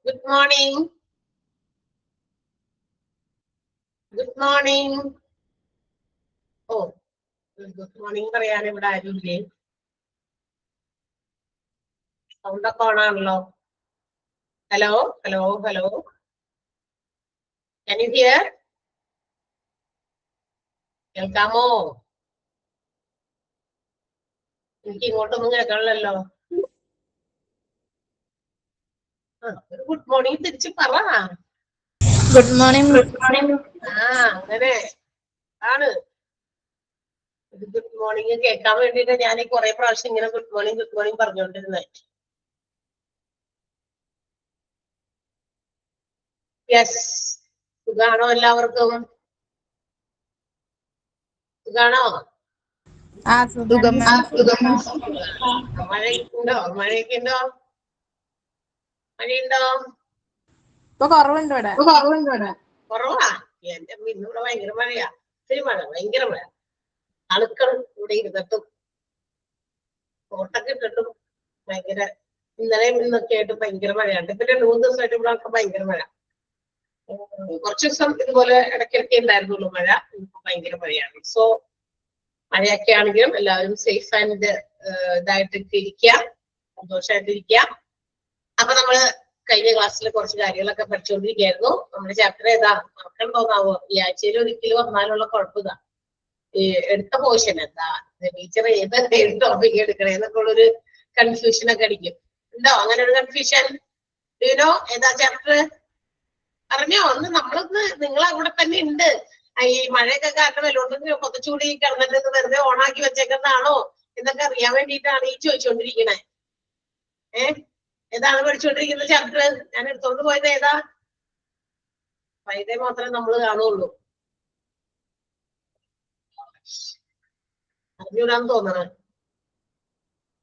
Good morning. Good morning. Oh, good morning. പറയാൻ ഇവിടെ ആരുമില്ലേ? സൗണ്ട് ഒക്കെ ഓണാണല്ലോ. Hello hello hello. Can you hear? കേൾക്കാമോ? എനിക്ക് ഇങ്ങോട്ടൊന്നും കേൾക്കാനില്ലല്ലോ. ഒരു ഗുഡ് മോർണിംഗ് തിരിച്ച് പറ. Good morning. Good morning. അങ്ങനെ ആണ്. ഗുഡ് മോർണിംഗ് കേൾക്കാൻ വേണ്ടിട്ട് ഞാൻ ഈ കുറെ പ്രാവശ്യം ഇങ്ങനെ ഗുഡ് മോർണിംഗ് പറഞ്ഞുകൊണ്ടിരുന്നത്. യെസ്, സുഖാണോ എല്ലാവർക്കും? സുഖാണോ? മഴയുണ്ടോ? മഴയൊക്കെ ഉണ്ടോ? മഴയുണ്ടോ? ഇപ്പൊ കുറവുണ്ട് ഇവിടെ. കുറവാ? എന്റെ ഇന്നിവിടെ ഭയങ്കര മഴയാ. ഒത്തിരി മഴ, ഭയങ്കര മഴ. അണുക്കൾ ഇവിടെ ഇരുന്നിട്ടും കോട്ടൊക്കെ ഇട്ടിട്ടും ഭയങ്കര ഇന്നലെയും ഇന്നൊക്കെ ആയിട്ട് ഭയങ്കര മഴയാണ്. ഇപ്പൊ 2-3 ദിവസമായിട്ട് ഇവിടെ ഒക്കെ ഭയങ്കര മഴ. കുറച്ചു ദിവസം ഇതുപോലെ ഇടയ്ക്കിടയ്ക്ക് ഉണ്ടായിരുന്നുള്ളൂ മഴ. ഇപ്പൊ ഭയങ്കര മഴയാണ്. സോ മഴയൊക്കെ ആണെങ്കിലും എല്ലാവരും സേഫ് ആൻഡ് ഇതായിട്ടൊക്കെ ഇരിക്കുക, സന്തോഷമായിട്ടിരിക്കുക. അപ്പൊ നമ്മള് കഴിഞ്ഞ ക്ലാസ്സിൽ കുറച്ച് കാര്യങ്ങളൊക്കെ പഠിച്ചുകൊണ്ടിരിക്കുകയായിരുന്നു. നമ്മുടെ ചാപ്റ്റർ ഏതാ മറക്കാൻ തോന്നാവോ? ഈ ആഴ്ചയിൽ ഒരിക്കലും വന്നാലുള്ള കുഴപ്പം ഇതാ, ഈ എടുത്ത പോർഷൻ എന്താ, ടീച്ചർ ഏത് ടോപ്പിക് എടുക്കണേന്നൊക്കെ ഉള്ളൊരു കൺഫ്യൂഷൻ ഒക്കെ അടിക്കും. ഉണ്ടോ അങ്ങനെ ഒരു കൺഫ്യൂഷൻ? യുനോ ഏതാ ചാപ്റ്റർ? അറിഞ്ഞോ? നമ്മളൊന്ന് നിങ്ങൾ അവിടെ തന്നെ ഉണ്ട്. ഈ മഴയൊക്കെ കാരണം വല്ലോണ്ടെങ്കിൽ പൊതച്ചുകൂടി കിടന്നിട്ട് വെറുതെ ഓണാക്കി വെച്ചേക്കുന്നതാണോ എന്നൊക്കെ അറിയാൻ വേണ്ടിയിട്ടാണ് ഈ ചോദിച്ചുകൊണ്ടിരിക്കണേ. ഏതാണ് പഠിച്ചുകൊണ്ടിരിക്കുന്ന ചാപ്റ്റർ? ഞാൻ എടുത്തോണ്ട് പോയത് ഏതാ? ഫ്രൈഡേ മാത്രമേ നമ്മൾ കാണുള്ളൂ. അറിഞ്ഞൂടാന്ന് തോന്നണ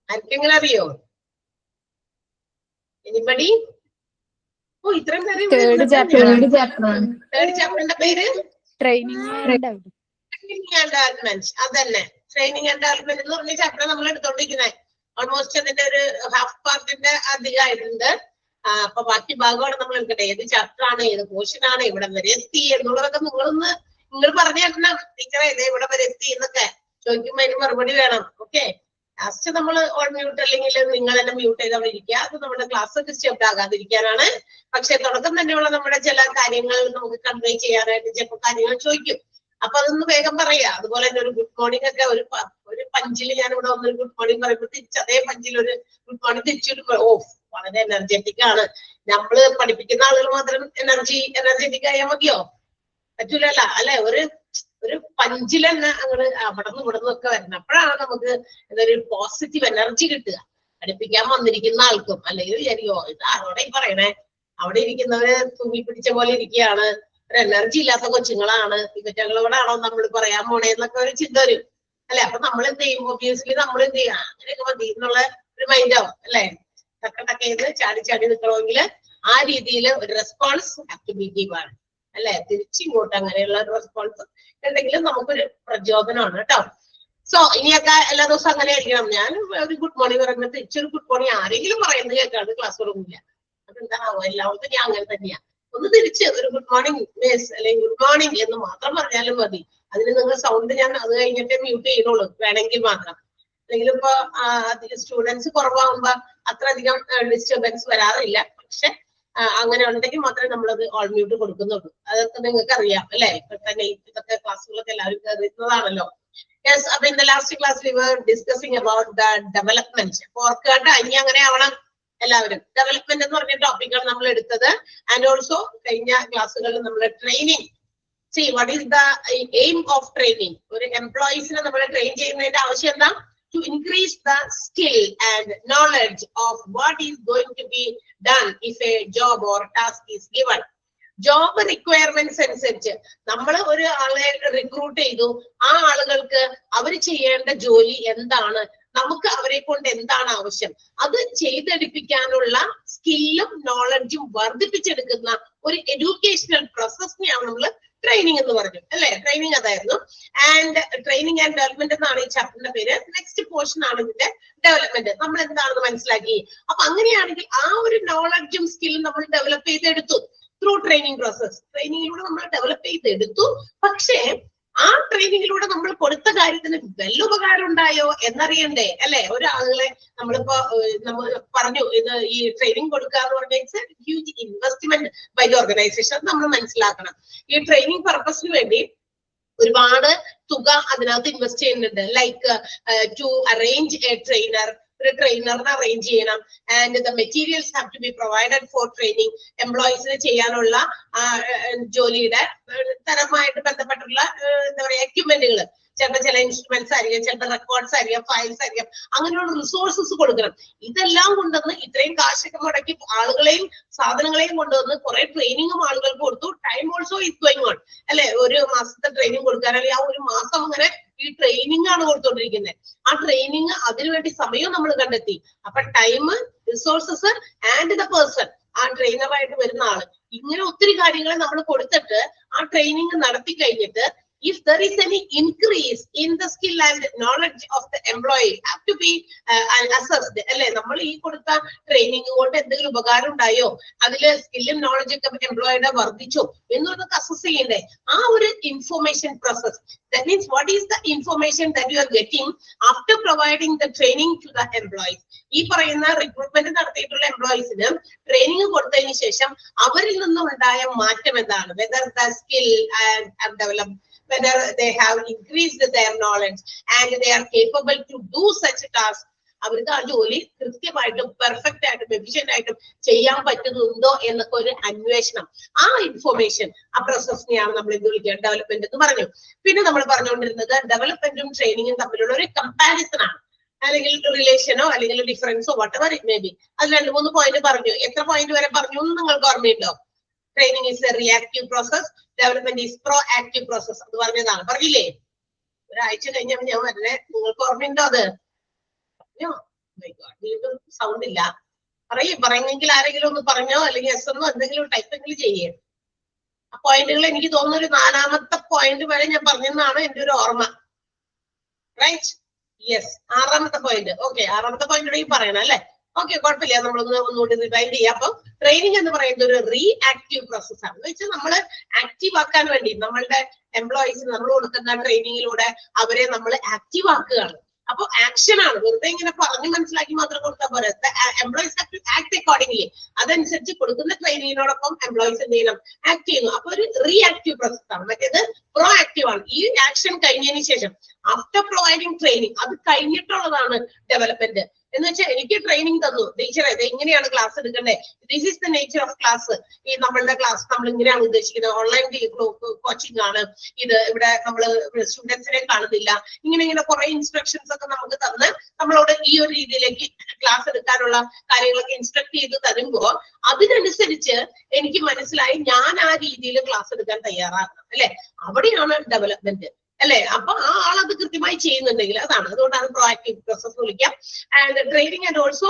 ആർക്കെങ്കിലും അറിയോ? എനിബഡി? ഓ, ഇത്രയും പേര്. തേർഡ് ചാപ്റ്ററിന്റെ പേര് ട്രെയിനിങ് ആൻഡ് ഡെവലപ്മെന്റ്. അതന്നെ, ട്രെയിനിങ് ആൻഡ് ഡെവലപ്മെന്റ് എന്ന് പറഞ്ഞ ചാപ്റ്റർ നമ്മൾ എടുത്തോണ്ടിരിക്കുന്നത്. ഓൾമോസ്റ്റ് അതിന്റെ ഒരു ഹാഫ് പാർട്ടിന്റെ അധികമായിട്ടുണ്ട്. അപ്പൊ ബാക്കി ഭാഗമാണ് നമ്മൾ എടുക്കട്ടെ. ഏത് ചാപ്റ്റർ ആണ്, ഏത് പോർഷൻ ആണ്, ഇവിടെ വരെ എത്തി എന്നുള്ളതൊക്കെ നിങ്ങൾ പറഞ്ഞു തരണം. ടീച്ചറെ ഇത് ഇവിടെ വരെ എത്തി എന്നൊക്കെ ചോദിക്കുമ്പോ അതിന് മറുപടി വേണം. ഓക്കെ, ലാസ്റ്റ് നമ്മൾ ഓൺ മ്യൂട്ട് അല്ലെങ്കിൽ നിങ്ങൾ തന്നെ മ്യൂട്ട് ചെയ്ത് അവിടെ ഇരിക്കുക. അത് നമ്മുടെ ക്ലാസ് ഡിസ്റ്റർബ് ആകാതിരിക്കാനാണ്. പക്ഷെ തുടക്കം തന്നെയുള്ള നമ്മുടെ ചില കാര്യങ്ങൾ നമുക്ക് കൺവേ ചെയ്യാനായിട്ട് ചിലപ്പോൾ കാര്യങ്ങൾ ചോദിക്കും. അപ്പൊ അതൊന്ന് വേഗം പറയാ. അതുപോലെ തന്നെ ഒരു ഗുഡ് മോർണിംഗ് ഒക്കെ ഒരു പഞ്ചിൽ ഞാൻ ഇവിടെ വന്നൊരു ഗുഡ് മോർണിംഗ് പറയുമ്പോൾ തിരിച്ച് അതേ പഞ്ചിൽ ഒരു ഗുഡ് മോർണിംഗ് തിരിച്ചൊരു വളരെ എനർജറ്റിക് ആണ്. നമ്മള് പഠിപ്പിക്കുന്ന ആളുകൾ മാത്രം എനർജറ്റിക് ആയാൽ മതിയോ? പറ്റൂലല്ല അല്ലെ? ഒരു പഞ്ചിൽ തന്നെ അങ്ങനെ അവിടെ നിന്നും ഒക്കെ വരണം. അപ്പോഴാണ് നമുക്ക് എന്തൊരു പോസിറ്റീവ് എനർജി കിട്ടുക. പഠിപ്പിക്കാൻ വന്നിരിക്കുന്ന ആൾക്കും. അല്ലെങ്കിൽ വിചാരിക്കോ ഇത് ആരോടെ പറയണേ, അവിടെ ഇരിക്കുന്നവര് തൂങ്ങി പിടിച്ച പോലെ ഇരിക്കുകയാണ്, ഒരു എനർജി ഇല്ലാത്ത കൊച്ചുങ്ങളാണ്, ഈ കൊച്ചുങ്ങളോടാണോ നമ്മൾ പറയാൻ പോണേ എന്നൊക്കെ ഒരു ചിന്ത വരും അല്ലെ? അപ്പൊ നമ്മൾ എന്ത് ചെയ്യും? ഒബ്വിയസ്ലി നമ്മൾ എന്ത് ചെയ്യാം? അങ്ങനെയൊക്കെ മതി എന്നുള്ള ഒരു മൈൻഡാവും അല്ലെ? ടക്കെ ചെയ്ത് ചാടി നിൽക്കണമെങ്കിൽ ആ രീതിയിൽ ഒരു റെസ്പോൺസ് ആക്ടിവിറ്റീവ് ആണ് അല്ലെ? തിരിച്ചിങ്ങോട്ട് അങ്ങനെയുള്ള ഒരു റെസ്പോൺസ് എന്തെങ്കിലും നമുക്കൊരു പ്രചോദനമാണ് കേട്ടോ. സോ ഇനിയൊക്കെ എല്ലാ ദിവസവും അങ്ങനെ ആയിരിക്കണം. ഞാൻ ഒരു ഗുഡ് മോർണിംഗ് പറയുമ്പോൾ തിരിച്ചൊരു ഗുഡ് മോർണിംഗ് ആരെങ്കിലും പറയുന്നത് കേൾക്കാണ്ട് ക്ലാസ് തുടങ്ങില്ല. അതെന്താണോ? എല്ലാവർക്കും ഞാൻ അങ്ങനെ തന്നെയാ. ഒന്ന് തിരിച്ച് ഒരു ഗുഡ് മോർണിംഗ് മിസ് അല്ലെങ്കിൽ ഗുഡ് മോർണിംഗ് എന്ന് മാത്രം പറഞ്ഞാലും മതി. അതിന് നിങ്ങൾ സൗണ്ട് ഞാൻ അത് കഴിഞ്ഞിട്ട് മ്യൂട്ട് ചെയ്യണുള്ളൂ വേണമെങ്കിൽ മാത്രം. അല്ലെങ്കിൽ ഇപ്പൊ അതിൽ സ്റ്റുഡൻസ് കുറവാകുമ്പോ അത്ര അധികം ഡിസ്റ്റർബൻസ് വരാറില്ല. പക്ഷെ അങ്ങനെ ഉണ്ടെങ്കിൽ മാത്രമേ നമ്മളത് ഓൾ മ്യൂട്ട് കൊടുക്കുന്നുള്ളൂ. അതൊക്കെ നിങ്ങൾക്ക് അറിയാം അല്ലെ? ഇപ്പൊ തന്നെ ഇതൊക്കെ ക്ലാസ്സുകളൊക്കെ എല്ലാവരും കയറുന്നതാണല്ലോ. യെസ്, അപ്പൊ in the last class we were discussing about the development. ഓർക്കേണ്ട ഇനി അങ്ങനെ ആവണം എല്ലാവരും. ഡെവലപ്മെന്റ് എന്ന് പറഞ്ഞ ടോപ്പിക്കാണ് നമ്മൾ എടുത്തത്. ആൻഡ് ഓൾസോ കഴിഞ്ഞ ക്ലാസ്സുകളിൽ നമ്മൾ training. See, what is the aim of training? ഒരു എംപ്ലോയീസിനെ നമ്മൾ ട്രെയിൻ ചെയ്യുന്നതിന്റെ ആവശ്യം എന്താ? To increase the skill and knowledge of what is going to be done if a job or task is given. Job requirements അനുസരിച്ച് നമ്മൾ ഒരു ആളെ recruit ചെയ്തു. ആ ആളുകൾക്ക് അവർ ചെയ്യേണ്ട ജോലി എന്താണ്, നമുക്ക് അവരെ കൊണ്ട് എന്താണ് ആവശ്യം അത് ചെയ്തെടുപ്പിക്കാനുള്ള സ്കില്ലും നോളജും വർദ്ധിപ്പിച്ചെടുക്കുന്ന ഒരു എഡ്യൂക്കേഷണൽ പ്രോസസ്സിനെയാണ് നമ്മൾ ട്രെയിനിങ് എന്ന് പറഞ്ഞു അല്ലെ. ട്രെയിനിങ് അതായിരുന്നു. ആൻഡ് ട്രെയിനിങ് ആൻഡ് ഡെവലപ്മെന്റ് എന്നാണ് ഈ ചാപ്റ്ററിന്റെ പേര്. നെക്സ്റ്റ് പോർഷൻ ആണ് ഇതിന്റെ ഡെവലപ്മെന്റ്. നമ്മൾ എന്താണെന്ന് മനസ്സിലാക്കി. അപ്പൊ അങ്ങനെയാണെങ്കിൽ ആ ഒരു നോളജും സ്കില്ലും നമ്മൾ ഡെവലപ്പ് ചെയ്തെടുത്തു ത്രൂ ട്രെയിനിങ് പ്രോസസ്. ട്രെയിനിങ്ങിലൂടെ നമ്മൾ ഡെവലപ്പ് ചെയ്തെടുത്തു. പക്ഷേ ആ ട്രെയിനിങ്ങിലൂടെ നമ്മൾ കൊടുത്ത കാര്യത്തിന് വല്ല ഉപകാരം ഉണ്ടായോ എന്നറിയണ്ടേ അല്ലെ. ഒരാളെ നമ്മളിപ്പോ നമ്മൾ പറഞ്ഞു ഇത് ഈ ട്രെയിനിങ് കൊടുക്കുക എന്ന് പറഞ്ഞാൽ it's a huge investment by the organisation. നമ്മൾ മനസ്സിലാക്കണം. ഈ ട്രെയിനിങ് പർപ്പസിന് വേണ്ടി ഒരുപാട് തുക അതിനകത്ത് ഇൻവെസ്റ്റ് ചെയ്യുന്നുണ്ട്. Like to arrange a trainer, ഒരു ട്രെയിനറിനെ അറേഞ്ച് ചെയ്യണം. And the materials have to be provided for training. എംപ്ലോയീസിന് ചെയ്യാനുള്ള ജോലിയുടെ തരമായിട്ട് ബന്ധപ്പെട്ടുള്ള എന്താ പറയാ എക്യുപ്മെന്റുകൾ, ചിലപ്പോൾ ചില ഇൻസ്ട്രുമെന്റ്സ് ആയിരിക്കും, ചിലപ്പോൾ റെക്കോർഡ്സ് ആയിരിക്കും, ഫയൽസ് ആയിരിക്കും, അങ്ങനെയുള്ള റിസോഴ്സസ് കൊടുക്കണം. ഇതെല്ലാം കൊണ്ടുവന്ന് ഇത്രയും കാശൊക്കെ മുടക്കി ആളുകളെയും സാധനങ്ങളെയും കൊണ്ടുവന്ന് കുറെ ട്രെയിനിങ്ങും ആളുകൾക്ക് കൊടുത്തു. Time also is going on അല്ലെ. ഒരു മാസത്തെ ട്രെയിനിങ് കൊടുക്കാൻ അല്ലെങ്കിൽ ആ ഒരു മാസം അങ്ങനെ ഈ ട്രെയിനിങ് ആണ് കൊടുത്തോണ്ടിരിക്കുന്നത്. ആ ട്രെയിനിങ് അതിനുവേണ്ടി സമയം നമ്മൾ കണ്ടെത്തി. അപ്പൊ time, resources and the person, ആ ട്രെയിനറായിട്ട് വരുന്ന ആള്, ഇങ്ങനെ ഒത്തിരി കാര്യങ്ങൾ നമ്മൾ കൊടുത്തിട്ട് ആ ട്രെയിനിങ് നടത്തി കഴിഞ്ഞിട്ട് if there is any increase in the skill and knowledge of the employee have to be assessed അല്ലെ. നമ്മൾ ഈ കൊടുത്ത ട്രെയിനിങ് കൊണ്ട് എന്തെങ്കിലും ഉപകാരം ഉണ്ടായോ, അതില് സ്കില്ലും നോളജും ഒക്കെ എംപ്ലോയിയുടെ വർദ്ധിച്ചോ എന്നുള്ളതൊക്കെ അസസ് ചെയ്യണ്ടേ. ആ ഒരു information process. That means what is the information that you are getting after providing the training to the employees. ഈ പറയുന്ന റിക്രൂട്ട്മെന്റ് നടത്തിയിട്ടുള്ള എംപ്ലോയീസിന് ട്രെയിനിങ് കൊടുത്തതിന് ശേഷം അവരിൽ നിന്നും ഉണ്ടായ മാറ്റം എന്താണ്, whether the skill have developed, whether they have increased their knowledge and they are capable to do such tasks. അവർക്ക് ആ ജോലി കൃത്യമായിട്ടും പെർഫെക്റ്റ് ആയിട്ടും എഫിഷ്യന്റ് ആയിട്ടും ചെയ്യാൻ പറ്റുന്നുണ്ടോ എന്നൊക്കെ ഒരു അന്വേഷണം. ആ ഇൻഫോർമേഷൻ, ആ പ്രോസസ്സിനെയാണ് നമ്മൾ എന്ത് വിളിക്കുക, ഡെവലപ്മെന്റ് എന്ന് പറഞ്ഞു. പിന്നെ നമ്മൾ പറഞ്ഞുകൊണ്ടിരുന്നത് ഡെവലപ്മെന്റും ട്രെയിനിങ്ങും തമ്മിലുള്ള ഒരു കമ്പാരിസൺ ആണ്, അല്ലെങ്കിൽ റിലേഷനോ അല്ലെങ്കിൽ ഡിഫറൻസോ വട്ടെവർ ഇറ്റ് മേ ബി. അത് 2-3 പോയിന്റ് പറഞ്ഞു. എത്ര പോയിന്റ് വരെ പറഞ്ഞു എന്ന് നിങ്ങൾക്ക് ഓർമ്മയുണ്ടോ? Training is A reactive process, development is pro active process. അത് പറഞ്ഞതാണ്, പറഞ്ഞില്ലേ? ഒരാഴ്ച കഴിഞ്ഞപ്പോൾ ഞാൻ പറഞ്ഞേ, നിങ്ങൾക്ക് ഓർമ്മയുണ്ടോ അത്? വീണ്ടും സൗണ്ട് ഇല്ല. പറയുമെങ്കിൽ ആരെങ്കിലും ഒന്ന് പറഞ്ഞോ, അല്ലെങ്കിൽ എസ് എന്നോ എന്തെങ്കിലും ടൈപ്പെങ്കിലും ചെയ്യേ. ആ പോയിന്റുകൾ എനിക്ക് തോന്നുന്നു ഒരു 4ാമത്തെ പോയിന്റ് വരെ ഞാൻ പറഞ്ഞെന്നാണ് എന്റെ ഒരു ഓർമ്മ. റൈറ്റ്? യെസ്, 6ാമത്തെ പോയിന്റ്. ഓക്കെ, 6ാമത്തെ പോയിന്റ് പറയണം അല്ലെ. ഓക്കെ, കുഴപ്പമില്ല, ഒന്നുകൂടി റിവൈൻഡ് ചെയ്യാം. അപ്പൊ ട്രെയിനിങ് എന്ന് പറയുന്നത് ഒരു റീആക്റ്റീവ് പ്രോസസ് ആണ്. എന്ന് വെച്ചാൽ നമ്മൾ ആക്റ്റീവ് ആക്കാൻ വേണ്ടി നമ്മളുടെ എംപ്ലോയീസിന് നമ്മൾ കൊടുക്കുന്ന ട്രെയിനിങ്ങിലൂടെ അവരെ നമ്മൾ ആക്റ്റീവ് ആക്കുകയാണ്. അപ്പൊ ആക്ഷൻ ആണ്. വെറുതെ ഇങ്ങനെ പറഞ്ഞു മനസ്സിലാക്കി മാത്രം കൊടുത്താൽ പോരെ. Employees have to act accordingly. അതനുസരിച്ച് കൊടുക്കുന്ന ട്രെയിനിങ്ങിനോടൊപ്പം എംപ്ലോയീസ് എന്ത് ചെയ്യണം, ആക്ട് ചെയ്യുന്നു. അപ്പൊ ഒരു റീആക്റ്റീവ് പ്രോസസ് ആണ്. മറ്റേത് പ്രോ ആക്റ്റീവ് ആണ്. ഈ ആക്ഷൻ കഴിഞ്ഞതിന് ശേഷം ആഫ്റ്റർ പ്രൊവൈഡിങ് ട്രെയിനിങ്, അത് കഴിഞ്ഞിട്ടുള്ളതാണ് ഡെവലപ്മെന്റ്. എന്ന് വെച്ചാൽ എനിക്ക് ട്രെയിനിങ് തന്നു ടീച്ചറെ, ഇത് ഇങ്ങനെയാണ് ക്ലാസ് എടുക്കേണ്ടത്, this is the nature of class. ഈ നമ്മളുടെ ക്ലാസ് നമ്മൾ ഇങ്ങനെയാണ് ഉദ്ദേശിക്കുന്നത്, ഓൺലൈൻ കോച്ചിങ് ആണ് ഇത്, ഇവിടെ നമ്മൾ സ്റ്റുഡൻസിനെ കാണുന്നില്ല, ഇങ്ങനെ കുറെ ഇൻസ്ട്രക്ഷൻസ് ഒക്കെ നമുക്ക് തന്ന് നമ്മളോട് ഈ ഒരു രീതിയിലേക്ക് ക്ലാസ് എടുക്കാനുള്ള കാര്യങ്ങളൊക്കെ ഇൻസ്ട്രക്ട് ചെയ്ത് തരുമ്പോൾ അതിനനുസരിച്ച് എനിക്ക് മനസ്സിലായി ഞാൻ ആ രീതിയിൽ ക്ലാസ് എടുക്കാൻ തയ്യാറാകണം അല്ലെ. അവിടെയാണ് ഡെവലപ്മെന്റ് അല്ലെ. അപ്പൊ ആ ആളത് കൃത്യമായി ചെയ്യുന്നുണ്ടെങ്കിൽ അതാണ്. അതുകൊണ്ടാണ് പ്രോആക്റ്റീവ് പ്രോസസ് വിളിക്കാം. And training and also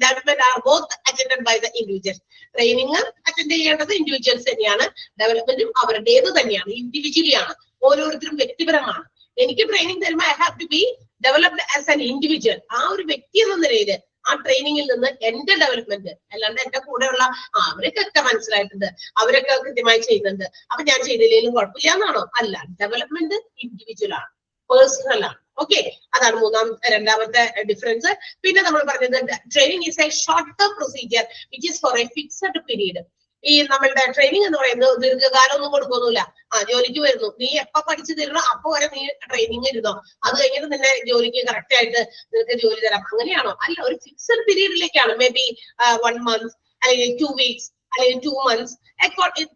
development are both attended by the individuals. Training attend ചെയ്യേണ്ടത് ഇൻഡിവിജ്വൽസ് തന്നെയാണ്, ഡെവലപ്മെന്റും അവരുടേത് തന്നെയാണ്, ഇൻഡിവിജ്വലി ആണ്, ഓരോരുത്തരും വ്യക്തിപരമാണ്. എനിക്ക് ട്രെയിനിങ് തരുമ്പോൾ I have to be developed as an individual. ആ ഒരു വ്യക്തി എന്ന നിലയിൽ ആ ട്രെയിനിങ്ങിൽ നിന്ന് എന്റെ ഡെവലപ്മെന്റ്, അല്ലാണ്ട് എന്റെ കൂടെയുള്ള അവരൊക്കെ മനസ്സിലായിട്ടുണ്ട്, അവരൊക്കെ കൃത്യമായി ചെയ്യുന്നുണ്ട്, അപ്പൊ ഞാൻ ചെയ്തില്ലെങ്കിലും കുഴപ്പമില്ല എന്നാണോ? അല്ല, ഡെവലപ്മെന്റ് ഇൻഡിവിജ്വൽ ആണ്, പേഴ്സണൽ ആണ്. ഓക്കെ, അതാണ് 2ാമത്തെ ഡിഫറൻസ്. പിന്നെ നമ്മൾ പറഞ്ഞത് training is a short term procedure which is for a fixed period. ഈ നമ്മളുടെ ട്രെയിനിങ് എന്ന് പറയുന്നത് ദീർഘകാലം ഒന്നും കൊടുക്കൊന്നുമില്ല. ജോലിക്ക് വരുന്നു, നീ എപ്പോ പഠിച്ചു തരണോ അപ്പൊ വരെ നീ ട്രെയിനിങ് ഇരുന്നോ, അത് കഴിഞ്ഞിട്ട് നിന്നെ ജോലിക്ക് കറക്റ്റ് ആയിട്ട് നിനക്ക് ജോലി തരാം, അങ്ങനെയാണോ? അല്ല, ഒരു ഫിക്സഡ് പീരീഡിലേക്കാണ്. മേ ബി 1 month അല്ലെങ്കിൽ 2 weeks അല്ലെങ്കിൽ 2 months according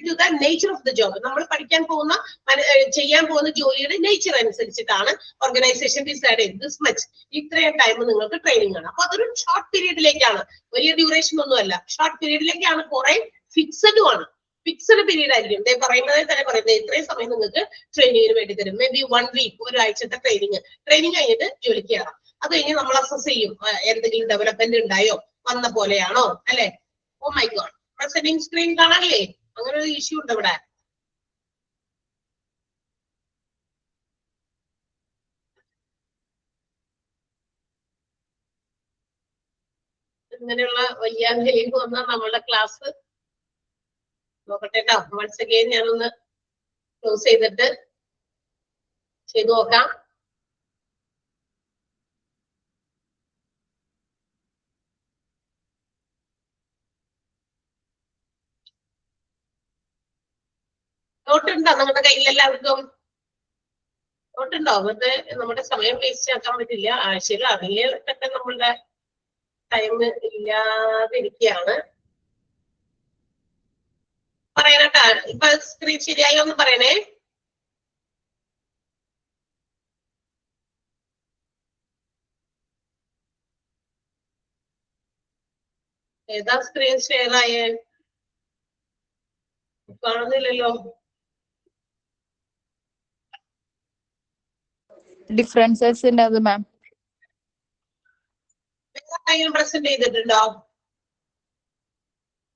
to the nature of the job. നമ്മൾ പഠിക്കാൻ പോകുന്ന ചെയ്യാൻ പോകുന്ന ജോലിയുടെ നേച്ചർ അനുസരിച്ചിട്ടാണ് ഓർഗനൈസേഷൻ ഡിസൈഡ് ചെയ്ത് ദിസ് മച്ച്, ഇത്രയും ടൈം നിങ്ങൾക്ക് ട്രെയിനിങ് ആണ്. അപ്പൊ അതൊരു ഷോർട്ട് പീരീഡിലേക്കാണ്, വലിയ ഡ്യൂറേഷൻ ഒന്നുമല്ല, ഷോർട്ട് പീരീഡിലേക്കാണ്. കുറെ ഫിക്സഡും ആണ്, ഫിക്സഡ് പീരീഡ് ആയിരിക്കും. പറയുന്നത് തന്നെ പറയുന്നത് ഇത്രയും സമയം നിങ്ങൾക്ക് ട്രെയിനിങ്ങിന് വേണ്ടി തരും. മേ ബി 1 week, ഒരാഴ്ചത്തെ ട്രെയിനിങ് കഴിഞ്ഞിട്ട് ജോലിക്ക് കയറാം. അത് കഴിഞ്ഞ് നമ്മൾ അസസ് ചെയ്യും എന്തെങ്കിലും ഡെവലപ്മെന്റ് ഉണ്ടായോ, വന്ന പോലെയാണോ അല്ലെ. Oh my god, presenting screen കാണാനില്ലേ? അങ്ങനെ ഒരു ഇഷ്യൂ ഉണ്ട് ഇവിടെ. ഇങ്ങനെയുള്ള വയ്യാങ്കയിലേക്ക് വന്നാൽ നമ്മളുടെ ക്ലാസ് നോക്കട്ടെ കേട്ടോ. വൺസ് അഗെയിൻ ഞാനൊന്ന് ക്ലോസ് ചെയ്തിട്ട് ചെയ്തു നോക്കാം. നോട്ടുണ്ടോ നിങ്ങളുടെ കയ്യിൽ എല്ലാവർക്കും? നോട്ടുണ്ടോ? വെറുതെ നമ്മുടെ സമയം വേസ്റ്റ് ആക്കാൻ പറ്റില്ല. ആഴ്ചയിൽ അറിയില്ലൊക്കെ നമ്മളുടെ ടൈം ഇല്ലാതിരിക്കുകയാണ്. പറയണട്ടാ, ഇപ്പൊ സ്ക്രീൻ ശരിയായോ ഒന്ന് പറയണേ. ഏതാ സ്ക്രീൻ ഷെയർ ആയേ? കാണുന്നില്ലല്ലോ. ഡിഫറൻസസ് ഉണ്ട് അത് മാം. വേറെ ആരെങ്കിലും പ്രസന്റ് ചെയ്തിട്ടുണ്ടോ?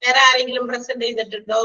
വേറെ ആരെങ്കിലും പ്രസന്റ് ചെയ്തിട്ടുണ്ടോ?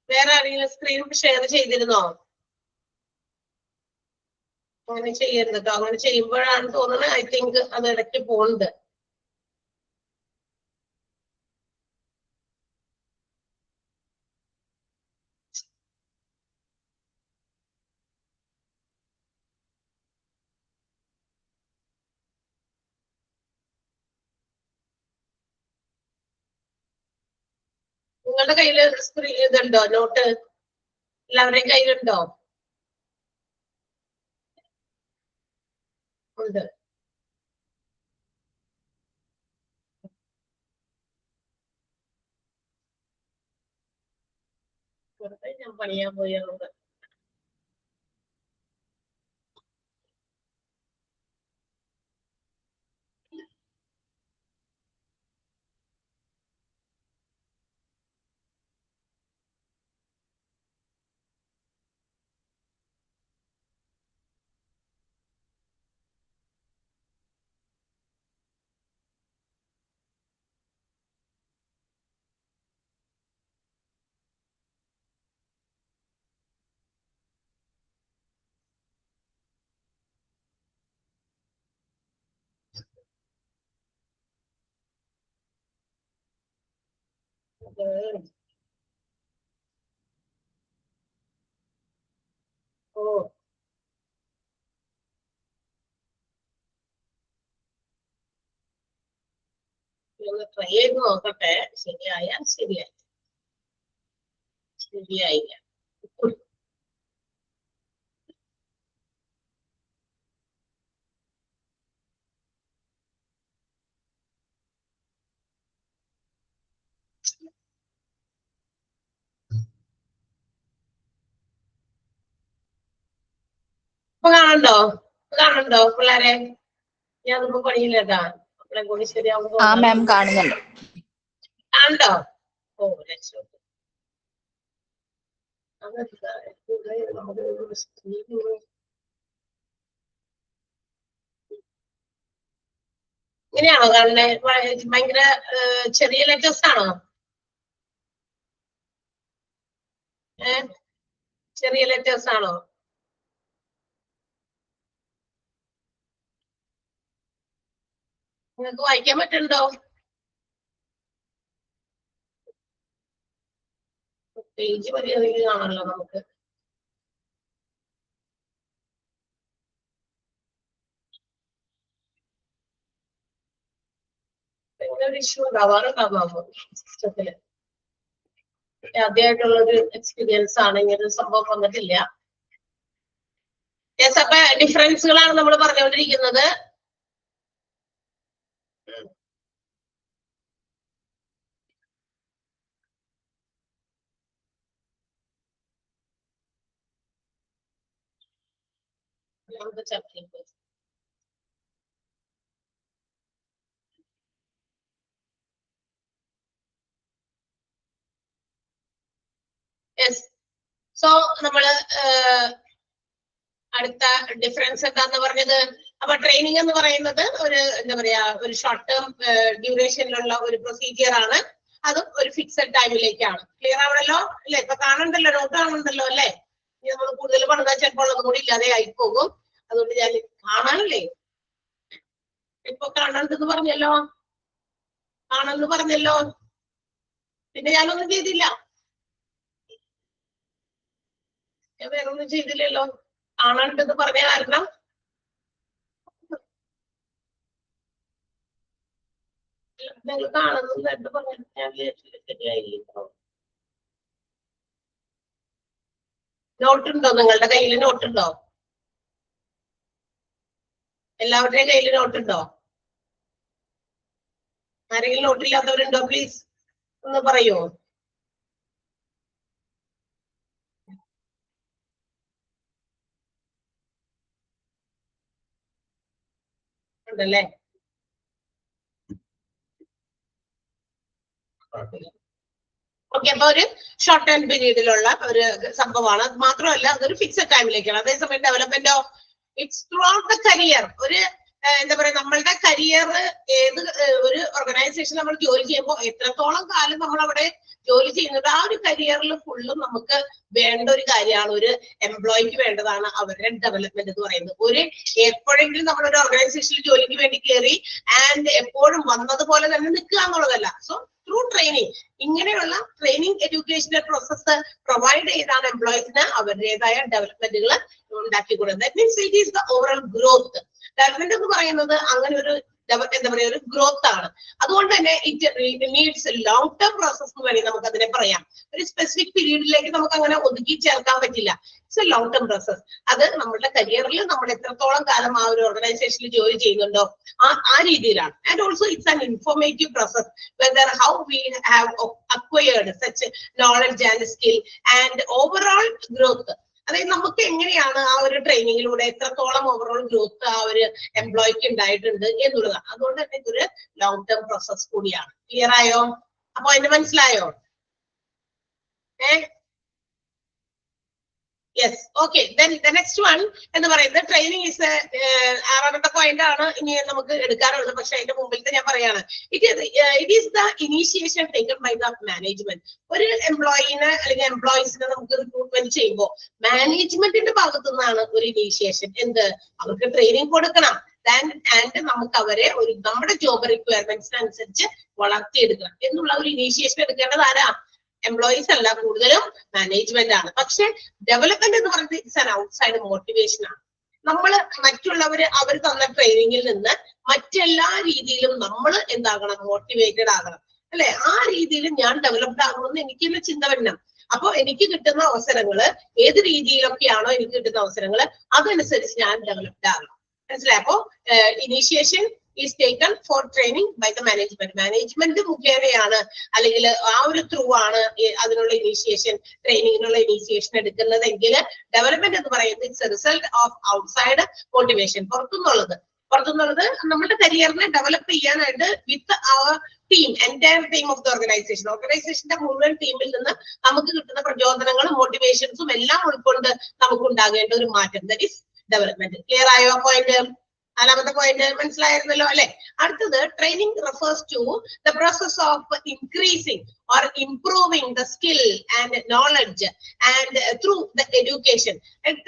വേറെ ആരെങ്കിലും സ്ക്രീൻ ഷെയർ ചെയ്തിരുന്നോ? അങ്ങനെ ചെയ്യരുത് കേട്ടോ. അങ്ങനെ ചെയ്യുമ്പോഴാണ് തോന്നുന്നത് ഐ തിങ്ക് അത് ഇടയ്ക്ക് പോകുന്നുണ്ട്. നിങ്ങളുടെ കയ്യില് സ്ക്രീൻ ഇതുണ്ടോ? നോട്ട് എല്ലാവരുടെയും കയ്യിലുണ്ടോ? ഉണ്ട്. വെറുതെ ഞാൻ പണിയാൻ പോയത്. ഓ, ഒന്ന് ട്രൈ ചെയ്ത് നോക്കട്ടെ. ശരിയായ ശരിയായി, ശരിയായില്ല. ഇപ്പൊ കാണണ്ടോ? കാണണ്ടോ പിള്ളേരെ? ഞാനൊന്നും പണിയില്ലട്ടാ. നമ്മളെ കൂടി ശരിയാവുമ്പോ ആ മാം കാണുന്നുണ്ട്. കാണണ്ടോ? ഓ രക്ഷപ്പെട്ടു. ഇങ്ങനെയാണോ കാണുന്നെ? ഭയങ്കര ചെറിയ ലെറ്റേഴ്സ് ആണോ? ചെറിയ ലെറ്റേഴ്സ് ആണോ? നിങ്ങൾക്ക് വായിക്കാൻ പറ്റുന്നുണ്ടോ? പേജ് മര്യാദയ്ക്ക് കാണാമല്ലോ നമുക്ക്. ഭയങ്കര ഇഷ്യൂ ഉണ്ടാവാറുണ്ടാവാമോ സിസ്റ്റത്തില്? ആദ്യമായിട്ടുള്ള ഒരു എക്സ്പീരിയൻസ് ആണ്, ഇങ്ങനെ ഒരു സംഭവം വന്നിട്ടില്ല. യെസ്, അപ്പൊ ഡിഫറൻസുകളാണ് നമ്മൾ പറഞ്ഞുകൊണ്ടിരിക്കുന്നത്. യെസ്, സോ നമ്മള് അടുത്ത ഡിഫറൻസ് എന്താന്ന് പറഞ്ഞത്. അപ്പൊ ട്രെയിനിങ് എന്ന് പറയുന്നത് ഒരു എന്താ പറയാ ഒരു ഷോർട്ട് ടേം ഡ്യൂറേഷനിലുള്ള ഒരു പ്രൊസീജിയർ ആണ്. അതും ഒരു ഫിക്സഡ് ടൈമിലേക്കാണ്. ക്ലിയർ ആവണല്ലോ അല്ലെ? ഇപ്പൊ കാണണ്ടല്ലോ, നോട്ട് കാണണ്ടല്ലോ അല്ലെ? നമ്മൾ കൂടുതൽ പറഞ്ഞാൽ ചിലപ്പോൾ ഒന്നും കൂടി ഇല്ലാതെ ആയി പോകും. അതുകൊണ്ട് ഞാൻ കാണാനല്ലേ, ഇപ്പൊ കാണണ്ടെന്ന് പറഞ്ഞല്ലോ, കാണാന്ന് പറഞ്ഞല്ലോ, പിന്നെ ഞാനൊന്നും ചെയ്തില്ല, ഞാൻ വേറെ ഒന്നും ചെയ്തില്ലല്ലോ. കാണണ്ടെന്ന് പറഞ്ഞ കാരണം നിങ്ങൾ കാണുന്നു പറഞ്ഞു ഞാൻ ശരിയായില്ലോ. നോട്ടുണ്ടോ നിങ്ങളുടെ കയ്യിൽ? നോട്ടുണ്ടോ? എല്ലാവരുടെയും കയ്യിൽ നോട്ടുണ്ടോ? ആരെങ്കിലും നോട്ടില്ലാത്തവരുണ്ടോ? പ്ലീസ് ഒന്ന് പറയൂ. ഉണ്ടല്ലേ? ഓക്കെ, അപ്പൊ ഒരു ഷോർട്ട് ടൈം പീരീഡിലുള്ള ഒരു സംഭവമാണ്. അത് മാത്രമല്ല അതൊരു ഫിക്സഡ് ടൈമിലേക്കാണ്. അതേസമയം ഡെവലപ്മെന്റോ it's throughout the career. ഒരു എന്താ പറയാ നമ്മളുടെ കരിയർ ഏത് ഒരു ഓർഗനൈസേഷൻ നമ്മൾ ജോലി ചെയ്യുമ്പോൾ എത്രത്തോളം കാലം നമ്മൾ അവിടെ ജോലി ചെയ്യുന്നത്, ആ ഒരു കരിയറിൽ ഫുള്ളും നമുക്ക് വേണ്ട ഒരു കാര്യമാണ്, ഒരു എംപ്ലോയിക്ക് വേണ്ടതാണ് അവരുടെ ഡെവലപ്മെന്റ് എന്ന് പറയുന്നത്. ഒരു എപ്പോഴെങ്കിലും നമ്മളൊരു ഓർഗനൈസേഷനിൽ ജോലിക്ക് വേണ്ടി കയറി ആൻഡ് എപ്പോഴും വന്നതുപോലെ തന്നെ നിൽക്കുക എന്നുള്ളതല്ല. സോ ത്രൂ ട്രെയിനിങ്, ഇങ്ങനെയുള്ള ട്രെയിനിങ് എഡ്യൂക്കേഷണൽ പ്രോസസ് പ്രൊവൈഡ് ചെയ്താണ് എംപ്ലോയീസിന് അവരുടേതായ ഡെവലപ്മെന്റുകൾ ഉണ്ടാക്കി കൊടുക്കുന്നത്. That means it is the overall growth. Development എന്ന് പറയുന്നത് അങ്ങനെ ഒരു എന്താ പറയാ ഒരു ഗ്രോത്ത് ആണ്. അതുകൊണ്ട് തന്നെ it needs long term process എന്ന് വേണമെങ്കിൽ നമുക്ക് അതിനെ പറയാം. ഒരു സ്പെസിഫിക് പീരീഡിലേക്ക് നമുക്ക് അങ്ങനെ ഒതുക്കി ചേർക്കാൻ പറ്റില്ല. It's A long term process. അത് നമ്മുടെ കരിയറിൽ നമ്മൾ എത്രത്തോളം കാലം ആ ഒരു ഓർഗനൈസേഷനിൽ ജോലി ചെയ്യുന്നുണ്ടോ ആ രീതിയിലാണ്. And also it's an informative process whether how we have acquired such knowledge and skill and overall growth. അതായത് നമുക്ക് എങ്ങനെയാണ് ആ ഒരു ട്രെയിനിങ്ങിലൂടെ എത്രത്തോളം ഓവറോൾ ഗ്രോത്ത് ആ ഒരു എംപ്ലോയിക്ക് ഉണ്ടായിട്ടുണ്ട് എന്നുള്ളതാണ്. അതുകൊണ്ട് തന്നെ ഇതൊരു ലോങ് ടേം പ്രോസസ് കൂടിയാണ്. ക്ലിയർ ആയോ? അപ്പൊ അതിന് മനസ്സിലായോ? Yes, okay. Then the next one എന്ന് പറയുന്നത് ട്രെയിനിങ് ഇസ് ആറാമത്തെ പോയിന്റ് ആണ് ഇനി നമുക്ക് എടുക്കാറുള്ളത്. പക്ഷെ അതിന്റെ മുമ്പിലത്തെ ഞാൻ പറയാണ്, it is the initiation taken by the management. ഒരു എംപ്ലോയിനെ അല്ലെങ്കിൽ എംപ്ലോയീസിനെ നമുക്ക് റിക്രൂട്ട്മെന്റ് ചെയ്യുമ്പോൾ മാനേജ്മെന്റിന്റെ ഭാഗത്തു നിന്നാണ് ഒരു ഇനീഷ്യേഷൻ. എന്ത്? അവർക്ക് ട്രെയിനിങ് കൊടുക്കണം ആൻഡ് നമുക്ക് അവരെ ഒരു നമ്മുടെ ജോബ് റിക്വയർമെന്റ്സിനനുസരിച്ച് വളർത്തിയെടുക്കണം എന്നുള്ള ഒരു ഇനീഷ്യേഷൻ എടുക്കേണ്ടത് ആരാ? എംപ്ലോയീസ് അല്ല, കൂടുതലും മാനേജ്മെന്റ് ആണ്. പക്ഷെ ഡെവലപ്മെന്റ് എന്ന് പറയുന്നത് ഇറ്റ്സ് ആൻ ഔട്ട്സൈഡ് മോട്ടിവേഷൻ ആണ്. നമ്മൾ മറ്റുള്ളവര് അവർ തന്ന ട്രെയിനിങ്ങിൽ നിന്ന് മറ്റെല്ലാ രീതിയിലും നമ്മൾ എന്താകണം? മോട്ടിവേറ്റഡ് ആകണം അല്ലെ? ആ രീതിയിൽ ഞാൻ ഡെവലപ്ഡ് ആകണമെന്ന് എനിക്ക് തന്നെ ചിന്ത വരണം. അപ്പൊ എനിക്ക് കിട്ടുന്ന അവസരങ്ങള് ഏത് രീതിയിലൊക്കെയാണോ എനിക്ക് കിട്ടുന്ന അവസരങ്ങള് അതനുസരിച്ച് ഞാൻ ഡെവലപ്ഡ് ആകണം. മനസ്സിലായി? അപ്പോ initiation is taken for training by the management. Management മുഖേനയാണ് അല്ലെങ്കിൽ ആ ഒരു ത്രൂ ആണ് അതിനുള്ള ഇനീഷ്യേഷൻ ട്രെയിനിങ്ങിനുള്ള ഇനീഷ്യേഷൻ എടുക്കുന്നതെങ്കിൽ ഡെവലപ്മെന്റ് എന്ന് പറയുന്നത് it's a result of outside motivation. പുറത്തുനിന്നുള്ളത് നമ്മുടെ കരിയറിനെ ഡെവലപ്പ് ചെയ്യാനായിട്ട് with our team, entire team of the ഓർഗനൈസേഷന്റെ മുഴുവൻ ടീമിൽ നിന്ന് നമുക്ക് കിട്ടുന്ന പ്രചോദനങ്ങളും മോട്ടിവേഷൻസും എല്ലാം ഉൾക്കൊണ്ട് നമുക്ക് ഉണ്ടാകേണ്ട ഒരു മാറ്റം, ദാറ്റ് ഈസ് ഡെവലപ്മെന്റ്. ക്ലിയർ ആയോ പോയിന്റ്? നാലാമത്തെ പോയിന്റ് മനസ്സിലായിരുന്നല്ലോ അല്ലെ? അടുത്തത് training refers to the process of increasing or improving the skill and knowledge and through the education.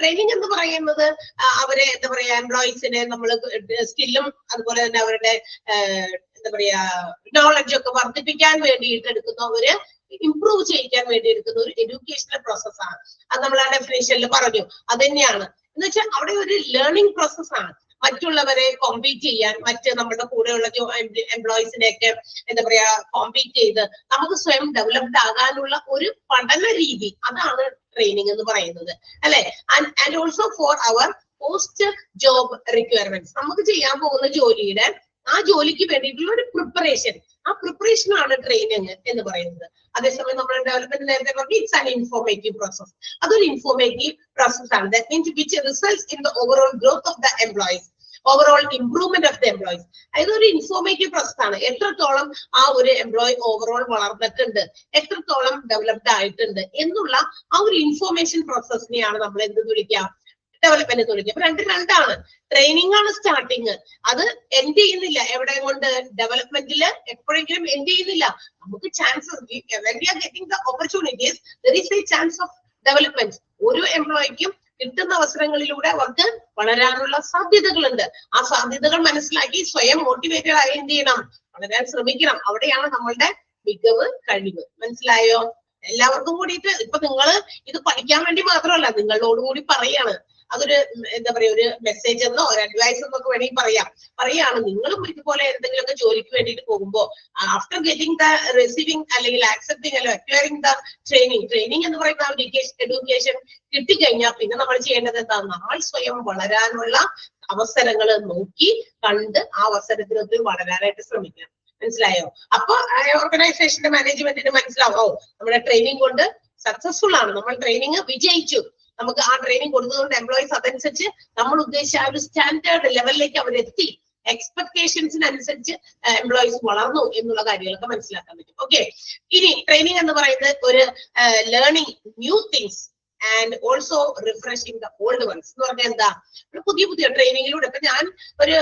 Training എന്ന് പറയുന്നത് അവരെ എന്താ പറയാ എംപ്ലോയീസിനെ നമ്മൾ സ്കില്ലും അതുപോലെ തന്നെ അവരുടെ എന്താ പറയാ നോളജ് ഒക്കെ വർദ്ധിപ്പിക്കാൻ വേണ്ടിയിട്ട് എടുക്കുന്ന ഒരു ഇംപ്രൂവ് ചെയ്യിക്കാൻ വേണ്ടി എടുക്കുന്ന ഒരു എഡ്യൂക്കേഷണൽ പ്രോസസ്സാണ്. അത് നമ്മൾ ആ ഡെഫിനേഷനിൽ പറഞ്ഞു. അത് തന്നെയാണ് എന്ന് വെച്ചാൽ അവിടെ ഒരു ലേണിംഗ് പ്രോസസ്സാണ്. മറ്റുള്ളവരെ കോമ്പീറ്റ് ചെയ്യാൻ, മറ്റ് നമ്മുടെ കൂടെയുള്ള എംപ്ലോയീസിനെയൊക്കെ എന്താ പറയാ കോമ്പീറ്റ് ചെയ്ത് നമുക്ക് സ്വയം ഡെവലപ്ഡ് ആകാനുള്ള ഒരു പഠന രീതി, അതാണ് ട്രെയിനിങ് എന്ന് പറയുന്നത് അല്ലെ. And also for our post job requirements, നമുക്ക് ചെയ്യാൻ പോകുന്ന ജോലിയുടെ ആ ജോലിക്ക് വേണ്ടിയിട്ടുള്ള ഒരു പ്രിപ്പറേഷൻ, ആ പ്രിപ്പറേഷൻ ആണ് ട്രെയിനിങ് എന്ന് പറയുന്നത്. അതേസമയം നമ്മുടെ ഡെവലപ്മെന്റ് നേരത്തെ പറഞ്ഞു ഇറ്റ്സ് ആൻ ഇൻഫോർമേറ്റീവ് പ്രോസസ്, അതൊരു ഇൻഫോർമേറ്റീവ് പ്രോസസ് ആണ്. That means which results in the overall growth of the employees, overall improvement of the employees. അതായത് ഒരു ഇൻഫോർമേറ്റീവ് പ്രോസസ് ആണ്. എത്രത്തോളം ആ ഒരു എംപ്ലോയി ഓവറോൾ വളർന്നിട്ടുണ്ട്, എത്രത്തോളം ഡെവലപ്ഡ് ആയിട്ടുണ്ട് എന്നുള്ള ആ ഒരു ഇൻഫോർമേഷൻ പ്രോസസ്സിനെയാണ് നമ്മൾ എന്ത് വിളിക്കുക, ഡെവലപ്മെന്റ് വിളിക്കുക. അപ്പൊ രണ്ടാണ്. ട്രെയിനിങ് ആണ് സ്റ്റാർട്ടിങ്, അത് എൻഡ് ചെയ്യുന്നില്ല. എവിടെ കൊണ്ട് ഡെവലപ്മെന്റിൽ എപ്പോഴെങ്കിലും എൻഡ് ചെയ്യുന്നില്ല. നമുക്ക് chances, when we are getting the opportunities, there is a chance of development. ഒരു എംപ്ലോയിക്കും കിട്ടുന്ന അവസരങ്ങളിലൂടെ അവർക്ക് വളരാനുള്ള സാധ്യതകളുണ്ട്. ആ സാധ്യതകൾ മനസ്സിലാക്കി സ്വയം മോട്ടിവേറ്റഡ് ആയി എന്ത് ചെയ്യണം, വളരാൻ ശ്രമിക്കണം. അവിടെയാണ് നമ്മളുടെ മികവ്, കഴിവ്. മനസ്സിലായോ? എല്ലാവർക്കും കൂടിയിട്ട് ഇപ്പൊ നിങ്ങള് ഇത് പഠിക്കാൻ വേണ്ടി മാത്രമല്ല, നിങ്ങളോടുകൂടി പറയാണ്. അതൊരു എന്താ പറയാ, ഒരു മെസ്സേജ് എന്നോ ഒരു അഡ്വൈസ് എന്നൊക്കെ വേണമെങ്കിൽ പറയാണ്. നിങ്ങളും ഇതുപോലെ എന്തെങ്കിലുമൊക്കെ ജോലിക്ക് വേണ്ടിയിട്ട് പോകുമ്പോ ആഫ്റ്റർ ഗെറ്റിംഗ് ദ റിസീവിംഗ് അല്ലെങ്കിൽ ആക്സെപ്റ്റിംഗ് അല്ലെങ്കിൽ അക്വയറിംഗ് ദ ട്രെയിനിങ് എന്ന് പറയുന്ന എഡ്യൂക്കേഷൻ കിട്ടിക്കഴിഞ്ഞാൽ പിന്നെ നമ്മൾ ചെയ്യേണ്ടത് എന്താ, നമ്മൾ സ്വയം വളരാനുള്ള അവസരങ്ങൾ നോക്കി കണ്ട് ആ അവസരത്തിനൊത്ത് വളരാനായിട്ട് ശ്രമിക്കണം. മനസ്സിലായോ? അപ്പൊ ഓർഗനൈസേഷന്റെ മാനേജ്മെന്റിന് മനസ്സിലാവോ നമ്മുടെ ട്രെയിനിങ് കൊണ്ട് സക്സസ്ഫുൾ ആണ്, നമ്മൾ ട്രെയിനിങ് വിജയിച്ചു, നമുക്ക് ആ ട്രെയിനിങ് കൊടുത്തതുകൊണ്ട് എംപ്ലോയീസ് അതനുസരിച്ച് നമ്മൾ ഉദ്ദേശിച്ച ആ ഒരു സ്റ്റാൻഡേർഡ് ലെവലിലേക്ക് അവരെത്തി, എക്സ്പെക്ടേഷൻസിനനുസരിച്ച് എംപ്ലോയീസ് വളർന്നു എന്നുള്ള കാര്യങ്ങളൊക്കെ മനസ്സിലാക്കാൻ പറ്റും. ഓക്കെ, ഇനി ട്രെയിനിങ് എന്ന് പറയുന്നത് ഒരു learning new things and also refreshing the old ones എന്ന് പറഞ്ഞാൽ എന്താ, പുതിയ ട്രെയിനിങ്ങിലൂടെ. ഇപ്പൊ ഞാൻ ഒരു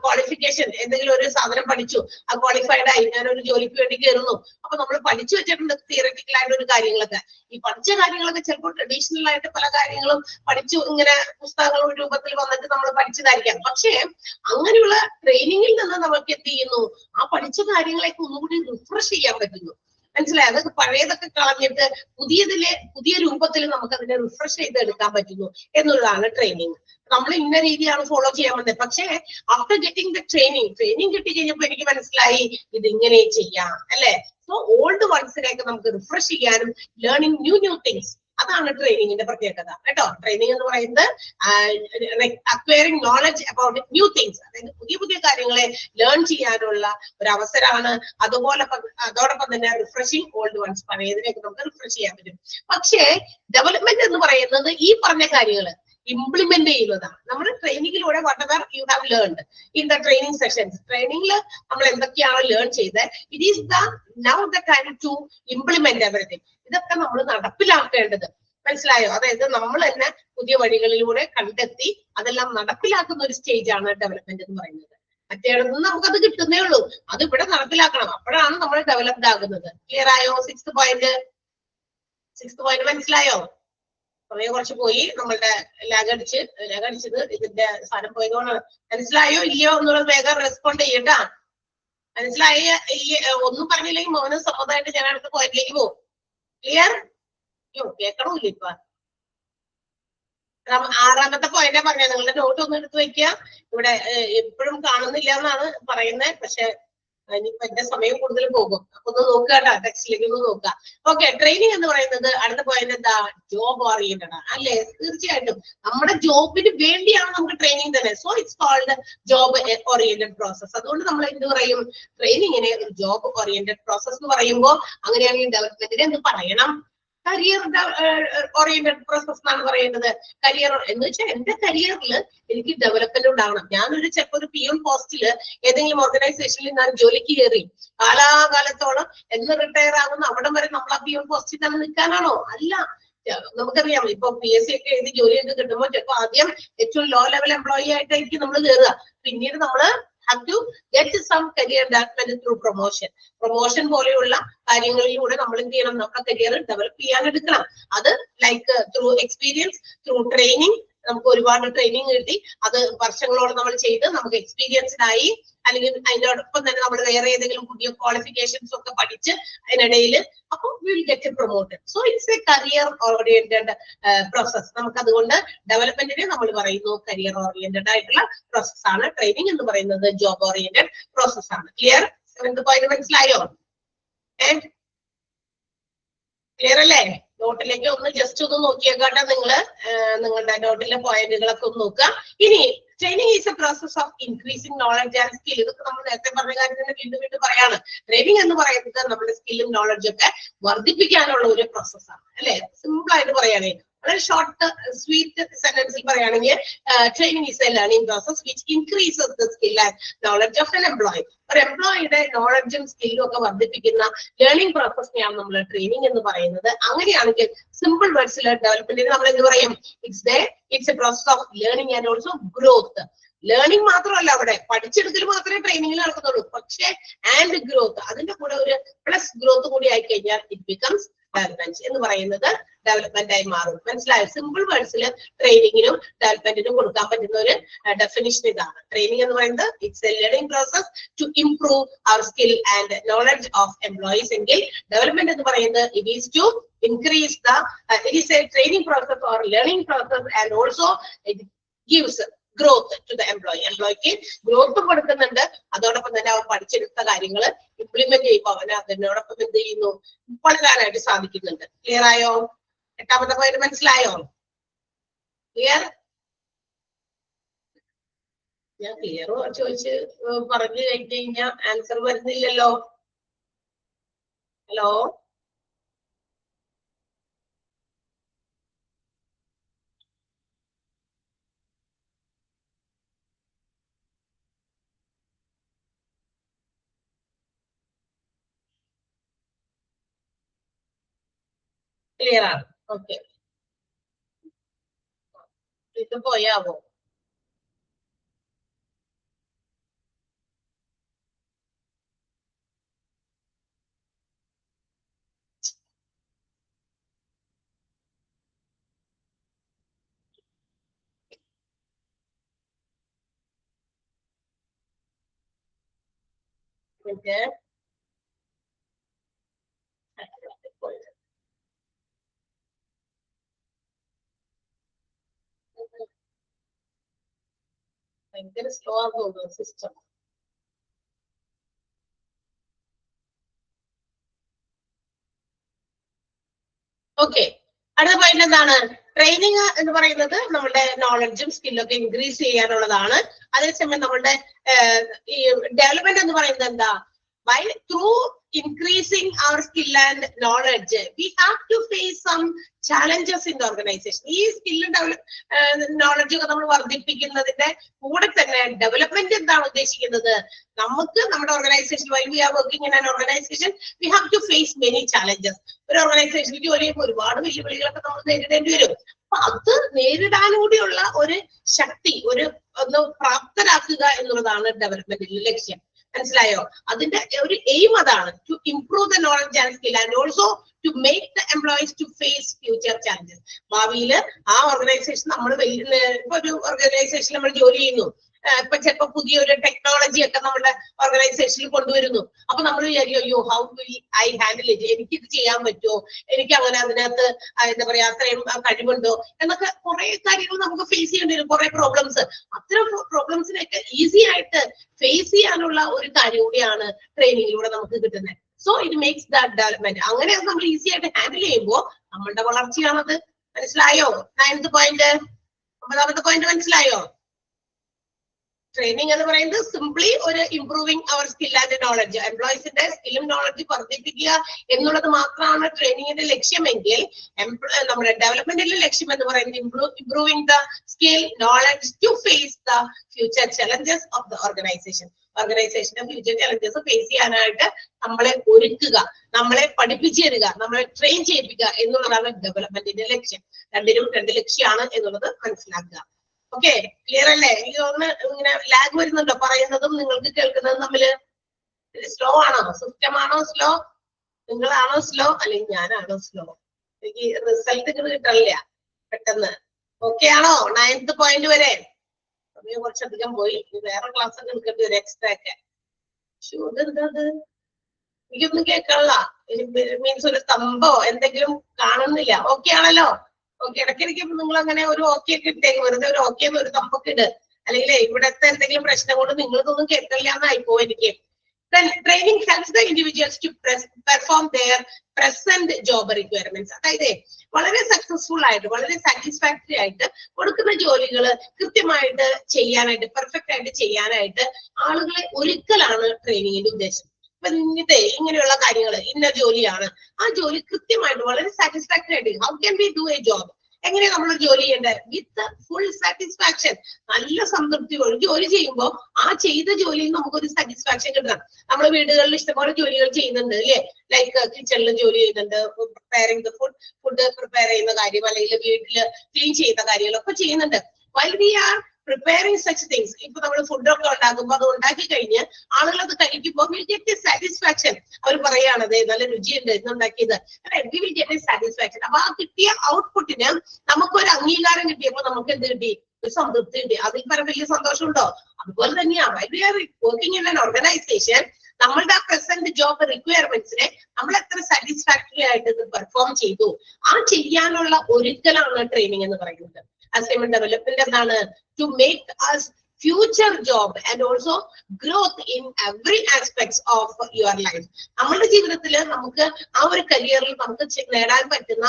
ക്വാളിഫിക്കേഷൻ എന്തെങ്കിലും ഒരു സാധനം പഠിച്ചു, ആ ക്വാളിഫൈഡ് ആയി, ഞാൻ ഒരു ജോലിക്ക് വേണ്ടി കയറുന്നു. അപ്പൊ നമ്മൾ പഠിച്ചു വെച്ചിട്ടുണ്ട് തിയററ്റിക്കൽ ആയിട്ട് ഒരു കാര്യങ്ങളൊക്കെ. ഈ പഠിച്ച കാര്യങ്ങളൊക്കെ ചിലപ്പോൾ ട്രഡീഷണൽ ആയിട്ട് പല കാര്യങ്ങളും പഠിച്ചു, ഇങ്ങനെ പുസ്തകങ്ങൾ രൂപത്തിൽ വന്നിട്ട് നമ്മൾ പഠിച്ചതായിരിക്കാം. പക്ഷേ അങ്ങനെയുള്ള ട്രെയിനിങ്ങിൽ നിന്ന് നമുക്ക് എന്ത് ചെയ്യുന്നു, ആ പഠിച്ച കാര്യങ്ങളെയൊക്കെ ഒന്നുകൂടി റിഫ്രഷ് ചെയ്യാൻ പറ്റുന്നു. മനസ്സിലായി? അതൊക്കെ പഴയതൊക്കെ കളഞ്ഞിട്ട് പുതിയ രൂപത്തിൽ നമുക്ക് അതിനെ റിഫ്രഷ് ചെയ്ത് എടുക്കാൻ പറ്റുന്നു എന്നുള്ളതാണ് ട്രെയിനിങ്. നമ്മൾ ഇന്ന രീതിയാണ് ഫോളോ ചെയ്യാൻ വന്നത്. പക്ഷേ ആഫ്റ്റർ ഗെറ്റിംഗ് ദ ട്രെയിനിങ് കിട്ടി കഴിഞ്ഞപ്പോൾ എനിക്ക് മനസ്സിലായി ഇത് ഇങ്ങനെ ചെയ്യാം അല്ലെ. സോ ഓൾഡ് വൺസിനെയൊക്കെ നമുക്ക് റിഫ്രഷ് ചെയ്യാനും ലേണിംഗ് ന്യൂ തിങ്സ്, അതാണ് ട്രെയിനിങ്ങിന്റെ പ്രത്യേകത കേട്ടോ. ട്രെയിനിങ് എന്ന് പറയുന്നത് acquiring knowledge about new things, അതായത് പുതിയ കാര്യങ്ങളെ ലേൺ ചെയ്യാനുള്ള ഒരു അവസരമാണ്. അതോടൊപ്പം തന്നെ റിഫ്രഷിംഗ് ഓൾഡ് വൺസ്, പഴയതിനെയൊക്കെ നമുക്ക് റിഫ്രഷ് ചെയ്യാൻ പറ്റും. പക്ഷേ ഡെവലപ്മെന്റ് എന്ന് പറയുന്നത് ഈ പറഞ്ഞ കാര്യങ്ങൾ ഇംപ്ലിമെന്റ് ചെയ്യുന്നതാണ്. നമ്മൾ ട്രെയിനിങ്ങിലൂടെ whatever you have learned in the training sessions, ട്രെയിനിങ്ങിൽ നമ്മൾ എന്തൊക്കെയാണ് ലേൺ ചെയ്തത്, it is now the time to implement everything. ഇതൊക്കെ നമ്മൾ നടപ്പിലാക്കേണ്ടത്. മനസ്സിലായോ? അതായത് നമ്മൾ തന്നെ പുതിയ വഴികളിലൂടെ കണ്ടെത്തി അതെല്ലാം നടപ്പിലാക്കുന്ന ഒരു സ്റ്റേജ് ആണ് ഡെവലപ്മെന്റ് എന്ന് പറയുന്നത്. മറ്റേടത്ത് നമുക്കത് കിട്ടുന്നേ ഉള്ളൂ, അത് ഇവിടെ നടപ്പിലാക്കണം. അപ്പോഴാണ് നമ്മൾ ഡെവലപ്ഡ് ആകുന്നത്. ക്ലിയർ ആയോ? സിക്സ്ത് പോയിന്റ് മനസ്സിലായോ? സമയം കുറച്ച് പോയി, നമ്മളുടെ ലാഗ് അടിച്ചത് ഇതിന്റെ സാധനം പോയതുകൊണ്ടാണ്. മനസ്സിലായോ ഇല്ലയോ എന്നുള്ളത് വേഗം റെസ്പോണ്ട് ചെയ്യട്ടാ. മനസ്സിലായ ഒന്നും പറഞ്ഞില്ലെങ്കിൽ മോനും സമ്മതമായിട്ട് ഞാൻ അടുത്ത പോയിന്റിലേക്ക് പോകും. ക്ലിയർ? കേൾക്കണമില്ല ഇപ്പൊ. ആറാമത്തെ പോയിന്റാ പറഞ്ഞത്. നിങ്ങളുടെ നോട്ട് ഒന്ന് എടുത്ത് വെക്കുക. ഇവിടെ എപ്പോഴും കാണുന്നില്ല എന്നാണ് പറയുന്നത്, പക്ഷെ ഇനിയിപ്പോ എന്റെ സമയം കൂടുതൽ പോകും. അപ്പൊ ഒന്ന് നോക്കുക കേട്ടോ, ടെക്സ്റ്റിലേക്ക് ഒന്ന് നോക്കുക. ഓക്കെ, ട്രെയിനിങ് എന്ന് പറയുന്നത് അടുത്ത പോയിന്റ് എന്താ, ജോബ് ഓറിയന്റഡ് ആണ് അല്ലെ. തീർച്ചയായിട്ടും നമ്മുടെ ജോബിന് വേണ്ടിയാണ് നമുക്ക് ട്രെയിനിങ് തന്നെ. So it's called job oriented process. അതുകൊണ്ട് നമ്മൾ എന്ത് പറയും, ട്രെയിനിങ്ങിനെ ഒരു ജോബ് ഓറിയന്റഡ് പ്രോസസ് എന്ന് പറയുമ്പോൾ അങ്ങനെയാണെങ്കിൽ ഡെവലപ്മെന്റിനെ എന്ത് പറയണം, കരിയർ ഓറിയന്റഡ് പ്രോസസ് എന്നാണ് പറയുന്നത്. കരിയർ എന്ന് വെച്ചാൽ എന്റെ കരിയറിൽ എനിക്ക് ഡെവലപ്മെന്റ് ഉണ്ടാവണം. ഞാനൊരു ചിലപ്പോൾ ഒരു പിയൂൺ പോസ്റ്റില് ഏതെങ്കിലും ഓർഗനൈസേഷനിൽ ഞാൻ ജോലിക്ക് കയറി കാലാകാലത്തോളം എന്ന് റിട്ടയർ ആകുന്ന അവിടം വരെ നമ്മൾ ആ പിയൂൺ പോസ്റ്റിൽ തന്നെ നിൽക്കാനാണോ? അല്ല. നമുക്കറിയാം, ഇപ്പൊ PSC ഒക്കെ എഴുതി ജോലിയൊക്കെ കിട്ടുമ്പോൾ ചിലപ്പോൾ ആദ്യം ഏറ്റവും ലോ ലെവൽ എംപ്ലോയി ആയിട്ടായിരിക്കും നമ്മൾ കയറുക. പിന്നീട് നമ്മള് have to get some career development through promotion പോലെയുള്ള കാര്യങ്ങളിലൂടെ നമ്മൾ എന്ത് ചെയ്യണം, നമ്മുടെ കരിയർ ഡെവലപ്പ് ചെയ്യാൻ എടുക്കണം. അത് like through experience, through training. നമുക്ക് ഒരുപാട് ട്രെയിനിങ് കിട്ടി, അത് വർഷങ്ങളോളം നമ്മൾ ചെയ്ത് നമുക്ക് എക്സ്പീരിയൻസ്ഡ് ആയി. അല്ലെങ്കിൽ അതിനോടൊപ്പം തന്നെ നമ്മൾ വേറെ ഏതെങ്കിലും പുതിയ ക്വാളിഫിക്കേഷൻസ് ഒക്കെ പഠിച്ച് അതിനിടയിൽ അപ്പോൾ will get promoted. So it's A career oriented process. നമുക്ക് അതുകൊണ്ട് ഡെവലപ്മെന്റിനെ നമ്മൾ പറയുന്നു കരിയർ ഓറിയന്റഡ് ആയിട്ടുള്ള പ്രോസസ് ആണ്. ട്രെയിനിങ് എന്ന് പറയുന്നത് ജോബ് ഓറിയന്റഡ് പ്രോസസ് ആണ്. ക്ലിയർ? പോയിന്റ് മനസ്സിലായോ? ക്ലിയർ അല്ലേ? നോട്ടിലേക്ക് ഒന്ന് ജസ്റ്റ് ഒന്ന് നോക്കിയേക്കാട്ടെ നിങ്ങള് നിങ്ങളുടെ നോട്ടിലെ പോയിന്റുകളൊക്കെ ഒന്ന് നോക്കുക. ഇനി training is A process of increasing knowledge and skill. ഇതൊക്കെ നമ്മൾ നേരത്തെ പറഞ്ഞ കാര്യം തന്നെ വീണ്ടും വീണ്ടും പറയാണ്. ട്രെയിനിങ് എന്ന് പറയുന്നത് നമ്മുടെ സ്കില്ലും നോളജും ഒക്കെ വർദ്ധിപ്പിക്കാനുള്ള ഒരു പ്രോസസ്സാണ് അല്ലെ? സിമ്പിൾ ആയിട്ട് പറയുകയാണെങ്കിൽ വളരെ ഷോർട്ട് സ്വീറ്റ് സെന്റൻസിൽ പറയുകയാണെങ്കിൽ training is A learning process which increases the skill and knowledge of N employee. ഒരു എംപ്ലോയിയുടെ നോളജും സ്കില്ലും ഒക്കെ വർദ്ധിപ്പിക്കുന്ന ലേണിംഗ് പ്രോസസ്സിനെയാണ് നമ്മൾ ട്രെയിനിങ് എന്ന് പറയുന്നത്. അങ്ങനെയാണെങ്കിൽ സിമ്പിൾ വേർഡ്സിൽ ഡെവലപ്മെന്റിന് നമ്മൾ എന്ത് പറയും? It's A process of learning and also growth. Learning മാത്രമല്ല, അവിടെ പഠിച്ചെടുക്കൽ മാത്രമേ ട്രെയിനിങ്ങിൽ നടക്കുന്നുള്ളൂ. പക്ഷേ ആൻഡ് ഗ്രോത്ത്, അതിന്റെ കൂടെ ഒരു പ്ലസ് ഗ്രോത്ത് കൂടി ആയി കഴിഞ്ഞാൽ ഇറ്റ് ബിക്കംസ് ഡെവലപ്മെന്റ് എന്ന് പറയുന്നത് ഡെവലപ്മെന്റ് ആയി മാറും. മനസ്സിലായോ? സിമ്പിൾ വേർഡ്സിൽ ട്രെയിനിങ്ങിനും ഡെവലപ്മെന്റിനും കൊടുക്കാൻ പറ്റുന്ന ഒരു ഡെഫിനിഷൻ ഇതാണ്. ട്രെയിനിങ് എന്ന് പറയുന്നത് it's a learning process to improve our skill and knowledge of employees. എങ്കിൽ ഡെവലപ്മെന്റ് എന്ന് പറയുന്നത് it is to increase it is a training process or learning process and also it gives growth to the employee. എംപ്ലോയിക്ക് growth കൊടുക്കുന്നുണ്ട്. അതോടൊപ്പം തന്നെ അവർ പഠിച്ചെടുത്ത കാര്യങ്ങൾ implement ചെയ്യുമ്പോൾ അവന് അതിനോടൊപ്പം എന്ത് ചെയ്യുന്നു? വളരാനായിട്ട് സാധിക്കുന്നുണ്ട്. ക്ലിയർ ആയോ? എട്ടാമത്തെ പോയിന്റ് മനസ്സിലായോ? ക്ലിയർ? ഞാൻ ക്ലിയർ ചോദിച്ച് പറഞ്ഞു കഴിഞ്ഞു കഴിഞ്ഞാൽ ആൻസർ വരുന്നില്ലല്ലോ. ഹലോ? ക്ലിയർ ആണ്? ഓക്കെ. ഇത് പോയാവോ? ഭയങ്കര സ്ലോ ആണെന്ന് തോന്നുന്നു സിസ്റ്റം. ഓക്കെ, അടുത്ത പോയിന്റ് എന്താണ്? ട്രെയിനിങ് എന്ന് പറയുന്നത് നമ്മുടെ നോളജും സ്കില്ലും ഒക്കെ ഇൻക്രീസ് ചെയ്യാനുള്ളതാണ്. അതേസമയം നമ്മുടെ ഈ ഡെവലപ്മെന്റ് എന്ന് പറയുന്നത് എന്താ? by through increasing our skill and knowledge we have to face some challenges in the organization. ഈ സ്കില്ലും നോളജ് ഒക്കെ നമ്മൾ വർദ്ധിപ്പിക്കുന്നതിന്റെ കൂടെ തന്നെ ഡെവലപ്മെന്റ് എന്താണ് ഉദ്ദേശിക്കുന്നത്? നമുക്ക് നമ്മുടെ organisation why we are working in an organisation we have to face many challenges. ഒരു ഓർഗനൈസേഷനിൽ ജോലി ചെയ്യുമ്പോൾ ഒരുപാട് വെല്ലുവിളികളൊക്കെ നമ്മൾ നേരിടേണ്ടി വരും. അപ്പൊ അത് നേരിടാൻ കൂടിയുള്ള ഒരു ശക്തി ഒന്ന് പ്രാപ്തരാക്കുക എന്നുള്ളതാണ് ഡെവലപ്മെന്റിന്റെ ലക്ഷ്യം. മനസ്സിലായോ? അതിന്റെ ഒരു എയിം അതാണ്. To improve the knowledge and skill and also to make the employees to face future challenges. ഭാവിയിൽ ആ ഓർഗനൈസേഷൻ നമ്മൾ ഇപ്പൊ ഒരു ഓർഗനൈസേഷനിൽ നമ്മൾ ജോലി ചെയ്യുന്നു, ഇപ്പൊ ചിലപ്പോ പുതിയൊരു ടെക്നോളജി ഒക്കെ നമ്മുടെ ഓർഗനൈസേഷനിൽ കൊണ്ടുവരുന്നു. അപ്പൊ നമ്മൾ വിചാരിക്കും അയ്യോ how will I handle it, എനിക്കിത് ചെയ്യാൻ പറ്റുമോ, എനിക്ക് അങ്ങനെ അതിനകത്ത് എന്താ പറയാ അത്രയും കഴിവുണ്ടോ എന്നൊക്കെ കുറെ കാര്യങ്ങൾ നമുക്ക് ഫേസ് ചെയ്യേണ്ടി വരും. കുറെ പ്രോബ്ലംസ്, അത്തരം പ്രോബ്ലംസിനൊക്കെ ഈസി ആയിട്ട് ഫേസ് ചെയ്യാനുള്ള ഒരു കാര്യം കൂടിയാണ് ട്രെയിനിങ്ങിലൂടെ നമുക്ക് കിട്ടുന്നത്. So it makes that development. അങ്ങനെ നമ്മൾ ഈസി ആയിട്ട് ഹാൻഡിൽ ചെയ്യുമ്പോൾ നമ്മളുടെ വളർച്ചയാണത്. മനസ്സിലായോ? 9th പോയിന്റ്, 9ാമത്തെ പോയിന്റ് മനസ്സിലായോ? ട്രെയിനിങ് എന്ന് പറയുന്നത് സിംപ്ലി ഒരു improving our skill and knowledge, എംപ്ലോയീസിന്റെ സ്കില്ലും നോളജ് വർദ്ധിപ്പിക്കുക എന്നുള്ളത് മാത്രമാണ് ട്രെയിനിങ്ങിന്റെ ലക്ഷ്യമെങ്കിൽ നമ്മുടെ ഡെവലപ്മെന്റിന്റെ ലക്ഷ്യം എന്ന് പറയുന്നത് improving the skill knowledge to face the future challenges of the organisation. ഓർഗനൈസേഷന്റെ ഫ്യൂച്ചർ ചലഞ്ചസ് ഫേസ് ചെയ്യാനായിട്ട് നമ്മളെ ഒരുക്കുക, നമ്മളെ പഠിപ്പിച്ചു തരിക, നമ്മളെ ട്രെയിൻ ചെയ്യിപ്പിക്കുക എന്നുള്ളതാണ് ഡെവലപ്മെന്റിന്റെ ലക്ഷ്യം. രണ്ടിനും രണ്ട് ലക്ഷ്യമാണ് എന്നുള്ളത് മനസ്സിലാക്കുക. ഓക്കെ, ക്ലിയർ അല്ലേ? എനിക്ക് തോന്നുന്നു ഇങ്ങനെ ലാഗ് വരുന്നുണ്ടോ പറയുന്നതും നിങ്ങൾക്ക് കേൾക്കുന്നതും തമ്മില്? സ്ലോ ആണോ? സിസ്റ്റം ആണോ സ്ലോ? നിങ്ങളാണോ സ്ലോ അല്ലെങ്കിൽ ഞാനാണോ സ്ലോ? എനിക്ക് റിസൾട്ട് കിട്ടണില്ല പെട്ടെന്ന്. ഓക്കെ ആണോ? 9th പോയിന്റ് വരെ സമയം കുറച്ചധികം പോയി. വേറെ ക്ലാസ് ഒക്കെ എടുക്കേണ്ടി വരും എക്സ്ട്രാ ഒക്കെ. ഇതെന്താ എനിക്കൊന്നും കേൾക്കാനുള്ള മീൻസ് ഒരു സ്തംഭോ എന്തെങ്കിലും കാണുന്നില്ല. ഓക്കെ ആണല്ലോ? ഓക്കെ, ഇടയ്ക്കിടയ്ക്ക് നിങ്ങൾ അങ്ങനെ ഒരു ഓക്കെ ഒക്കെ ഇട്ടേക്ക്, വെറുതെ ഒരു ഓക്കെ ഒരു തമ്പൊക്കെ ഇട്. അല്ലെങ്കിൽ ഇവിടത്തെ എന്തെങ്കിലും പ്രശ്നം കൊണ്ട് നിങ്ങൾക്കൊന്നും കേൾക്കില്ല എന്നായിപ്പോ എനിക്ക്. Then training helps the individuals to perform their present job requirements. അതായത് വളരെ സക്സസ്ഫുൾ ആയിട്ട് വളരെ സാറ്റിസ്ഫാക്ടറി ആയിട്ട് കൊടുക്കുന്ന ജോലികൾ കൃത്യമായിട്ട് ചെയ്യാനായിട്ട് പെർഫെക്റ്റ് ആയിട്ട് ചെയ്യാനായിട്ട് ആളുകളെ ഒരുക്കലാണ് ട്രെയിനിങ്ങിന്റെ ഉദ്ദേശം. ഇപ്പൊ ഇങ്ങനെയുള്ള കാര്യങ്ങൾ ഇന്ന ജോലിയാണ്, ആ ജോലി കൃത്യമായിട്ട് വളരെ സാറ്റിസ്ഫാക്ടറി ആയിട്ട് how can we do A job, എങ്ങനെ നമ്മൾ ജോലി ചെയ്യേണ്ടത് വിത്ത് ഫുൾ സാറ്റിസ്ഫാക്ഷൻ, നല്ല സംതൃപ്തിയോട് ജോലി ചെയ്യുമ്പോൾ ആ ചെയ്ത ജോലിയിൽ നമുക്കൊരു സാറ്റിസ്ഫാക്ഷൻ കിട്ടണം. നമ്മുടെ വീടുകളിൽ ഇഷ്ടംപോലെ ജോലികൾ ചെയ്യുന്നുണ്ട് അല്ലേ? ലൈക്ക് കിച്ചണിൽ ജോലി ചെയ്യുന്നുണ്ട്, പ്രിപ്പയറിംഗ് ദ ഫുഡ് പ്രിപ്പയർ ചെയ്യുന്ന കാര്യം, അല്ലെങ്കിൽ വീട്ടില് ക്ലീൻ ചെയ്യുന്ന കാര്യങ്ങളൊക്കെ ചെയ്യുന്നുണ്ട്. while we are preparing such things, ഇപ്പൊ നമ്മൾ ഫുഡൊക്കെ ഉണ്ടാക്കുമ്പോൾ അത് ഉണ്ടാക്കി കഴിഞ്ഞ് ആളുകൾ അത് കഴിക്കുമ്പോൾ വിൽ ഗെറ്റ് എ സാറ്റിസ്ഫാക്ഷൻ. അവർ പറയാണ് അതെ നല്ല രുചിയുണ്ട് ഇന്നുണ്ടാക്കിയത്, we will get a satisfaction. അപ്പൊ ആ കിട്ടിയ ഔട്ട്പുട്ടിന് നമുക്കൊരു അംഗീകാരം കിട്ടിയപ്പോൾ നമുക്ക് എന്ത് കിട്ടി? ഒരു സംതൃപ്തി കിട്ടി. അതിൽ പരം വലിയ സന്തോഷമുണ്ടോ? അതുപോലെ തന്നെയാണ് we are working in an organisation. നമ്മളുടെ ആ പ്രസന്റ് ജോബ് റിക്വയർമെന്റ്സിനെ നമ്മൾ എത്ര സാറ്റിസ്ഫാക്ടറി ആയിട്ട് ഇത് പെർഫോം ചെയ്തു, ആ ചെയ്യാനുള്ള ഒരുക്കലാണ് ട്രെയിനിങ് എന്ന് പറയുന്നത്. അസൈൻമെന്റ് ഡെവലപ്മെന്റ് എന്താണ്? To make us future job and also growth in every aspects of your life. നമ്മുടെ ജീവിതത്തിൽ നമുക്ക് ആ ഒരു കരിയറിൽ നമുക്ക് നേടാൻ പറ്റുന്ന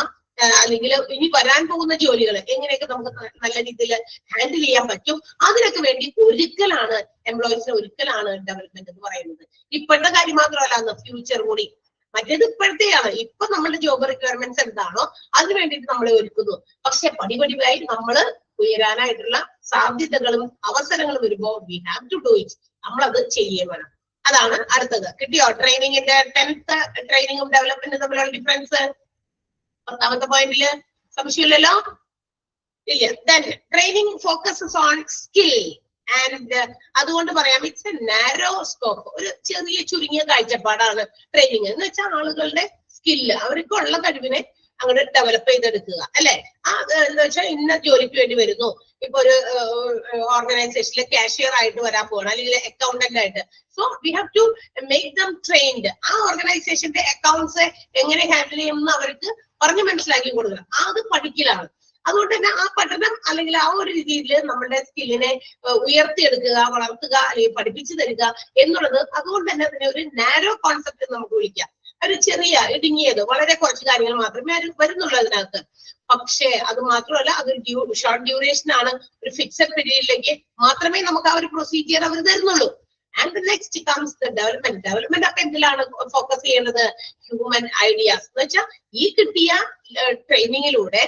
അല്ലെങ്കിൽ ഇനി വരാൻ പോകുന്ന ജോലികൾ എങ്ങനെയൊക്കെ നമുക്ക് നല്ല രീതിയിൽ ഹാൻഡിൽ ചെയ്യാൻ പറ്റും, അതിനൊക്കെ വേണ്ടി ഒരുക്കലാണ്, എംപ്ലോയീസിനെ ഒരുക്കലാണ് ഡെവലപ്മെന്റ് എന്ന് പറയുന്നത്. ഇപ്പോഴത്തെ കാര്യം മാത്രമല്ല, ഫ്യൂച്ചർ കൂടി. മറ്റേത് ഇപ്പോഴത്തെയാണ്. ഇപ്പൊ നമ്മുടെ ജോബ് റിക്വയർമെന്റ്സ് എന്താണോ അതിന് വേണ്ടിയിട്ട് നമ്മളെ ഒരുക്കുന്നു. പക്ഷെ പടിപടിയായി നമ്മൾ ഉയരാനായിട്ടുള്ള സാധ്യതകളും അവസരങ്ങളും വരുമ്പോ we have to do it. നമ്മളത് ചെയ്യേ വേണം. അതാണ് അടുത്തത്. കിട്ടിയോ? ട്രെയിനിങ്ങിന്റെ 10th ട്രെയിനിങ്ങും ഡെവലപ്മെന്റും തമ്മിലുള്ള ഡിഫറൻസ്. 10ാമത്തെ പോയിന്റില് സംശയമില്ലല്ലോ? ഇല്ല. Then training focuses on skill and അതുകൊണ്ട് പറയാം ഇറ്റ്സ് എ നാരോ സ്കോപ്പ്. ഒരു ചെറിയ ചുരുങ്ങിയ കാഴ്ചപ്പാടാണ് ട്രെയിനിങ് എന്ന് വെച്ചാൽ ആളുകളുടെ സ്കില്ല്, അവർക്കുള്ള കഴിവിനെ അങ്ങോട്ട് ഡെവലപ്പ് ചെയ്തെടുക്കുക അല്ലെ? എന്താ വെച്ചാൽ ഇന്ന ജോലിക്ക് വേണ്ടി വരുന്നു. ഇപ്പൊ ഒരു ഓർഗനൈസേഷനിലെ കാഷ്യർ ആയിട്ട് വരാൻ പോകണം, അല്ലെങ്കിൽ അക്കൗണ്ടന്റ് ആയിട്ട്. So we have to make them trained. ആ ഓർഗനൈസേഷന്റെ അക്കൗണ്ട്സ് എങ്ങനെ ഹാൻഡിൽ ചെയ്യുമെന്ന് അവർക്ക് പറഞ്ഞ് മനസ്സിലാക്കി കൊടുക്കുക. അത് പഠിക്കലാണ്. അതുകൊണ്ട് തന്നെ ആ പഠനം അല്ലെങ്കിൽ ആ ഒരു രീതിയിൽ നമ്മുടെ സ്കില്ലിനെ ഉയർത്തിയെടുക്കുക, വളർത്തുക, അല്ലെങ്കിൽ പഠിപ്പിച്ചു തരിക എന്നുള്ളത്. അതുകൊണ്ട് തന്നെ അതിനെ ഒരു നാരോ കോൺസെപ്റ്റ് നമുക്ക് വിളിക്കാം. ഒരു ചെറിയ ഇടുങ്ങിയത്, വളരെ കുറച്ച് കാര്യങ്ങൾ മാത്രമേ വരുന്നുള്ളൂ അതിനകത്ത്. പക്ഷേ അത് മാത്രമല്ല, അതൊരു ഷോർട്ട് ഡ്യൂറേഷൻ ആണ്. ഒരു ഫിക്സഡ് പീരീഡിലേക്ക് മാത്രമേ നമുക്ക് ആ ഒരു പ്രൊസീജിയർ അവർ തരുന്നുള്ളൂ. And next comes the development. Development ഒക്കെ എന്തിലാണ് ഫോക്കസ് ചെയ്യേണ്ടത്? ഹ്യൂമൻ ഐഡിയാസ് എന്ന് വെച്ചാൽ ഈ കിട്ടിയ ട്രെയിനിങ്ങിലൂടെ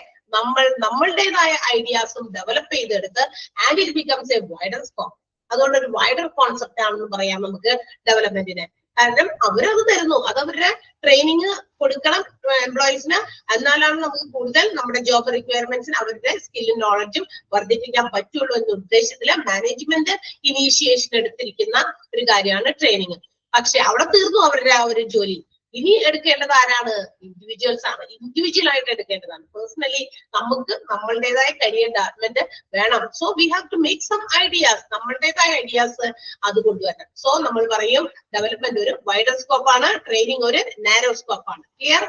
നമ്മളുടേതായ ഐഡിയാസും ഡെവലപ്പ് ചെയ്തെടുത്ത് and it becomes a wider scope. അതുകൊണ്ട് ഒരു വൈഡർ കോൺസെപ്റ്റ് ആണെന്ന് പറയാം നമുക്ക് ഡെവലപ്മെന്റിന്. കാരണം അവരത് തരുന്നു, അത് അവരുടെ ട്രെയിനിങ് കൊടുക്കണം എംപ്ലോയീസിന്. എന്നാലാണ് നമുക്ക് കൂടുതൽ നമ്മുടെ ജോബ് റിക്വയർമെന്റ്സിന് അവരുടെ സ്കില്ലും നോളജും വർദ്ധിപ്പിക്കാൻ പറ്റുള്ളൂ എന്ന ഉദ്ദേശത്തില് മാനേജ്മെന്റ് ഇനീഷ്യേഷൻ എടുത്തിരിക്കുന്ന ഒരു കാര്യമാണ് ട്രെയിനിങ്. പക്ഷെ അവിടെ തീർന്നു അവരുടെ ആ ഒരു ജോലി. ഇനി എടുക്കേണ്ടത് ആരാണ്? ഇൻഡിവിജ്വൽസ് ആണ്. ഇൻഡിവിജ്വൽ ആയിട്ട് എടുക്കേണ്ടതാണ്. പേഴ്സണലി നമുക്ക് നമ്മളുടേതായ കരിയർ ഡെവലപ്മെന്റ് വേണം. So we have to make some ideas. നമ്മളുടേതായ ഐഡിയാസ് അത് കൊണ്ടുവരണം. സോ നമ്മൾ പറയും ഡെവലപ്മെന്റ് ഒരു വൈഡർ സ്കോപ്പ് ആണ്, ട്രെയിനിങ് ഒരു നാരോ സ്കോപ്പ് ആണ്. ക്ലിയർ?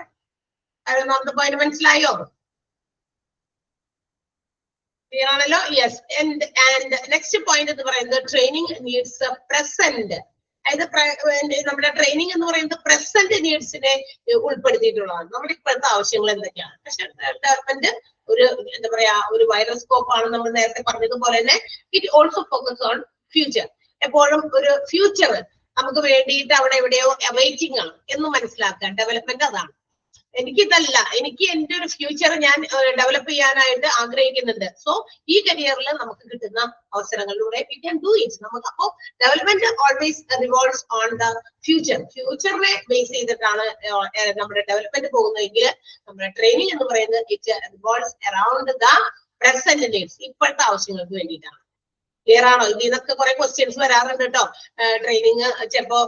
ഒന്നാമത്തെ പോയിന്റ് മനസ്സിലായോ? ക്ലിയർ ആണല്ലോ? യെസ്. ആൻഡ് നെക്സ്റ്റ് പോയിന്റ് എന്ന് പറയുന്നത് ട്രെയിനിങ് നീഡ്സ് എ പ്രസന്റ്. അതായത് നമ്മുടെ ട്രെയിനിങ് എന്ന് പറയുന്നത് പ്രസന്റ് നീഡ്സിനെ ഉൾപ്പെടുത്തിയിട്ടുള്ളതാണ്. നമ്മുടെ ഇപ്പോഴത്തെ ആവശ്യങ്ങൾ എന്തൊക്കെയാണ്. പക്ഷെ ഡെവലപ്മെന്റ് ഒരു എന്താ പറയാ ഒരു വൈഡർ സ്കോപ്പ് ആണ്. നമ്മൾ നേരത്തെ പറഞ്ഞതുപോലെ തന്നെ it also focus on future. എപ്പോഴും ഒരു ഫ്യൂച്ചർ നമുക്ക് വേണ്ടിയിട്ട് അവിടെ എവിടെയോ അവൈറ്റിംഗ് ആണ് എന്ന് മനസ്സിലാക്കാൻ ഡെവലപ്മെന്റ് അതാണ്. എനിക്കിതല്ല, എനിക്ക് എന്റെ ഒരു ഫ്യൂച്ചർ ഞാൻ ഡെവലപ്പ് ചെയ്യാനായിട്ട് ആഗ്രഹിക്കുന്നുണ്ട്. സോ ഈ കരിയറിൽ നമുക്ക് കിട്ടുന്ന അവസരങ്ങളിലൂടെ വി ക്യാൻ ഡു ഇറ്റ്. നമുക്ക് അപ്പോ development always revolves on the future. ഫ്യൂച്ചറിനെ ബേസ് ചെയ്തിട്ടാണ് നമ്മുടെ ഡെവലപ്മെന്റ് പോകുന്നതെങ്കിൽ നമ്മുടെ ട്രെയിനിങ് എന്ന് പറയുന്നത് it revolves around the present needs. ഇപ്പോഴത്തെ ആവശ്യങ്ങൾക്ക് വേണ്ടിയിട്ടാണ്. ക്ലിയർ ആണോ? ഇതൊക്കെ കുറെ ക്വസ്റ്റ്യൻസ് വരാറുണ്ട് കേട്ടോ. ട്രെയിനിങ് ചിലപ്പോ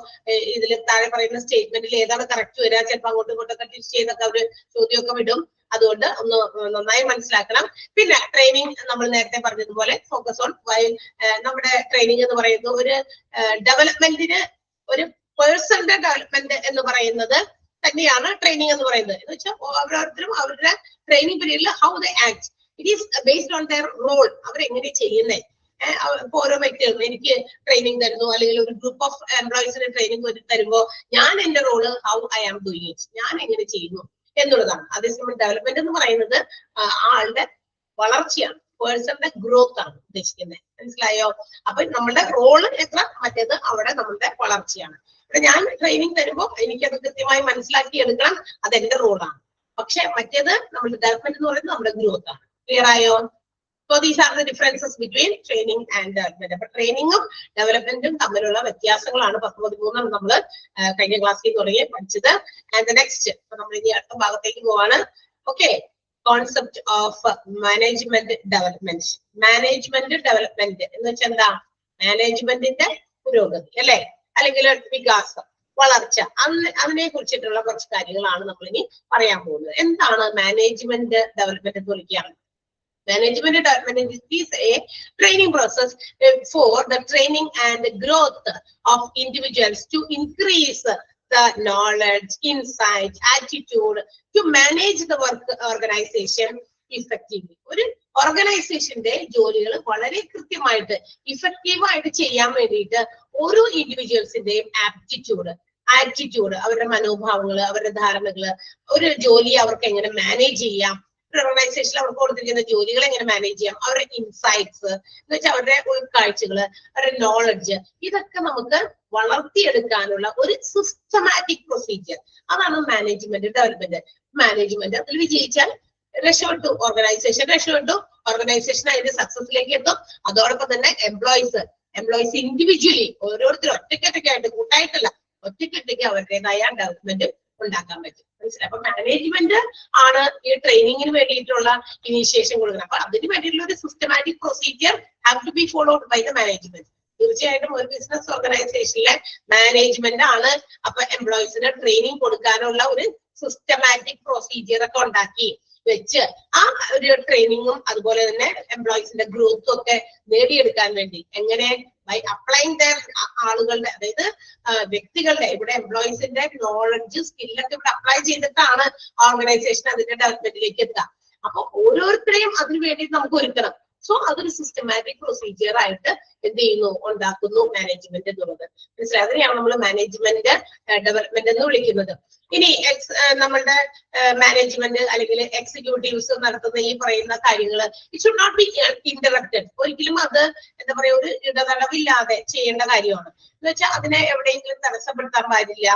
ഇതിൽ താഴെ പറയുന്ന സ്റ്റേറ്റ്മെന്റിൽ ഏതാണ് കറക്റ്റ് വരിക, ചിലപ്പോൾ അങ്ങോട്ടും ഇങ്ങോട്ടൊക്കെ ടിച്ച് ചെയ്തൊക്കെ അവര് ചോദ്യമൊക്കെ വിടും. അതുകൊണ്ട് ഒന്ന് നന്നായി മനസ്സിലാക്കണം. പിന്നെ ട്രെയിനിങ് നമ്മൾ നേരത്തെ പറഞ്ഞതുപോലെ ഫോക്കസ് ഓൺ വൈൽ നമ്മുടെ ട്രെയിനിങ് എന്ന് പറയുന്നത് ഒരു ഡെവലപ്മെന്റിന്, ഒരു പേഴ്സണിന്റെ ഡെവലപ്മെന്റ് എന്ന് പറയുന്നത് തന്നെയാണ് ട്രെയിനിങ് എന്ന് പറയുന്നത്. എന്ന് വെച്ചാൽ ഓരോരുത്തരും അവരുടെ ട്രെയിനിങ് പീരീഡിൽ how they act, it is based on their role, അവരെങ്ങനെ ചെയ്യുന്നത്. ഇപ്പൊ ഓരോ വ്യക്തികളും എനിക്ക് ട്രെയിനിങ് തരുന്നു, അല്ലെങ്കിൽ ഒരു ഗ്രൂപ്പ് ഓഫ് എംപ്ലോയീസിന് ട്രെയിനിങ് തരുമ്പോൾ ഞാൻ എന്റെ role how I am doing it, ഞാൻ എങ്ങനെ ചെയ്യുന്നു എന്നുള്ളതാണ്. അതേസമയം ഡെവലപ്മെന്റ് എന്ന് പറയുന്നത് ആളുടെ വളർച്ചയാണ്, പേഴ്സണിന്റെ ഗ്രോത്ത് ആണ് ഉദ്ദേശിക്കുന്നത്. മനസ്സിലായോ? അപ്പൊ നമ്മളുടെ റോള് എത്ര, മറ്റേത് അവിടെ നമ്മളുടെ വളർച്ചയാണ്. ഞാൻ ട്രെയിനിങ് തരുമ്പോൾ എനിക്കത് കൃത്യമായി മനസ്സിലാക്കി എടുക്കണം, അതെന്റെ റോളാണ്. പക്ഷെ മറ്റേത് നമ്മുടെ ഡെവലപ്മെന്റ് എന്ന് പറയുന്നത് നമ്മുടെ ഗ്രോത്ത് ആണ്. ക്ലിയർ ആയോ? So these are the differences between training and development. അപ്പൊ ട്രെയിനിങ്ങും ഡെവലപ്മെന്റും തമ്മിലുള്ള വ്യത്യാസങ്ങളാണ് 10-13 നമ്മൾ കഴിഞ്ഞ ക്ലാസ്സിൽ തുടങ്ങി പഠിച്ചത്. ആൻഡ് ദ നെക്സ്റ്റ് നമ്മൾ ഇനി അടുത്ത ഭാഗത്തേക്ക് പോവാണ്. Okay, concept of management development. Management development എന്ന് വെച്ചാൽ എന്താ? മാനേജ്മെന്റിന്റെ പുരോഗതി അല്ലെ, അല്ലെങ്കിൽ വികാസം, വളർച്ച, അതിനെ കുറിച്ചിട്ടുള്ള കുറച്ച് കാര്യങ്ങളാണ് നമ്മൾ ഇനി പറയാൻ പോകുന്നത്. എന്താണ് മാനേജ്മെന്റ് ഡെവലപ്മെന്റ് എന്ന് വിളിക്കുകയാണ്? Management development is a training process for the training and growth of individuals to increase the knowledge, insight, attitude to manage the work organization effectively. ഒരു ഓർഗനൈസേഷന്റെ ജോലികൾ വളരെ കൃത്യമായിട്ട് ഇഫക്റ്റീവ് ആയിട്ട് ചെയ്യാൻ വേണ്ടിയിട്ട് ഓരോ ഇൻഡിവിജ്വൽസിന്റെയും ആറ്റിറ്റ്യൂഡ്, അവരുടെ മനോഭാവങ്ങള്, അവരുടെ ധാരണകള്, ഒരു ജോലി അവർക്ക് എങ്ങനെ മാനേജ് ചെയ്യാം, ഓർഗനൈസേഷനിൽ അവർക്ക് കൊടുത്തിരിക്കുന്ന ജോലികൾ എങ്ങനെ മാനേജ് ചെയ്യാം, അവരുടെ ഇൻസൈറ്റ്സ് എന്ന് വെച്ചാൽ അവരുടെ ഉൾക്കാഴ്ചകള്, അവരുടെ നോളജ്, ഇതൊക്കെ നമുക്ക് വളർത്തിയെടുക്കാനുള്ള ഒരു സിസ്റ്റമാറ്റിക് പ്രൊസീജിയർ, അതാണ് മാനേജ്മെന്റ് ഡെവലപ്മെന്റ്. മാനേജ്മെന്റ് അതിൽ വിജയിച്ചാൽ രക്ഷപ്പെട്ടു, ഓർഗനൈസേഷൻ അതിന്റെ സക്സസിലേക്ക് എത്തും. അതോടൊപ്പം തന്നെ എംപ്ലോയീസ് ഇൻഡിവിജ്വലി ഓരോരുത്തരും ഒറ്റയ്ക്കൊറ്റയ്ക്കായിട്ട്, കൂട്ടായിട്ടല്ല, ഒറ്റയ്ക്കൊറ്റയ്ക്ക് അവരുടേതായ ഡെവലപ്മെന്റ് ഉണ്ടാക്കാൻ പറ്റും. മനസ്സിലായി? അപ്പൊ മാനേജ്മെന്റ് ആണ് ഈ ട്രെയിനിങ്ങിന് വേണ്ടിയിട്ടുള്ള ഇനീഷ്യേഷൻ കൊടുക്കുന്നത്. അപ്പൊ അതിന് വേണ്ടിയിട്ടുള്ള ഒരു systematic procedure have to be followed by the management. തീർച്ചയായിട്ടും ഒരു ബിസിനസ് ഓർഗനൈസേഷനിലെ മാനേജ്മെന്റ് ആണ് അപ്പൊ എംപ്ലോയീസിന് ട്രെയിനിങ് കൊടുക്കാനുള്ള ഒരു സിസ്റ്റമാറ്റിക് പ്രൊസീജിയർ ഒക്കെ ഉണ്ടാക്കി വെച്ച് ആ ഒരു ട്രെയിനിങ്ങും അതുപോലെ തന്നെ എംപ്ലോയീസിന്റെ ഗ്രോത്തും ഒക്കെ നേടിയെടുക്കാൻ വേണ്ടി എങ്ങനെ ബൈ അപ്ലൈങ് ദർ ആളുകളുടെ, അതായത് വ്യക്തികളുടെ, ഇവിടെ എംപ്ലോയീസിന്റെ നോളജ്, സ്കില്ലൊക്കെ ഇവിടെ അപ്ലൈ ചെയ്തിട്ടാണ് ഓർഗനൈസേഷൻ അതിന്റെ ഡെവലപ്മെന്റിലേക്ക് എത്തുക. അപ്പൊ ഓരോരുത്തരെയും അതിന് വേണ്ടി നമുക്ക് ഒരുക്കണം. സോ അതൊരു സിസ്റ്റമാറ്റിക് പ്രൊസീജിയർ ആയിട്ട് എന്ത് ചെയ്യുന്നു, ഉണ്ടാക്കുന്നു മാനേജ്മെന്റ് എന്നുള്ളത്. മനസ്സിലായി? അതിനെയാണ് നമ്മൾ മാനേജ്മെന്റ് ഡെവലപ്മെന്റ് എന്ന് വിളിക്കുന്നത്. ഇനി നമ്മളുടെ മാനേജ്മെന്റ് അല്ലെങ്കിൽ എക്സിക്യൂട്ടീവ്സ് നടത്തുന്ന ഈ പറയുന്ന കാര്യങ്ങൾ it should not be interrupted. ഒരിക്കലും അത് എന്താ പറയാ, ഒരു ഇടതടവില്ലാതെ ചെയ്യേണ്ട കാര്യമാണ്. എന്ന് വെച്ചാൽ അതിനെ എവിടെയെങ്കിലും തടസ്സപ്പെടുത്താൻ പാടില്ല.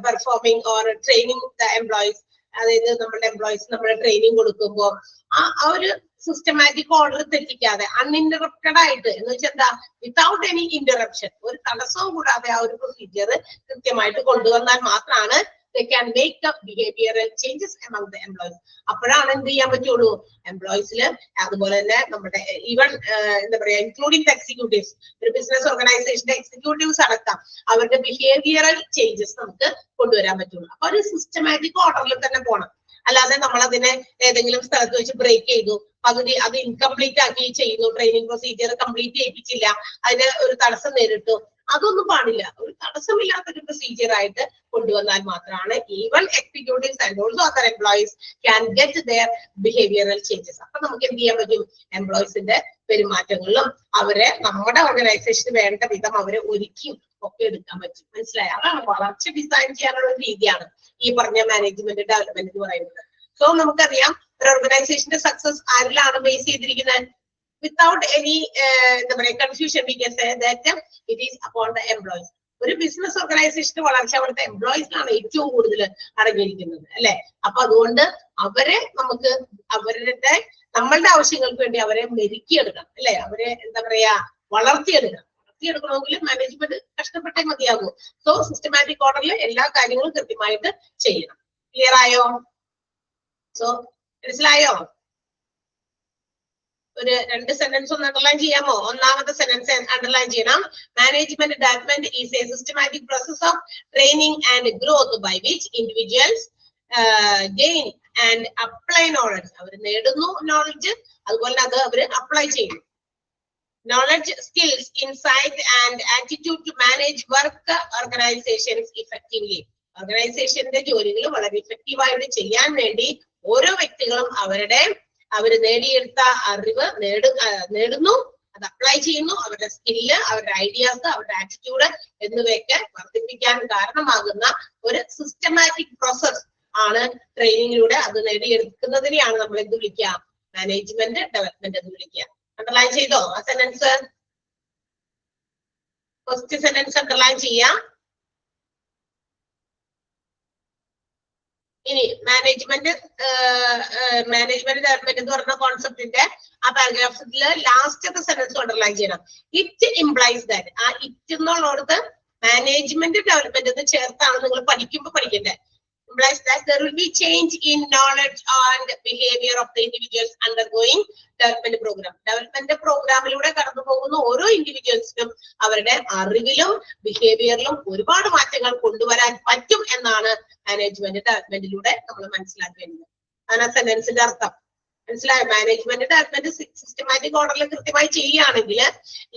Performing or training the employees, അതായത് നമ്മുടെ എംപ്ലോയീസ് നമ്മുടെ ട്രെയിനിങ് കൊടുക്കുമ്പോൾ ആ ഒരു സിസ്റ്റമാറ്റിക് ഓർഡർ തെറ്റിക്കാതെ അൺഇന്ററപ്റ്റഡ് ആയിട്ട്, എന്ന് വെച്ചാൽ എന്താ, വിത്തൗട്ട് എനി ഇന്ററപ്ഷൻ, ഒരു തടസ്സവും കൂടാതെ ആ ഒരു പ്രൊസീജിയർ കൃത്യമായിട്ട് കൊണ്ടുവന്നാൽ മാത്രമാണ് they can make the behavioral changes among the employees. അപ്പോഴാണ് എന്ത് ചെയ്യാൻ പറ്റുള്ളൂ, എംപ്ലോയീസിൽ അതുപോലെ തന്നെ നമ്മുടെ ഈവൻ എന്താ പറയാ ഇൻക്ലൂഡിംഗ് ദ എക്സിക്യൂട്ടീവ്സ്, ഒരു ബിസിനസ് ഓർഗനൈസേഷന്റെ എക്സിക്യൂട്ടീവ്സ് അടക്കം അവരുടെ ബിഹേവിയറൽ ചേഞ്ചസ് നമുക്ക് കൊണ്ടുവരാൻ പറ്റുള്ളൂ. അപ്പൊ ഒരു സിസ്റ്റമാറ്റിക് ഓർഡറിൽ തന്നെ പോകണം. അല്ലാതെ നമ്മൾ അതിനെ ഏതെങ്കിലും സ്ഥലത്ത് വെച്ച് ബ്രേക്ക് ചെയ്തു, പകുതി അത് ഇൻകംപ്ലീറ്റ് ആക്കി ചെയ്യുന്നു, ട്രെയിനിങ് പ്രൊസീജിയർ കംപ്ലീറ്റ് ചെയ്യിപ്പിച്ചില്ല, അതിന് ഒരു തടസ്സം നേരിട്ടു, അതൊന്നും പാടില്ല. ഒരു തടസ്സമില്ലാത്തൊരു പ്രൊസീജിയർ ആയിട്ട് കൊണ്ടുവന്നാൽ മാത്രമാണ് even executives and also other employees can get their behavioural changes. അപ്പൊ നമുക്ക് എന്ത് ചെയ്യാൻ പറ്റും, എംപ്ലോയീസിന്റെ പെരുമാറ്റങ്ങളിലും അവരെ നമ്മുടെ ഓർഗനൈസേഷന് വേണ്ട വിധം അവരെ ഒരുക്കി ഒക്കെ എടുക്കാൻ പറ്റും. മനസ്സിലായി? അതാണ് വളർച്ച ഡിസൈൻ ചെയ്യാനുള്ള ഒരു രീതിയാണ് ഈ പറഞ്ഞ മാനേജ്മെന്റ് ഡെവലപ്മെന്റ് എന്ന് പറയുന്നത്. സോ നമുക്കറിയാം ഒരു ഓർഗനൈസേഷന്റെ സക്സസ് ആരിലാണ് ബേസ് ചെയ്തിരിക്കുന്നത്? വിത്തൗട്ട് എനി എന്താ പറയാ confusion we can say that it is upon the employees. ഒരു ബിസിനസ് ഓർഗനൈസേഷന്റെ വളർച്ച അവിടുത്തെ എംപ്ലോയീസിനാണ് ഏറ്റവും കൂടുതൽ അടങ്ങിയിരിക്കുന്നത് അല്ലെ. അപ്പൊ അതുകൊണ്ട് അവരെ നമുക്ക് അവരുടെ നമ്മളുടെ ആവശ്യങ്ങൾക്ക് വേണ്ടി അവരെ മെരുക്കിയെടുക്കണം അല്ലെ, അവരെ എന്താ പറയാ വളർത്തിയെടുക്കണമെങ്കിൽ മാനേജ്മെന്റ് കഷ്ടപ്പെട്ടേ മതിയാകും. സോ സിസ്റ്റമാറ്റിക് ഓർഡറിൽ എല്ലാ കാര്യങ്ങളും കൃത്യമായിട്ട് ചെയ്യണം. ക്ലിയർ ആയോ? സോ മനസ്സിലായോ? ഒരു 2 സെന്റൻസ് ഒന്ന് അണ്ടർലൈൻ ചെയ്യാമോ? ഒന്നാമത്തെ സെന്റൻസ് അണ്ടർലൈൻ ചെയ്യണം. Management development is a systematic process of training and growth by which individuals gain and apply knowledge. അവർ നേടുന്നു knowledge, അതുപോലെ അത് അവർ അപ്ലൈ ചെയ്യുന്നു. Knowledge, skills, insight and attitude to manage work organizations effectively. ഓർഗനൈസേഷന്റെ ജോലികൾ വളരെ ഇഫക്റ്റീവായിട്ട് ചെയ്യാൻ വേണ്ടി ഓരോ വ്യക്തികളും അവർ നേടിയെടുത്ത അറിവ് നേടുന്നു, അത് അപ്ലൈ ചെയ്യുന്നു. അവരുടെ സ്കില്ല്, അവരുടെ ഐഡിയാസ്, അവരുടെ ആറ്റിറ്റ്യൂഡ് എന്നിവയൊക്കെ വർദ്ധിപ്പിക്കാൻ കാരണമാകുന്ന ഒരു സിസ്റ്റമാറ്റിക് പ്രോസസ് ആണ് ട്രെയിനിങ്ങിലൂടെ അത് നേടിയെടുക്കുന്നതിനെയാണ് നമ്മൾ എന്ത് വിളിക്കുക? മാനേജ്മെന്റ് ഡെവലപ്മെന്റ് എന്ന് വിളിക്കുക. അണ്ടർലൈൻ ചെയ്തോ ആ സെന്റൻസ്? ഫസ്റ്റ് സെന്റൻസ് അണ്ടർലൈൻ ചെയ്യാം. ഇനി മാനേജ്മെന്റ് ഡെവലപ്മെന്റ് എന്ന് പറഞ്ഞ കോൺസെപ്റ്റിന്റെ ആ പാരഗ്രാഫില് ലാസ്റ്റത്തെ സെന്റൻസ് അണ്ടർലൈൻ ചെയ്യണം. It implies that. ആ ഇറ്റ് എന്നുള്ളടത്ത് മാനേജ്മെന്റ് ഡെവലപ്മെന്റ് എന്ന് ചേർത്താണ് നിങ്ങൾ പഠിക്കുമ്പോൾ പഠിക്കേണ്ടത്. Implies that there will be change in knowledge and behavior of the individuals undergoing development program. Development പ്രോഗ്രാമിലൂടെ കടന്നു പോകുന്ന ഓരോ ഇൻഡിവിജ്വൽസിനും അവരുടെ അറിവിലും ബിഹേവിയറിലും ഒരുപാട് മാറ്റങ്ങൾ കൊണ്ടുവരാൻ പറ്റും എന്നാണ് മാനേജ്മെന്റ് ഡെവലപ്മെന്റിലൂടെ നമ്മൾ മനസ്സിലാക്കേണ്ടത്. അതാണ് സെന്റൻസിന്റെ അർത്ഥം. മനസ്സിലായോ? മാനേജ്മെന്റ് ഡെവലപ്മെന്റ് സിസ്റ്റമാറ്റിക് ഓർഡറിൽ കൃത്യമായി ചെയ്യുകയാണെങ്കിൽ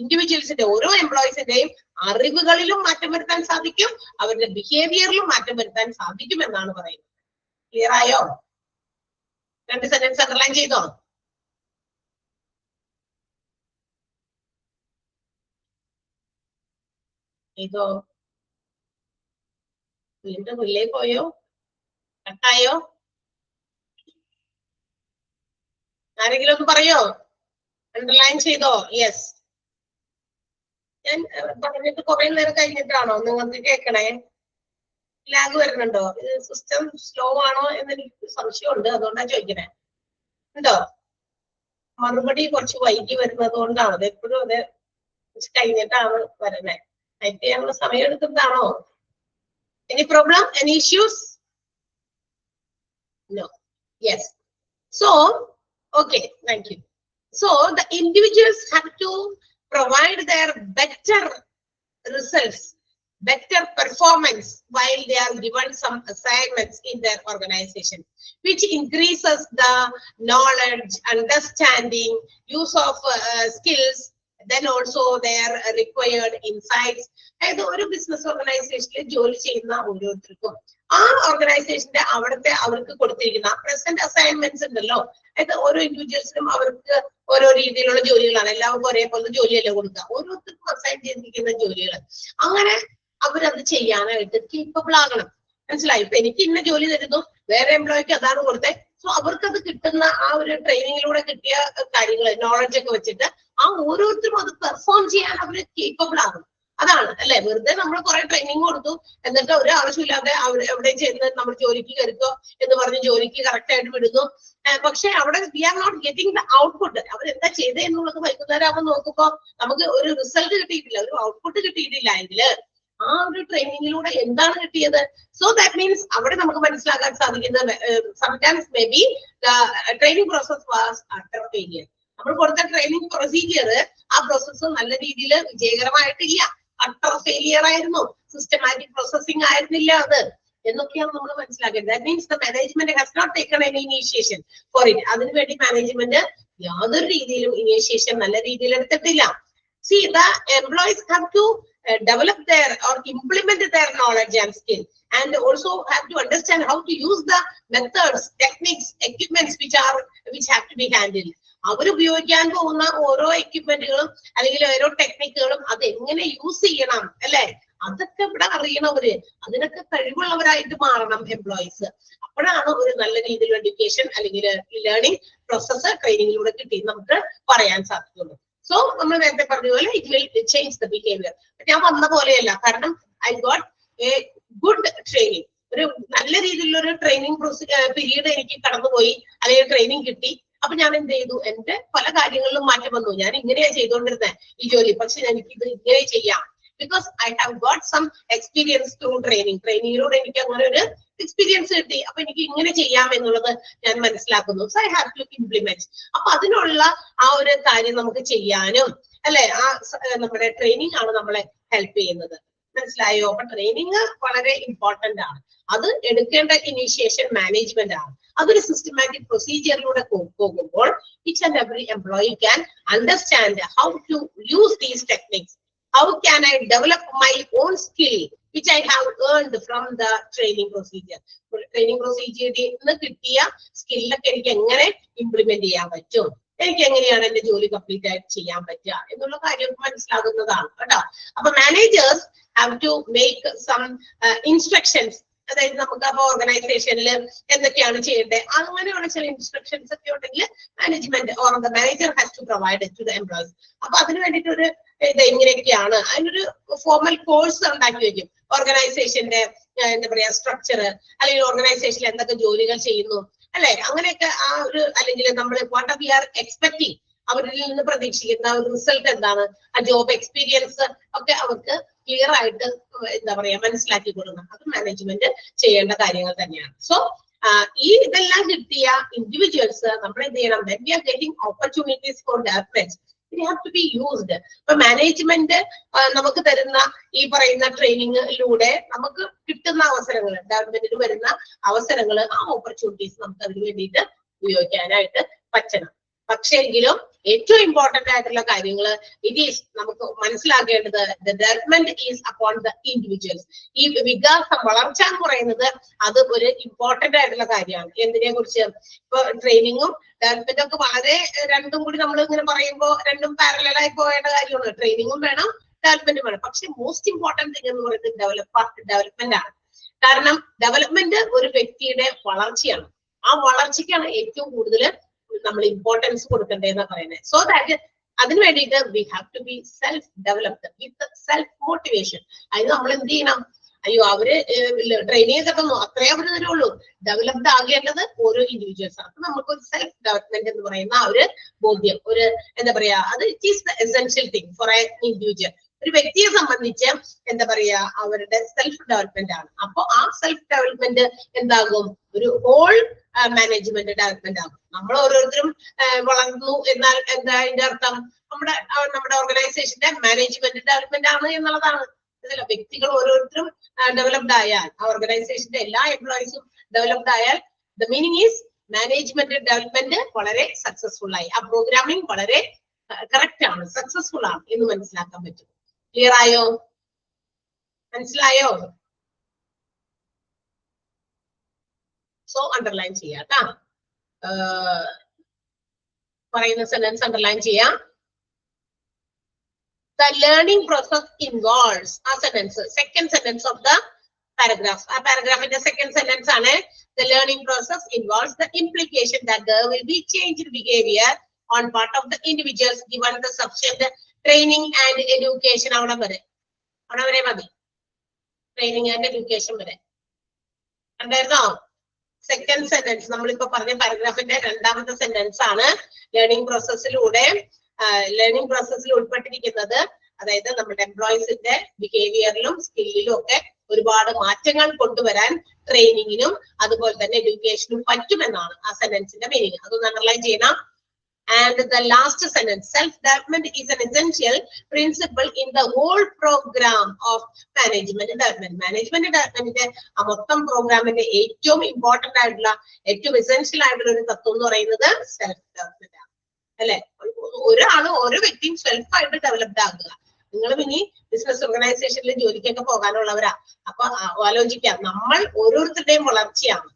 ഇൻഡിവിജ്വൽസിന്റെ ഓരോ എംപ്ലോയീസിന്റെയും അറിവുകളിലും മാറ്റം വരുത്താൻ സാധിക്കും, അവരുടെ ബിഹേവിയറിലും മാറ്റം വരുത്താൻ സാധിക്കും എന്നാണ് പറയുന്നത്. ക്ലിയർ ആയോ? രണ്ട് സെന്റൻസ് അണ്ടർലൈൻ ചെയ്തോ? ചെയ്തോ? വീണ്ടും ഉള്ളിൽ പോയോ? കട്ടായോ? ആരെങ്കിലും ഒന്ന് പറയോ? അണ്ടർലൈൻ ചെയ്തോ? യെസ്. ഞാൻ പറഞ്ഞിട്ട് കുറെ നേരം കഴിഞ്ഞിട്ടാണോ നിങ്ങൾക്ക് കേൾക്കണേ? ലാഗ് വരുന്നുണ്ടോ? ഇത് സിസ്റ്റം സ്ലോ ആണോ എന്ന് എനിക്ക് സംശയമുണ്ട്, അതുകൊണ്ടാണ് ചോദിക്കണേ. ഉണ്ടോ? മറുപടി കുറച്ച് വൈകി വരുന്നത് കൊണ്ടാണ്. അത് എപ്പോഴും അത് കഴിഞ്ഞിട്ടാണ് വരണേ. ടൈപ്പ് ചെയ്യാനുള്ള സമയം എടുക്കുന്നതാണോ? Any problem? Any issues? No. Yes. So okay, thank you. So the individuals have to provide their better results, better performance while they are given some assignments in their organization, which increases the knowledge, understanding, use of skills, then also their required insights. അതായത് ഒരു business ഓർഗനൈസേഷനിൽ ജോലി ചെയ്യുന്ന ഓരോരുത്തർക്കും ആ ഓർഗനൈസേഷന്റെ അവർക്ക് കൊടുത്തിരിക്കുന്ന പ്രസന്റ് അസൈൻമെന്റ്സ് ഉണ്ടല്ലോ, അതായത് ഓരോ ഇൻഡിവിജ്വൽസിനും അവർക്ക് ഓരോ രീതിയിലുള്ള ജോലികളാണ്. എല്ലാവർക്കും ഒരേപോലെ ജോലിയല്ല കൊടുക്കുക, ഓരോരുത്തർക്കും അസൈൻ ചെയ്തിരിക്കുന്ന ജോലികൾ. അങ്ങനെ അവരത് ചെയ്യാനായിട്ട് കേപ്പബിൾ ആകണം. മനസ്സിലായി? ഇപ്പൊ എനിക്ക് ഇന്ന ജോലി തരുന്നു, വേറെ എംപ്ലോയിക്ക് അതാണ് കൊടുത്തത്. സോ അവർക്കത് കിട്ടുന്ന ആ ഒരു ട്രെയിനിങ്ങിലൂടെ കിട്ടിയ കാര്യങ്ങൾ, നോളജ് ഒക്കെ വെച്ചിട്ട് ആ ഓരോരുത്തരും അത് പെർഫോം ചെയ്യാൻ അവർ കേപ്പബിൾ ആകും. അതാണ് അല്ലെ? വെറുതെ നമ്മൾ കുറെ ട്രെയിനിങ് കൊടുത്തു എന്നിട്ട് ഒരു ആവശ്യമില്ലാതെ എവിടെ ചെന്ന് നമ്മൾ ജോലിക്ക് കയറിക്കോ എന്ന് പറഞ്ഞ് ജോലിക്ക് കറക്റ്റ് ആയിട്ട് വിടുന്നു. പക്ഷെ അവിടെ we are not getting the output. അവരെന്താ ചെയ്തത് എന്നുള്ളത് വൈകുന്നേരം ആവുമ്പോൾ നോക്കുമ്പോ നമുക്ക് ഒരു റിസൾട്ട് കിട്ടിയിട്ടില്ല, ഒരു ഔട്ട്പുട്ട് കിട്ടിയിട്ടില്ല എങ്കിൽ ആ ഒരു ട്രെയിനിങ്ങിലൂടെ എന്താണ് കിട്ടിയത്? സോ ദാറ്റ് മീൻസ് അവിടെ നമുക്ക് മനസ്സിലാക്കാൻ സാധിക്കുന്നത് sometimes may be the training process was under failure. നമ്മൾ കൊടുത്ത ട്രെയിനിങ് പ്രൊസീജിയർ ആ പ്രോസസ്സ് നല്ല രീതിയിൽ വിജയകരമായിട്ടില്ല, അണ്ടർ ഫെയിലിയർ ആയിരുന്നു, സിസ്റ്റമാറ്റിക് പ്രോസസിംഗ് ആയിരുന്നില്ല അത് എന്നൊക്കെയാണ് നമ്മൾ മനസ്സിലാക്കുന്നത്. That means the management has not taken any initiation for it. അതിനുവേണ്ടി മാനേജ്മെന്റ് യാതൊരു രീതിയിലും ഇനീഷ്യേഷൻ നല്ല രീതിയിൽ എടുത്തിട്ടില്ല. See, the employees have to develop their or implement their knowledge and skill, and also have to understand how to use the methods, techniques, equipments which have to be handled. അവർ ഉപയോഗിക്കാൻ പോകുന്ന ഓരോ എക്യുപ്മെന്റുകളും അല്ലെങ്കിൽ ഓരോ ടെക്നിക്കുകളും അത് എങ്ങനെ യൂസ് ചെയ്യണം അല്ലെ, അതൊക്കെ ഇവിടെ അറിയണവര്, അതിനൊക്കെ കഴിവുള്ളവരായിട്ട് മാറണം എംപ്ലോയീസ്. അപ്പോഴാണ് ഒരു നല്ല രീതിയിലുള്ള എഡ്യൂക്കേഷൻ അല്ലെങ്കിൽ ലേണിംഗ് പ്രോസസ്സ് ട്രെയിനിങ്ങിലൂടെ കിട്ടി നമുക്ക് പറയാൻ സാധിക്കുള്ളൂ. സോ നമ്മൾ നേരത്തെ പറഞ്ഞ പോലെ it will change the behaviour. ഞാൻ വന്ന പോലെയല്ല, കാരണം I got A good training. ഒരു നല്ല രീതിയിലുള്ള ഒരു ട്രെയിനിങ് പീരീഡ് എനിക്ക് കടന്നുപോയി, അല്ലെങ്കിൽ ട്രെയിനിങ് കിട്ടി. അപ്പൊ ഞാൻ എന്ത് ചെയ്തു? എന്റെ പല കാര്യങ്ങളിലും മാറ്റം വന്നു. ഞാൻ ഇങ്ങനെയാ ചെയ്തുകൊണ്ടിരുന്നത് ഈ ജോലി, പക്ഷെ എനിക്ക് ഇത് ഇങ്ങനെ ചെയ്യാം. Because I have got some experience through training. ട്രെയിനിങ്ങിലൂടെ എനിക്ക് അങ്ങനെ ഒരു എക്സ്പീരിയൻസ് കിട്ടി. അപ്പൊ എനിക്ക് ഇങ്ങനെ ചെയ്യാം എന്നുള്ളത് ഞാൻ മനസ്സിലാക്കുന്നു. So I have to implement. അപ്പൊ അതിനുള്ള ആ ഒരു കാര്യം നമുക്ക് ചെയ്യാനും അല്ലെ, ആ നമ്മുടെ ട്രെയിനിങ് ആണ് നമ്മളെ ഹെൽപ്പ് ചെയ്യുന്നത്. മനസ്സിലായോ? അപ്പൊ ട്രെയിനിങ് വളരെ ഇമ്പോർട്ടന്റ് ആണ്. അത് എടുക്കേണ്ട ഇനീഷ്യേഷൻ മാനേജ്മെന്റ് ആണ്. അതൊരു സിസ്റ്റമാറ്റിക് പ്രൊസീജിയറിലൂടെ പോകുമ്പോൾ each and every employee can understand how to use these techniques. How can I develop my own skill which I have earned from the training procedure? Training procedure നിന്ന് കിട്ടിയ സ്കില്ലൊക്കെ എനിക്ക് എങ്ങനെ implement ചെയ്യാൻ പറ്റും, എനിക്ക് എങ്ങനെയാണ് എന്റെ ജോലി കംപ്ലീറ്റ് ആയിട്ട് ചെയ്യാൻ പറ്റുക എന്നുള്ള കാര്യം മനസ്സിലാകുന്നതാണ് കേട്ടോ. അപ്പൊ managers have to make some instructions. അതായത് നമുക്ക് അപ്പൊ ഓർഗനൈസേഷനിൽ എന്തൊക്കെയാണ് ചെയ്യേണ്ടത് അങ്ങനെയുള്ള ചില ഇൻസ്ട്രക്ഷൻസ് ഒക്കെ ഉണ്ടെങ്കിൽ management or the manager has to provide to the employees. അപ്പൊ അതിന് വേണ്ടിയിട്ടൊരു ഇത് ഇങ്ങനെയൊക്കെയാണ്, അതിനൊരു ഫോർമൽ കോഴ്സ് ഉണ്ടാക്കി വെക്കും. ഓർഗനൈസേഷന്റെ എന്താ പറയാ സ്ട്രക്ചർ, അല്ലെങ്കിൽ ഓർഗനൈസേഷനിൽ എന്തൊക്കെ ജോലികൾ ചെയ്യുന്നു അല്ലെ, അങ്ങനെയൊക്കെ ആ ഒരു, അല്ലെങ്കിൽ നമ്മൾ വാട്ട് വി ആർ എക്സ്പെക്ടിങ്, അവരിൽ നിന്ന് പ്രതീക്ഷിക്കുന്ന ഒരു റിസൾട്ട് എന്താണ്, ആ ജോബ് എക്സ്പീരിയൻസ് ഒക്കെ അവർക്ക് ക്ലിയർ ആയിട്ട് എന്താ പറയാ മനസ്സിലാക്കി കൊടുക്കണം. അത് മാനേജ്മെന്റ് ചെയ്യേണ്ട കാര്യങ്ങൾ തന്നെയാണ്. സോ ഈ ഇതെല്ലാം കിട്ടിയ ഇൻഡിവിജ്വൽസ് നമ്മൾ എന്ത് ചെയ്യണം, when we are getting opportunities for development, they have to be used. ഇപ്പൊ മാനേജ്മെന്റ് നമുക്ക് തരുന്ന ഈ പറയുന്ന ട്രെയിനിങ്ങിലൂടെ നമുക്ക് കിട്ടുന്ന അവസരങ്ങൾ, ഡെവലപ്മെന്റിന് വരുന്ന അവസരങ്ങൾ, ആ ഓപ്പർച്യൂണിറ്റീസ് നമുക്ക് അതിന് വേണ്ടിയിട്ട് ഉപയോഗിക്കാനായിട്ട് പറ്റണം. പക്ഷെങ്കിലും ഏറ്റവും ഇമ്പോർട്ടന്റ് ആയിട്ടുള്ള കാര്യങ്ങൾ ഇറ്റ് ഈസ് നമുക്ക് മനസ്സിലാക്കേണ്ടത് development is upon the individuals. ഈ വികാസം, വളർച്ച എന്ന് പറയുന്നത് അത് ഒരു ഇമ്പോർട്ടന്റ് ആയിട്ടുള്ള കാര്യമാണ്. എന്തിനെ കുറിച്ച്? ഇപ്പൊ ട്രെയിനിങ്ങും ഡെവലപ്മെന്റും ഒക്കെ വളരെ രണ്ടും കൂടി നമ്മൾ ഇങ്ങനെ പറയുമ്പോൾ രണ്ടും പാരലലായി പോകേണ്ട കാര്യമാണ്. ട്രെയിനിങ്ങും വേണം, ഡെവലപ്മെന്റും വേണം. പക്ഷെ മോസ്റ്റ് ഇമ്പോർട്ടന്റ് തിങ് എന്ന് പറയുന്നത് ഡെവലപ്മെന്റ് ആണ്. കാരണം ഡെവലപ്മെന്റ് ഒരു വ്യക്തിയുടെ വളർച്ചയാണ്. ആ വളർച്ചയ്ക്കാണ് ഏറ്റവും കൂടുതൽ നമ്മൾ ഇമ്പോർട്ടൻസ് കൊടുക്കേണ്ടതെന്ന് പറയുന്നത്. സോ ദാറ്റ് അതിന് വേണ്ടിയിട്ട് we have to be self developed with self motivation. അതിന് നമ്മൾ എന്ത് ചെയ്യണം? അയ്യോ അവര് ട്രെയിനിങ് കിട്ടുന്നു അത്രേ അവര് തരുള്ളൂ. ഡെവലപ്ഡ് ആകേണ്ടത് ഓരോ ഇൻഡിവിജ്വൽസ് ആണ്. അപ്പൊ നമുക്കൊരു സെൽഫ് ഡെവലപ്മെന്റ് എന്ന് പറയുന്ന ആ ഒരു ബോധ്യം, ഒരു എന്താ പറയാ, അത് it is the essential thing for A individual. ഒരു വ്യക്തിയെ സംബന്ധിച്ച് എന്താ പറയാ അവരുടെ സെൽഫ് ഡെവലപ്മെന്റ് ആണ്. അപ്പൊ ആ സെൽഫ് ഡെവലപ്മെന്റ് എന്താകും? ഒരു ഹോൾ മാനേജ്മെന്റ് ഡെവലപ്മെന്റ് ആകും. നമ്മൾ ഓരോരുത്തരും വളർന്നു എന്നാൽ എന്താ അതിന്റെ അർത്ഥം? നമ്മുടെ ഓർഗനൈസേഷന്റെ മാനേജ്മെന്റ് ഡെവലപ്മെന്റ് ആണ് എന്നുള്ളതാണ്. അതല്ല, വ്യക്തികൾ ഓരോരുത്തരും ഡെവലപ്ഡ് ആയാൽ, ആ ഓർഗനൈസേഷന്റെ എല്ലാ എംപ്ലോയീസും ഡെവലപ്ഡ് ആയാൽ the meaning is management development വളരെ സക്സസ്ഫുൾ ആയി. ആ പ്രോഗ്രാമിംഗ് വളരെ കറക്റ്റ് ആണ്, സക്സസ്ഫുൾ ആണ് എന്ന് മനസ്സിലാക്കാൻ പറ്റും. ക്ലിയർ ആയോ? മനസ്സിലായോ? സോ അണ്ടർലൈൻ ചെയ്യാം കേട്ടാ. പറയുന്ന സെന്റൻസ് അണ്ടർലൈൻ ചെയ്യാം. The learning process involves ആ sentence, second sentence of the paragraph. ആ പാരഗ്രാഫിന്റെ സെക്കൻഡ് സെന്റൻസ് ആണ് the learning process involves the implication that there will be changed behavior on part of the individuals given the sufficient training and education. അവിടെ വരെ മതി. Training and education വരെ കണ്ടായിരുന്നോ? Second sentence നമ്മളിപ്പോ പറഞ്ഞ പാരഗ്രാഫിന്റെ രണ്ടാമത്തെ സെന്റൻസ് ആണ് ലേണിംഗ് പ്രോസസ്സിൽ ഉൾപ്പെട്ടിരിക്കുന്നത്. അതായത് നമ്മുടെ എംപ്ലോയീസിന്റെ ബിഹേവിയറിലും സ്കില്ലിലും ഒക്കെ ഒരുപാട് മാറ്റങ്ങൾ കൊണ്ടുവരാൻ ട്രെയിനിങ്ങിനും അതുപോലെ തന്നെ എഡ്യൂക്കേഷനും പറ്റുമെന്നാണ് ആ സെന്റൻസിന്റെ മീനിങ്. അതൊന്ന് അണ്ടർലൈൻ ചെയ്യണം. And the last sentence, self-development is an essential principle in the whole program of management development. Management development ആ മൊത്തം പ്രോഗ്രാമിന്റെ ഏറ്റവും ഇമ്പോർട്ടന്റ് ആയിട്ടുള്ള, ഏറ്റവും എസെൻഷ്യൽ ആയിട്ടുള്ള ഒരു തത്വം എന്ന് പറയുന്നത് സെൽഫ് ഡെവലപ്മെന്റ് ആണ്. അല്ലെ? ഓരോ വ്യക്തിയും സെൽഫായിട്ട് ഡെവലപ്ഡ് ആകുക. നിങ്ങളും ഇനി ബിസിനസ് ഓർഗനൈസേഷനിൽ ജോലിക്കൊക്കെ പോകാനുള്ളവരാ. അപ്പൊ ആലോചിക്കാം, നമ്മൾ ഓരോരുത്തരുടെയും വളർച്ചയാണ്.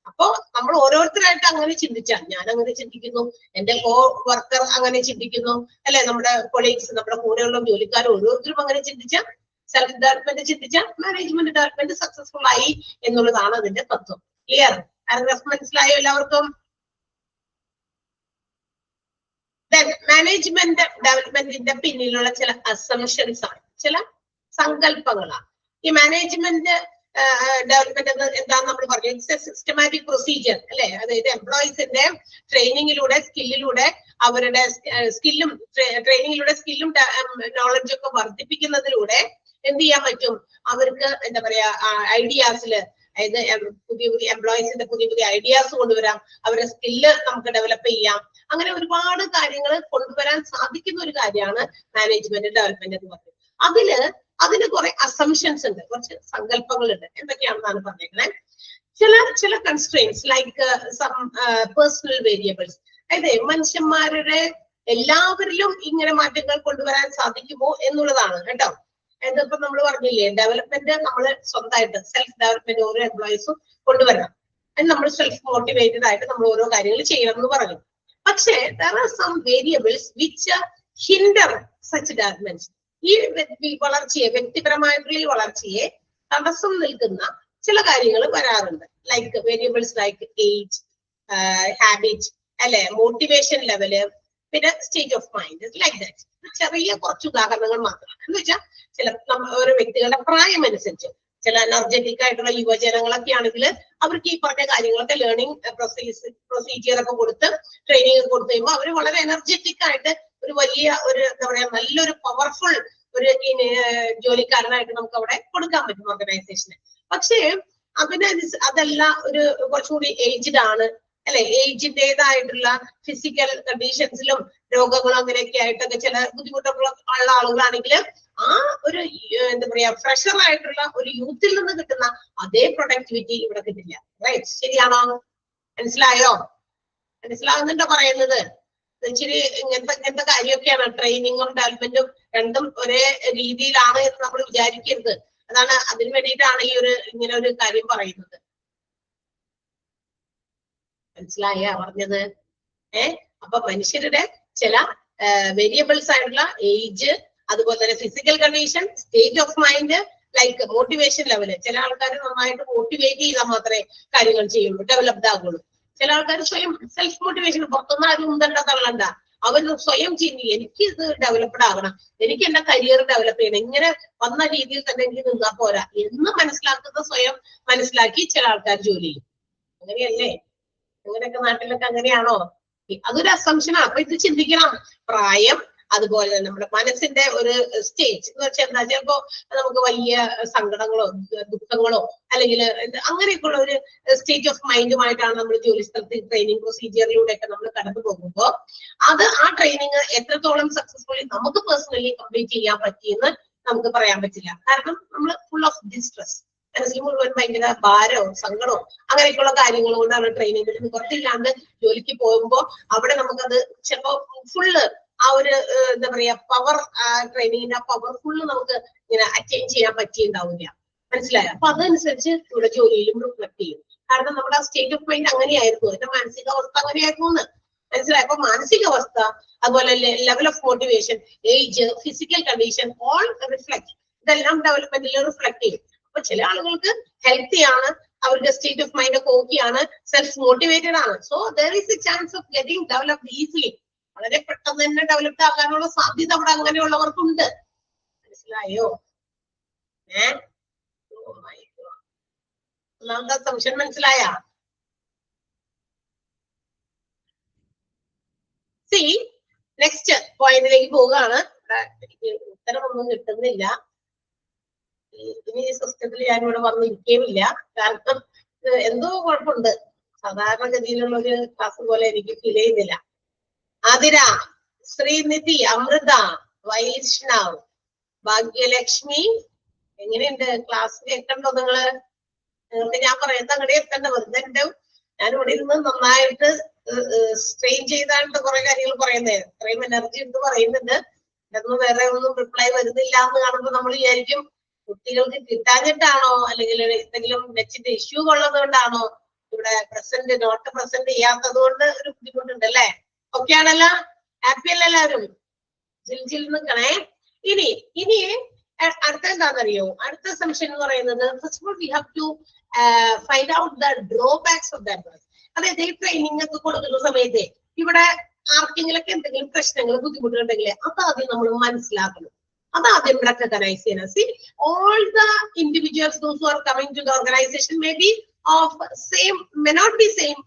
അപ്പൊ നമ്മൾ ഓരോരുത്തരായിട്ട് അങ്ങനെ ചിന്തിച്ചാൽ, ഞാൻ അങ്ങനെ ചിന്തിക്കുന്നു, എന്റെ കോ വർക്കർ അങ്ങനെ ചിന്തിക്കുന്നു, അല്ലെ, നമ്മുടെ കൊളീഗ്സ്, നമ്മുടെ കൂടെയുള്ള ജോലിക്കാർ ഓരോരുത്തരും അങ്ങനെ ചിന്തിച്ചാൽ, സെൽഫ് ഡെവലപ്മെന്റ് ചിന്തിച്ചാൽ മാനേജ്മെന്റ് ഡെവലപ്മെന്റ് സക്സസ്ഫുൾ ആയി എന്നുള്ളതാണ് അതിന്റെ തത്വം. ക്ലിയർ? പാരഗ്രാഫ് മനസ്സിലായോ എല്ലാവർക്കും? മാനേജ്മെന്റ് ഡെവലപ്മെന്റിന്റെ പിന്നിലുള്ള ചില അസംഷൻസ് ആണ്, ചില സങ്കല്പങ്ങളാണ്. ഈ മാനേജ്മെന്റ് ഡെവലപ്മെന്റ് എന്താന്ന് നമ്മൾ പറഞ്ഞു, ഇറ്റ്സ് എ സിസ്റ്റമാറ്റിക് പ്രൊസീജിയർ അല്ലെ. അതായത് എംപ്ലോയീസിന്റെ ട്രെയിനിങ്ങിലൂടെ, സ്കില്ലിലൂടെ, അവരുടെ ട്രെയിനിങ്ങിലൂടെ സ്കില്ലും നോളജും ഒക്കെ വർദ്ധിപ്പിക്കുന്നതിലൂടെ എന്ത് ചെയ്യാൻ പറ്റും? അവർക്ക് എന്താ പറയാ ഐഡിയാസില്, അതായത് പുതിയ എംപ്ലോയീസിന്റെ പുതിയ ഐഡിയാസ് കൊണ്ടുവരാം, അവരുടെ സ്കില്ല് നമുക്ക് ഡെവലപ്പ് ചെയ്യാം. അങ്ങനെ ഒരുപാട് കാര്യങ്ങൾ കൊണ്ടുവരാൻ സാധിക്കുന്ന ഒരു കാര്യമാണ് മാനേജ്മെന്റ് ഡെവലപ്മെന്റ് എന്ന് പറയുന്നത്. അതിന് കുറെ അസംഷൻസ് ഉണ്ട്, കുറച്ച് സങ്കല്പങ്ങളുണ്ട്. എന്തൊക്കെയാണെന്നാണ് പറഞ്ഞേക്കുന്നത്. ചില constraints like some personal variables. അതായത് മനുഷ്യന്മാരുടെ എല്ലാവരിലും ഇങ്ങനെ മാറ്റങ്ങൾ കൊണ്ടുവരാൻ സാധിക്കുമോ എന്നുള്ളതാണ് കേട്ടോ. ഇതിപ്പോ നമ്മൾ പറഞ്ഞില്ലേ, ഡെവലപ്മെന്റ് നമ്മൾ സ്വന്തമായിട്ട് സെൽഫ് ഡെവലപ്മെന്റ് ഓരോ എംപ്ലോയീസും കൊണ്ടുവരണം. അത് നമ്മൾ സെൽഫ് മോട്ടിവേറ്റഡ് ആയിട്ട് നമ്മൾ ഓരോ കാര്യങ്ങൾ ചെയ്യണം എന്ന് പറഞ്ഞു. പക്ഷേ there are some variables which hinder such developments. ഈ വളർച്ചയെ, വ്യക്തിപരമായിട്ടുള്ള ഈ വളർച്ചയെ തടസ്സം നിൽക്കുന്ന ചില കാര്യങ്ങൾ വരാറുണ്ട്. Like variables like age, habit, അല്ലെ, മോട്ടിവേഷൻ ലെവല്, പിന്നെ state of mind, like that. ചെറിയ കുറച്ച് ഉദാഹരണങ്ങൾ മാത്രമാണ്. എന്ന് വെച്ചാൽ ചില ഓരോ വ്യക്തികളുടെ പ്രായം അനുസരിച്ച് ചില എനർജറ്റിക് ആയിട്ടുള്ള യുവജനങ്ങളൊക്കെ ആണെങ്കിൽ അവർക്ക് ഈ പറഞ്ഞ കാര്യങ്ങളൊക്കെ ലേണിംഗ് പ്രൊസീജിയർ ഒക്കെ കൊടുത്ത് ട്രെയിനിങ് കൊടുത്തു കഴിയുമ്പോൾ അവർ വളരെ എനർജറ്റിക് ആയിട്ട് ഒരു വലിയ ഒരു എന്താ പറയാ നല്ലൊരു പവർഫുൾ ഒരു ജോലിക്കാരനായിട്ട് നമുക്ക് അവിടെ കൊടുക്കാൻ പറ്റും ഓർഗനൈസേഷന്. പക്ഷേ അതല്ല ഒരു കുറച്ചുകൂടി ഏജ്ഡ് ആണ്, അല്ലെ, ഏജിന്റേതായിട്ടുള്ള ഫിസിക്കൽ കണ്ടീഷൻസിലും രോഗങ്ങളും അങ്ങനെയൊക്കെ ആയിട്ടൊക്കെ ചില ബുദ്ധിമുട്ടുള്ള ഉള്ള ആളുകളാണെങ്കിൽ ആ ഒരു എന്താ പറയാ ഫ്രഷർ ആയിട്ടുള്ള ഒരു യൂത്തിൽ നിന്ന് കിട്ടുന്ന അതേ പ്രൊഡക്ടിവിറ്റി ഇവിടെ കിട്ടില്ല. റൈറ്റ്? ശരിയാണോ? മനസ്സിലായോ? മനസ്സിലാകുന്നുണ്ടോ പറയുന്നത്? ഇച്ചിരി ഇങ്ങനത്തെ കാര്യമൊക്കെയാണ്. ട്രെയിനിങ്ങും ഡെവലപ്മെന്റും രണ്ടും ഒരേ രീതിയിലാണ് എന്ന് നമ്മൾ വിചാരിക്കരുത്. അതാണ്, അതിനു വേണ്ടിയിട്ടാണ് ഈ ഒരു ഇങ്ങനെ ഒരു കാര്യം പറയുന്നത്. മനസ്സിലായ പറഞ്ഞത്? അപ്പൊ മനുഷ്യരുടെ ചില വേരിയബിൾസ് ആയിട്ടുള്ള ഏജ്, അതുപോലെ തന്നെ physical condition, state of mind, like motivation level. ചില ആൾക്കാർ നന്നായിട്ട് മോട്ടിവേറ്റ് ചെയ്താൽ മാത്രമേ കാര്യങ്ങൾ ചെയ്യുള്ളൂ, ഡെവലപ്ഡ് ആകുള്ളൂ. ചില ആൾക്കാർ സ്വയം സെൽഫ് മോട്ടിവേഷൻ, പുറത്തുനിന്ന് ആരും ഉന്തണ്ട തള്ളണ്ട, അവർ സ്വയം ചിന്തി എനിക്ക് ഇത് ഡെവലപ്ഡ് ആകണം, എനിക്ക് എന്റെ കരിയർ ഡെവലപ്പ് ചെയ്യണം, ഇങ്ങനെ വന്ന രീതിയിൽ തന്നെ എനിക്ക് നിന്നാ പോരാ എന്ന് മനസ്സിലാക്കുന്നത് സ്വയം മനസ്സിലാക്കി ചില ആൾക്കാർ ജോലി ചെയ്യും. അങ്ങനെയല്ലേ? അങ്ങനെയൊക്കെ നാട്ടിലൊക്കെ അങ്ങനെയാണോ? അതൊരു അസംഷനാണ്. അപ്പൊ ഇത് ചിന്തിക്കണം. പ്രായം, അതുപോലെ തന്നെ നമ്മുടെ മനസ്സിന്റെ ഒരു സ്റ്റേജ് എന്ന് വെച്ചാൽ എന്താ, ചിലപ്പോ നമുക്ക് വലിയ സങ്കടങ്ങളോ ദുഃഖങ്ങളോ അല്ലെങ്കിൽ അങ്ങനെയൊക്കെയുള്ള ഒരു സ്റ്റേറ്റ് ഓഫ് മൈൻഡുമായിട്ടാണ് നമ്മൾ ജോലി സ്ഥലത്ത് ട്രെയിനിങ് പ്രൊസീജിയറിലൂടെ ഒക്കെ നമ്മൾ കടന്നു പോകുമ്പോൾ അത് ആ ട്രെയിനിങ് എത്രത്തോളം സക്സസ്ഫുള്ളി നമുക്ക് പേഴ്സണലി കംപ്ലീറ്റ് ചെയ്യാൻ പറ്റിയെന്ന് നമുക്ക് പറയാൻ പറ്റില്ല. കാരണം നമ്മൾ ഫുൾ ഓഫ് ഡിസ്ട്രെസ്, മനസ്സിൽ മുഴുവൻ ഭയങ്കര ഭാരവും സങ്കടവും അങ്ങനെയൊക്കെയുള്ള കാര്യങ്ങൾ കൊണ്ടാണ് ട്രെയിനിങ്ങിൽ നിന്ന് കുറച്ചില്ലാണ്ട് ജോലിക്ക് പോകുമ്പോൾ അവിടെ നമുക്കത് ചിലപ്പോ ഫുള്ള് ആ ഒരു എന്താ പറയാ പവർ, ട്രെയിനിങ്ങിന്റെ പവർ ഫുള്ള് നമുക്ക് ഇങ്ങനെ അറ്റൈൻ ചെയ്യാൻ പറ്റിയിട്ടുണ്ടാവില്ല. മനസ്സിലായോ? അപ്പൊ അതനുസരിച്ച് ഇവിടെ ജോലിയിലും റിഫ്ലക്ട് ചെയ്യും. കാരണം നമ്മുടെ ആ സ്റ്റേറ്റ് ഓഫ് മൈൻഡ് അങ്ങനെയായിരുന്നു, എന്റെ മാനസികാവസ്ഥ അങ്ങനെയായിരുന്നു എന്ന് മനസ്സിലായോ? അപ്പൊ മാനസികാവസ്ഥ, അതുപോലെ level of motivation, age, physical condition, all reflect, ഇതെല്ലാം ഡെവലപ്മെന്റിൽ റിഫ്ലക്ട് ചെയ്യും. അപ്പൊ ചില ആളുകൾക്ക് ഹെൽത്തി ആണ്, അവരുടെ സ്റ്റേറ്റ് ഓഫ് മൈൻഡ് ഒക്കെ ഓക്കെ ആണ്, സെൽഫ് മോട്ടിവേറ്റഡ് ആണ്. So there is A chance of getting developed easily. വളരെ പെട്ടെന്ന് തന്നെ ഡെവലപ്ഡ് ആകാനുള്ള സാധ്യത അവിടെ അങ്ങനെയുള്ളവർക്കുണ്ട്. മനസ്സിലായോ? ഒന്നാമത്തെ സംശയം മനസ്സിലായ? സി നെക്സ്റ്റ് പോയിന്റിലേക്ക് പോവുകയാണ്. ഉത്തരമൊന്നും കിട്ടുന്നില്ല. ഇനി ഈ സിസ്റ്റത്തിൽ ഞാനിവിടെ വന്നിരിക്കുകയുമില്ല. കാരണം എന്തോ കുഴപ്പമുണ്ട്. സാധാരണഗതിയിലുള്ള ഒരു ക്ലാസ് പോലെ എനിക്ക് ഫീൽ ചെയ്യുന്നില്ല. ആതിര, ശ്രീനിധി, അമൃത, വൈഷ്ണവ്, ഭാഗ്യലക്ഷ്മി, എങ്ങനെയുണ്ട്? ക്ലാസ് കേൾക്കണ്ടോ നിങ്ങള്? നിങ്ങൾക്ക് ഞാൻ പറയുന്നത് അങ്ങോട്ട് കേൾക്കണ്ട, വെറുതെ ഉണ്ട്. ഞാൻ ഇവിടെ ഇരുന്ന് നന്നായിട്ട് സ്ട്രെയിൻ ചെയ്താണ് കുറെ കാര്യങ്ങൾ പറയുന്നത്. അത്രയും എനർജി എടുത്ത് പറയുന്നുണ്ട്. ഇതൊന്നും വേറെ ഒന്നും റിപ്ലൈ വരുന്നില്ല എന്ന് കാണുമ്പോൾ നമ്മൾ വിചാരിക്കും കുട്ടികൾക്ക് കിട്ടാഞ്ഞിട്ടാണോ, അല്ലെങ്കിൽ എന്തെങ്കിലും നെറ്റിന്റെ ഇഷ്യൂ ഉള്ളത് കൊണ്ടാണോ ഇവിടെ പ്രസന്റ് നോട്ട് പ്രസന്റ് ചെയ്യാത്തത് കൊണ്ട് ഒരു ബുദ്ധിമുട്ടുണ്ട് അല്ലേ? ഓക്കെ ആണല്ലോ? ഹാപ്പി അല്ല എല്ലാവരും? ജിൽ നിൽക്കണേ. ഇനി അടുത്ത എന്താണെന്നറിയോ? അടുത്ത സെഷൻ എന്ന് പറയുന്നത് first of all we have to find out the drawbacks of that work. അതായത് ഈ ട്രെയിനിങ് ഒക്കെ കൊടുക്കുന്ന സമയത്ത് ഇവിടെ ആർക്കെങ്കിലൊക്കെ എന്തെങ്കിലും പ്രശ്നങ്ങൾ ബുദ്ധിമുട്ടുണ്ടെങ്കിൽ അതാദ്യം നമ്മൾ മനസ്സിലാക്കണം. അതാദ്യം റെക്കഗ്നൈസ് ചെയ്യണം. C all the individuals those who are coming to the organization may be of same, may not be same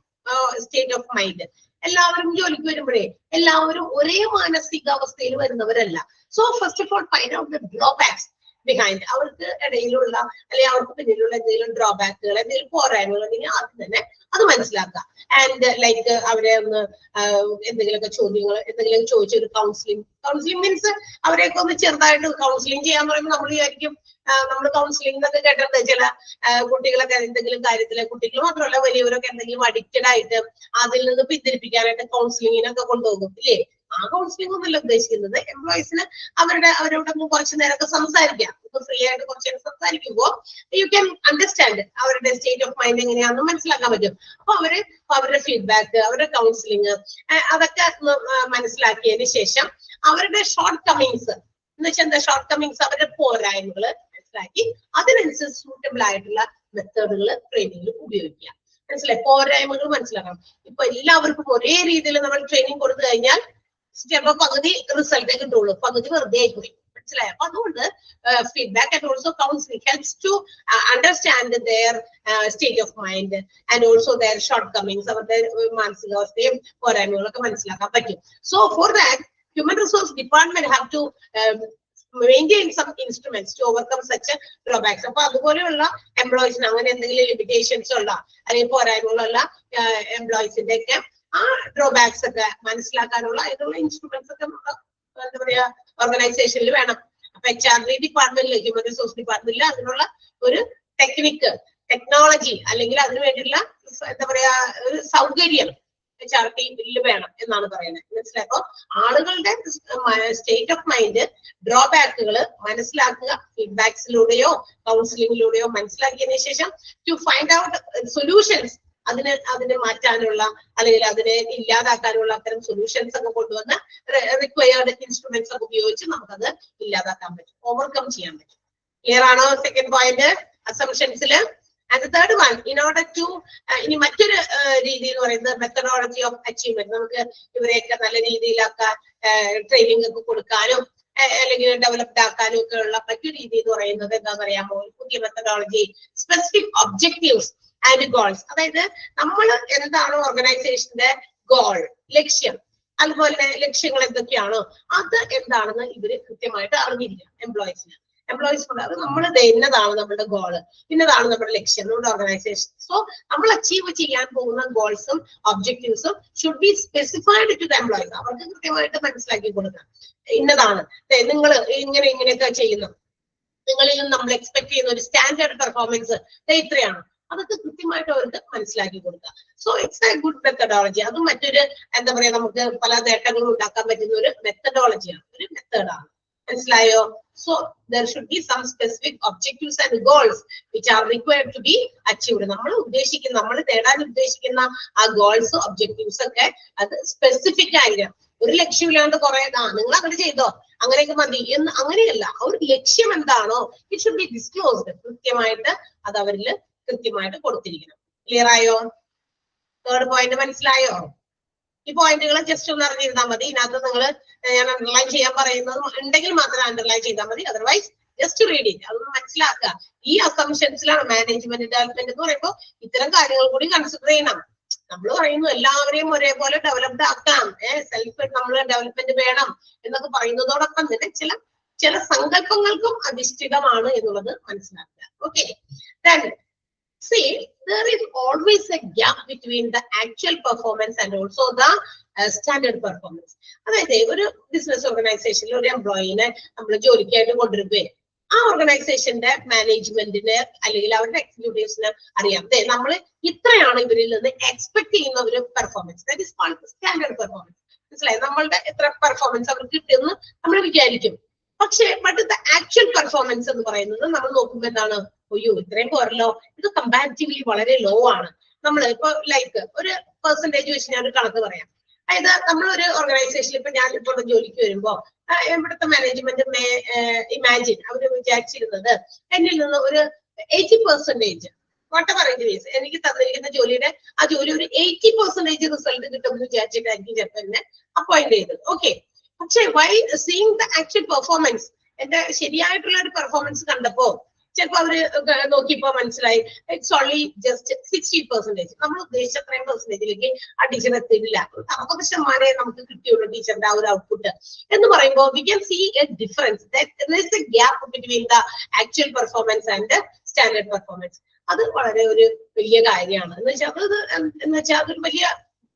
state of mind. എല്ലാവരും ജോലിക്ക് വരുമ്പോഴേ എല്ലാവരും ഒരേ മാനസികാവസ്ഥയിൽ വരുന്നവരല്ല. So first of all find out the drawbacks. Behind, അവർക്ക് ഇടയിലുള്ള അല്ലെങ്കിൽ അവർക്ക് പിന്നിലുള്ള എന്തെങ്കിലും ഡ്രോബാക്കുകൾ, എന്തെങ്കിലും പോരായ്മകൾ ഉണ്ടെങ്കിൽ ആദ്യം തന്നെ അത് മനസ്സിലാക്കുക. ആൻഡ് ലൈക്ക് അവരെ ഒന്ന് എന്തെങ്കിലുമൊക്കെ ചോദ്യങ്ങൾ എന്തെങ്കിലും ചോദിച്ചൊരു കൗൺസിലിംഗ് മീൻസ് അവരെയൊക്കെ ഒന്ന് ചെറുതായിട്ട് കൗൺസിലിംഗ് ചെയ്യാന്ന് പറയുമ്പോൾ നമ്മൾ വിചാരിക്കും നമ്മൾ കൗൺസിലിംഗ് എന്നൊക്കെ കേട്ടിട്ടുണ്ട് ചില കുട്ടികളൊക്കെ എന്തെങ്കിലും കാര്യത്തില്, കുട്ടികൾ മാത്രമല്ല വലിയവരൊക്കെ എന്തെങ്കിലും അഡിക്റ്റഡ് ആയിട്ട് അതിൽ നിന്ന് പിന്തിരിപ്പിക്കാനായിട്ട് കൗൺസിലിങ്ങിനൊക്കെ കൊണ്ടുപോകും ഇല്ലേ? ആ കൗൺസിലിംഗ് ഒന്നല്ല ഉദ്ദേശിക്കുന്നത്. എംപ്ലോയീസിന് അവരോടൊന്ന് കുറച്ചു നേരമൊക്കെ സംസാരിക്കാം. ഇപ്പൊ ഫ്രീ ആയിട്ട് കുറച്ചു നേരം സംസാരിക്കുമ്പോൾ യു ക്യാൻ അണ്ടർസ്റ്റാൻഡ് അവരുടെ സ്റ്റേറ്റ് ഓഫ് മൈൻഡ് എങ്ങനെയാണെന്ന് മനസ്സിലാക്കാൻ പറ്റും. അപ്പൊ അവരുടെ ഫീഡ്ബാക്ക്, അവരുടെ കൗൺസിലിംഗ് അതൊക്കെ മനസ്സിലാക്കിയതിന് ശേഷം അവരുടെ ഷോർട്ട് കമ്മിങ്സ് എന്ന് വെച്ചാൽ എന്താ ഷോർട്ട് കമ്മിങ്സ്, അവരുടെ പോരായ്മകള് മനസ്സിലാക്കി അതിനനുസരിച്ച് സൂട്ടബിൾ ആയിട്ടുള്ള മെത്തേഡുകൾ ട്രെയിനിങ്ങിൽ ഉപയോഗിക്കുക. മനസ്സിലായി? പോരായ്മകൾ മനസ്സിലാക്കണം. ഇപ്പൊ എല്ലാവർക്കും ഒരേ രീതിയിൽ നമ്മൾ ട്രെയിനിങ് കൊടുത്തു കഴിഞ്ഞാൽ ചിലപ്പോ പകുതി റിസൾട്ടേ കിട്ടുള്ളൂ, പകുതി വെറുതെ ആയിപ്പോയി. മനസ്സിലായോ? അപ്പൊ അതുകൊണ്ട് feedback and also counselling helps to understand their state of mind and also their shortcomings, അവരുടെ മാനസികാവസ്ഥയും പോരായ്മകളൊക്കെ മനസ്സിലാക്കാൻ പറ്റും. So for that human resource department have to maintain some instruments to overcome such drawbacks. അപ്പൊ അതുപോലെയുള്ള എംപ്ലോയീസിന് അങ്ങനെ എന്തെങ്കിലും limitations ഉള്ള അല്ലെങ്കിൽ പോരായ്മകളുള്ള എംപ്ലോയീസിന്റെ ഒക്കെ ആ ഡ്രോബാക്സ് ഒക്കെ മനസ്സിലാക്കാനുള്ള അതിനുള്ള ഇൻസ്ട്രുമെന്റ്സ് ഒക്കെ എന്താ പറയാ ഓർഗനൈസേഷനിൽ വേണം. അപ്പൊ HRD ഡിപ്പാർട്ട്മെന്റിൽ, ഹ്യൂമൻ റിസോഴ്സ് ഡിപ്പാർട്ട്മെന്റിൽ അതിനുള്ള ഒരു ടെക്നോളജി അല്ലെങ്കിൽ അതിനു വേണ്ടിയുള്ള എന്താ പറയാ ഒരു സൗകര്യം HRD വേണം എന്നാണ് പറയുന്നത്. മനസ്സിലാക്കോ? ആളുകളുടെ സ്റ്റേറ്റ് ഓഫ് മൈൻഡ്, ഡ്രോബാക്കുകൾ മനസ്സിലാക്കുക, ഫീഡ്ബാക്സിലൂടെയോ കൗൺസിലിംഗിലൂടെയോ മനസ്സിലാക്കിയതിനു ശേഷം ടു ഫൈൻഡ് ഔട്ട് സൊല്യൂഷൻസ്, അതിനെ മാറ്റാനുള്ള അല്ലെങ്കിൽ അതിനെ ഇല്ലാതാക്കാനുള്ള അത്തരം സൊല്യൂഷൻസ് ഒക്കെ കൊണ്ടുവന്ന് റിക്വയർഡ് ഇൻസ്ട്രുമെന്റ്സ് ഒക്കെ ഉപയോഗിച്ച് നമുക്കത് ഇല്ലാതാക്കാൻ പറ്റും, ഓവർകം ചെയ്യാൻ പറ്റും. ക്ലിയർ ആണോ? സെക്കൻഡ് പോയിന്റ് അസംഷൻസില്. And third one, in order to ഇനി മറ്റൊരു രീതി എന്ന് പറയുന്നത് മെത്തഡോളജി ഓഫ് അച്ചീവ്മെന്റ്. നമുക്ക് ഇവരെയൊക്കെ നല്ല രീതിയിലൊക്കെ ട്രെയിനിങ് ഒക്കെ കൊടുക്കാനും അല്ലെങ്കിൽ ഡെവലപ്ഡ് ആക്കാനും ഒക്കെ ഉള്ള മറ്റൊരു രീതി എന്ന് പറയുന്നത് എന്താണെന്ന് അറിയാമോ? പുതിയ methodology, specific objectives and goals. അതായത് നമ്മൾ എന്താണ് ഓർഗനൈസേഷന്റെ ഗോൾ, ലക്ഷ്യം, അതുപോലെ ലക്ഷ്യങ്ങൾ എന്തൊക്കെയാണോ അത് എന്താണെന്ന് ഇവര് കൃത്യമായിട്ട് അറിഞ്ഞിരിക്കണം. എംപ്ലോയീസിന് അത് നമ്മൾ ഇന്നതാണ് നമ്മുടെ ഗോള്, ഇന്നതാണ് നമ്മുടെ ലക്ഷ്യം, നമ്മുടെ ഓർഗനൈസേഷൻ. സോ നമ്മൾ അച്ചീവ് ചെയ്യാൻ പോകുന്ന ഗോൾസും ഒബ്ജക്റ്റീവ്സും should be specified to the employees. അവർക്ക് കൃത്യമായിട്ട് മനസ്സിലാക്കി കൊടുക്കണം. ഇന്നതാണ് നിങ്ങൾ ഇങ്ങനെയൊക്കെ ചെയ്യുന്നു, നിങ്ങളിൽ നിന്ന് നമ്മൾ എക്സ്പെക്ട് ചെയ്യുന്ന ഒരു സ്റ്റാൻഡേർഡ് പെർഫോമൻസ് ഇത്രയാണ്, അതൊക്കെ കൃത്യമായിട്ട് അവർക്ക് മനസ്സിലാക്കി കൊടുക്കുക. So it's A good methodology. അതും മറ്റൊരു എന്താ പറയാ നമുക്ക് പല നേട്ടങ്ങളും ഉണ്ടാക്കാൻ പറ്റുന്ന ഒരു മെത്തഡോളജിയാണ്, ഒരു മെത്തേഡാണ്. മനസ്സിലായോ? So there should be some specific objectives and goals which are required to be achieved. നമ്മൾ നേടാൻ ഉദ്ദേശിക്കുന്ന ആ ഗോൾസ്, ഒബ്ജക്റ്റീവ്സ് ഒക്കെ അത് സ്പെസിഫിക് ആയിരിക്കണം. ഒരു ലക്ഷ്യമില്ലാണ്ട് കുറെ നിങ്ങൾ അങ്ങനെ ചെയ്തോ അങ്ങനെയൊക്കെ മതി എന്ന് അങ്ങനെയല്ല. ഒരു ലക്ഷ്യം എന്താണോ ഇറ്റ് ഷുഡ് ബി ഡിസ്ക്ലോസ്ഡ്. കൃത്യമായിട്ട് അത് അവരിൽ കൃത്യമായിട്ട് കൊടുത്തിരിക്കണം. ക്ലിയർ ആയോ? തേർഡ് പോയിന്റ് മനസ്സിലായോ? ഈ പോയിന്റുകൾ ജസ്റ്റ് ഒന്ന് അറിഞ്ഞിരുന്നാൽ മതി. ഇതിനകത്ത് നിങ്ങൾ ഞാൻ അണ്ടർലൈൻ ചെയ്യാൻ പറയുന്നത് ഉണ്ടെങ്കിൽ മാത്രം അണ്ടർലൈൻ ചെയ്താൽ മതി. Otherwise just read it. അതൊന്ന് മനസ്സിലാക്കുക. ഈ അസംഷൻസിലാണ് മാനേജ്മെന്റ് ഡെവലപ്മെന്റ് എന്ന് പറയുമ്പോൾ ഇത്തരം കാര്യങ്ങൾ കൂടി കൺസിഡർ ചെയ്യണം. നമ്മൾ പറയുന്നു എല്ലാവരെയും ഒരേപോലെ ഡെവലപ്ഡ് ആക്കാം, സെൽഫ് നമ്മൾ ഡെവലപ്മെന്റ് വേണം എന്നൊക്കെ പറയുന്നതോടൊപ്പം തന്നെ ചില സങ്കല്പങ്ങൾക്കും അധിഷ്ഠിതമാണ് എന്നുള്ളത് മനസ്സിലാക്കുക. Okay, see, there is always a gap between the actual performance and also the standard performance. അതായത് ഒരു ബിസിനസ് ഓർഗനൈസേഷനിൽ ഒരു എംപ്ലോയിനെ നമ്മൾ ജോലിക്കായിട്ട് കൊണ്ടുവരുമ്പോൾ ആ ഓർഗനൈസേഷന്റെ മാനേജ്മെന്റിന് അല്ലെങ്കിൽ അവരുടെ എക്സിക്യൂട്ടീവ്സിന് അറിയാം നമ്മൾ ഇത്രയാണ് ഇവരിൽ നിന്ന് എക്സ്പെക്ട് ചെയ്യുന്ന ഒരു performance, that is called standard performance. മനസ്സിലായി? നമ്മളുടെ എത്ര പെർഫോമൻസ് അവർക്ക് കിട്ടുമെന്ന് നമ്മൾ വിചാരിക്കും. പക്ഷെ ബട്ട് ദ ആക്ച്വൽ പെർഫോമൻസ് എന്ന് പറയുന്നത് നമ്മൾ നോക്കുമ്പോൾ എന്താണ്, അയ്യോ ഇത്രയും പോരല്ലോ, ഇത് കമ്പാരിറ്റീവ്ലി വളരെ ലോ ആണ്. നമ്മൾ ഇപ്പൊ ലൈക്ക് ഒരു പെർസെന്റേജ് വെച്ച് ഞാൻ ഒരു കണക്ക് പറയാം. അതായത് നമ്മളൊരു ഓർഗനൈസേഷനിൽ ഇപ്പൊ ഞാൻ ഇപ്പോൾ ജോലിക്ക് വരുമ്പോ ഇവിടുത്തെ മാനേജ്മെന്റ് ഇമാജിൻ അവർ വിചാരിച്ചിരുന്നത് എന്നിൽ നിന്ന് ഒരു 80% whatever it is, എനിക്ക് തന്നിരിക്കുന്ന ജോലിയുടെ ആ ജോലി ഒരു 80% റിസൾട്ട് കിട്ടുമെന്ന് വിചാരിച്ചിട്ടായിരിക്കും ചിലപ്പോൾ എന്നെ അപ്പോയിന്റ് ചെയ്തത്. ഓക്കെ, പക്ഷെ why seeing the actual performance, എന്റെ ശരിയായിട്ടുള്ള ഒരു പെർഫോമൻസ് കണ്ടപ്പോ ചിലപ്പോ അവര് നോക്കിയപ്പോ മനസ്സിലായി ഇറ്റ്സ് ഓൺലി ജസ്റ്റ് 60%. നമ്മൾ ഉദ്ദേശിച്ച അത്രയും പെർസെന്റേജിലേക്ക് ആ ടീച്ചർ എത്തിയില്ല. 60% നമുക്ക് കിട്ടിയുള്ളൂ ടീച്ചറിന്റെ ആ ഒരു ഔട്ട്പുട്ട് എന്ന് പറയുമ്പോൾ we can see a difference. The gap between the actual performance and standard performance. അത് വളരെ ഒരു വലിയ കാര്യമാണ്. എന്ന് വെച്ചാൽ അതൊരു വലിയ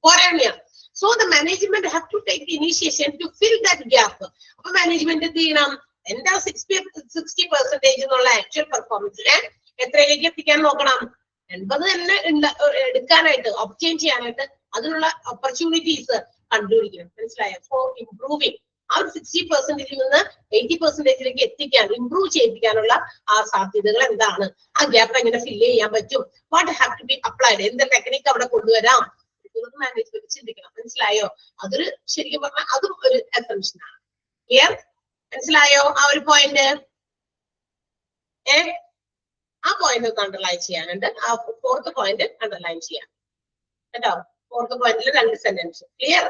പോരായ്മയാണ്. So the management have to take the initiation to fill that gap. അപ്പൊ മാനേജ്മെന്റ് എന്ത് ചെയ്യണം? എന്താ 60% എന്നുള്ള ആക്ച്വൽ പെർഫോമൻസിനെ എത്രയിലേക്ക് എത്തിക്കാൻ നോക്കണം? 80 തന്നെ എടുക്കാനായിട്ട്, ഒബ്റ്റെയിൻ ചെയ്യാനായിട്ട് അതിനുള്ള ഓപ്പർച്യൂണിറ്റീസ് കണ്ടുപിടിക്കണം. മനസ്സിലായോ? ഫോർ ഇംപ്രൂവിങ് ആ ഒരു 60%-ൽ നിന്ന് 80%-ലേക്ക് എത്തിക്കാൻ, ഇംപ്രൂവ് ചെയ്യിപ്പിക്കാനുള്ള ആ സാധ്യതകൾ എന്താണ്? ആ ഗ്യാപ്പ് എങ്ങനെ ഫില്ല് ചെയ്യാൻ പറ്റും? What have to be applied? എന്ത് ടെക്നിക്ക് അവിടെ കൊണ്ടുവരാം? മാനേജ്മെന്റ് ചിന്തിക്കണം. മനസ്സിലായോ? അതൊരു ശരിക്കും പറഞ്ഞാൽ അതും ഒരു അസംപ്ഷൻ ആണ്. ക്ലിയർ? മനസ്സിലായോ ആ ഒരു പോയിന്റ്? ആ പോയിന്റ് ഒന്ന് അണ്ടർലൈൻ ചെയ്യാനുണ്ട്. ആ 4th പോയിന്റ് അണ്ടർലൈൻ ചെയ്യാം കേട്ടോ. 4th പോയിന്റിൽ 2 സെന്റൻസ്. ക്ലിയർ?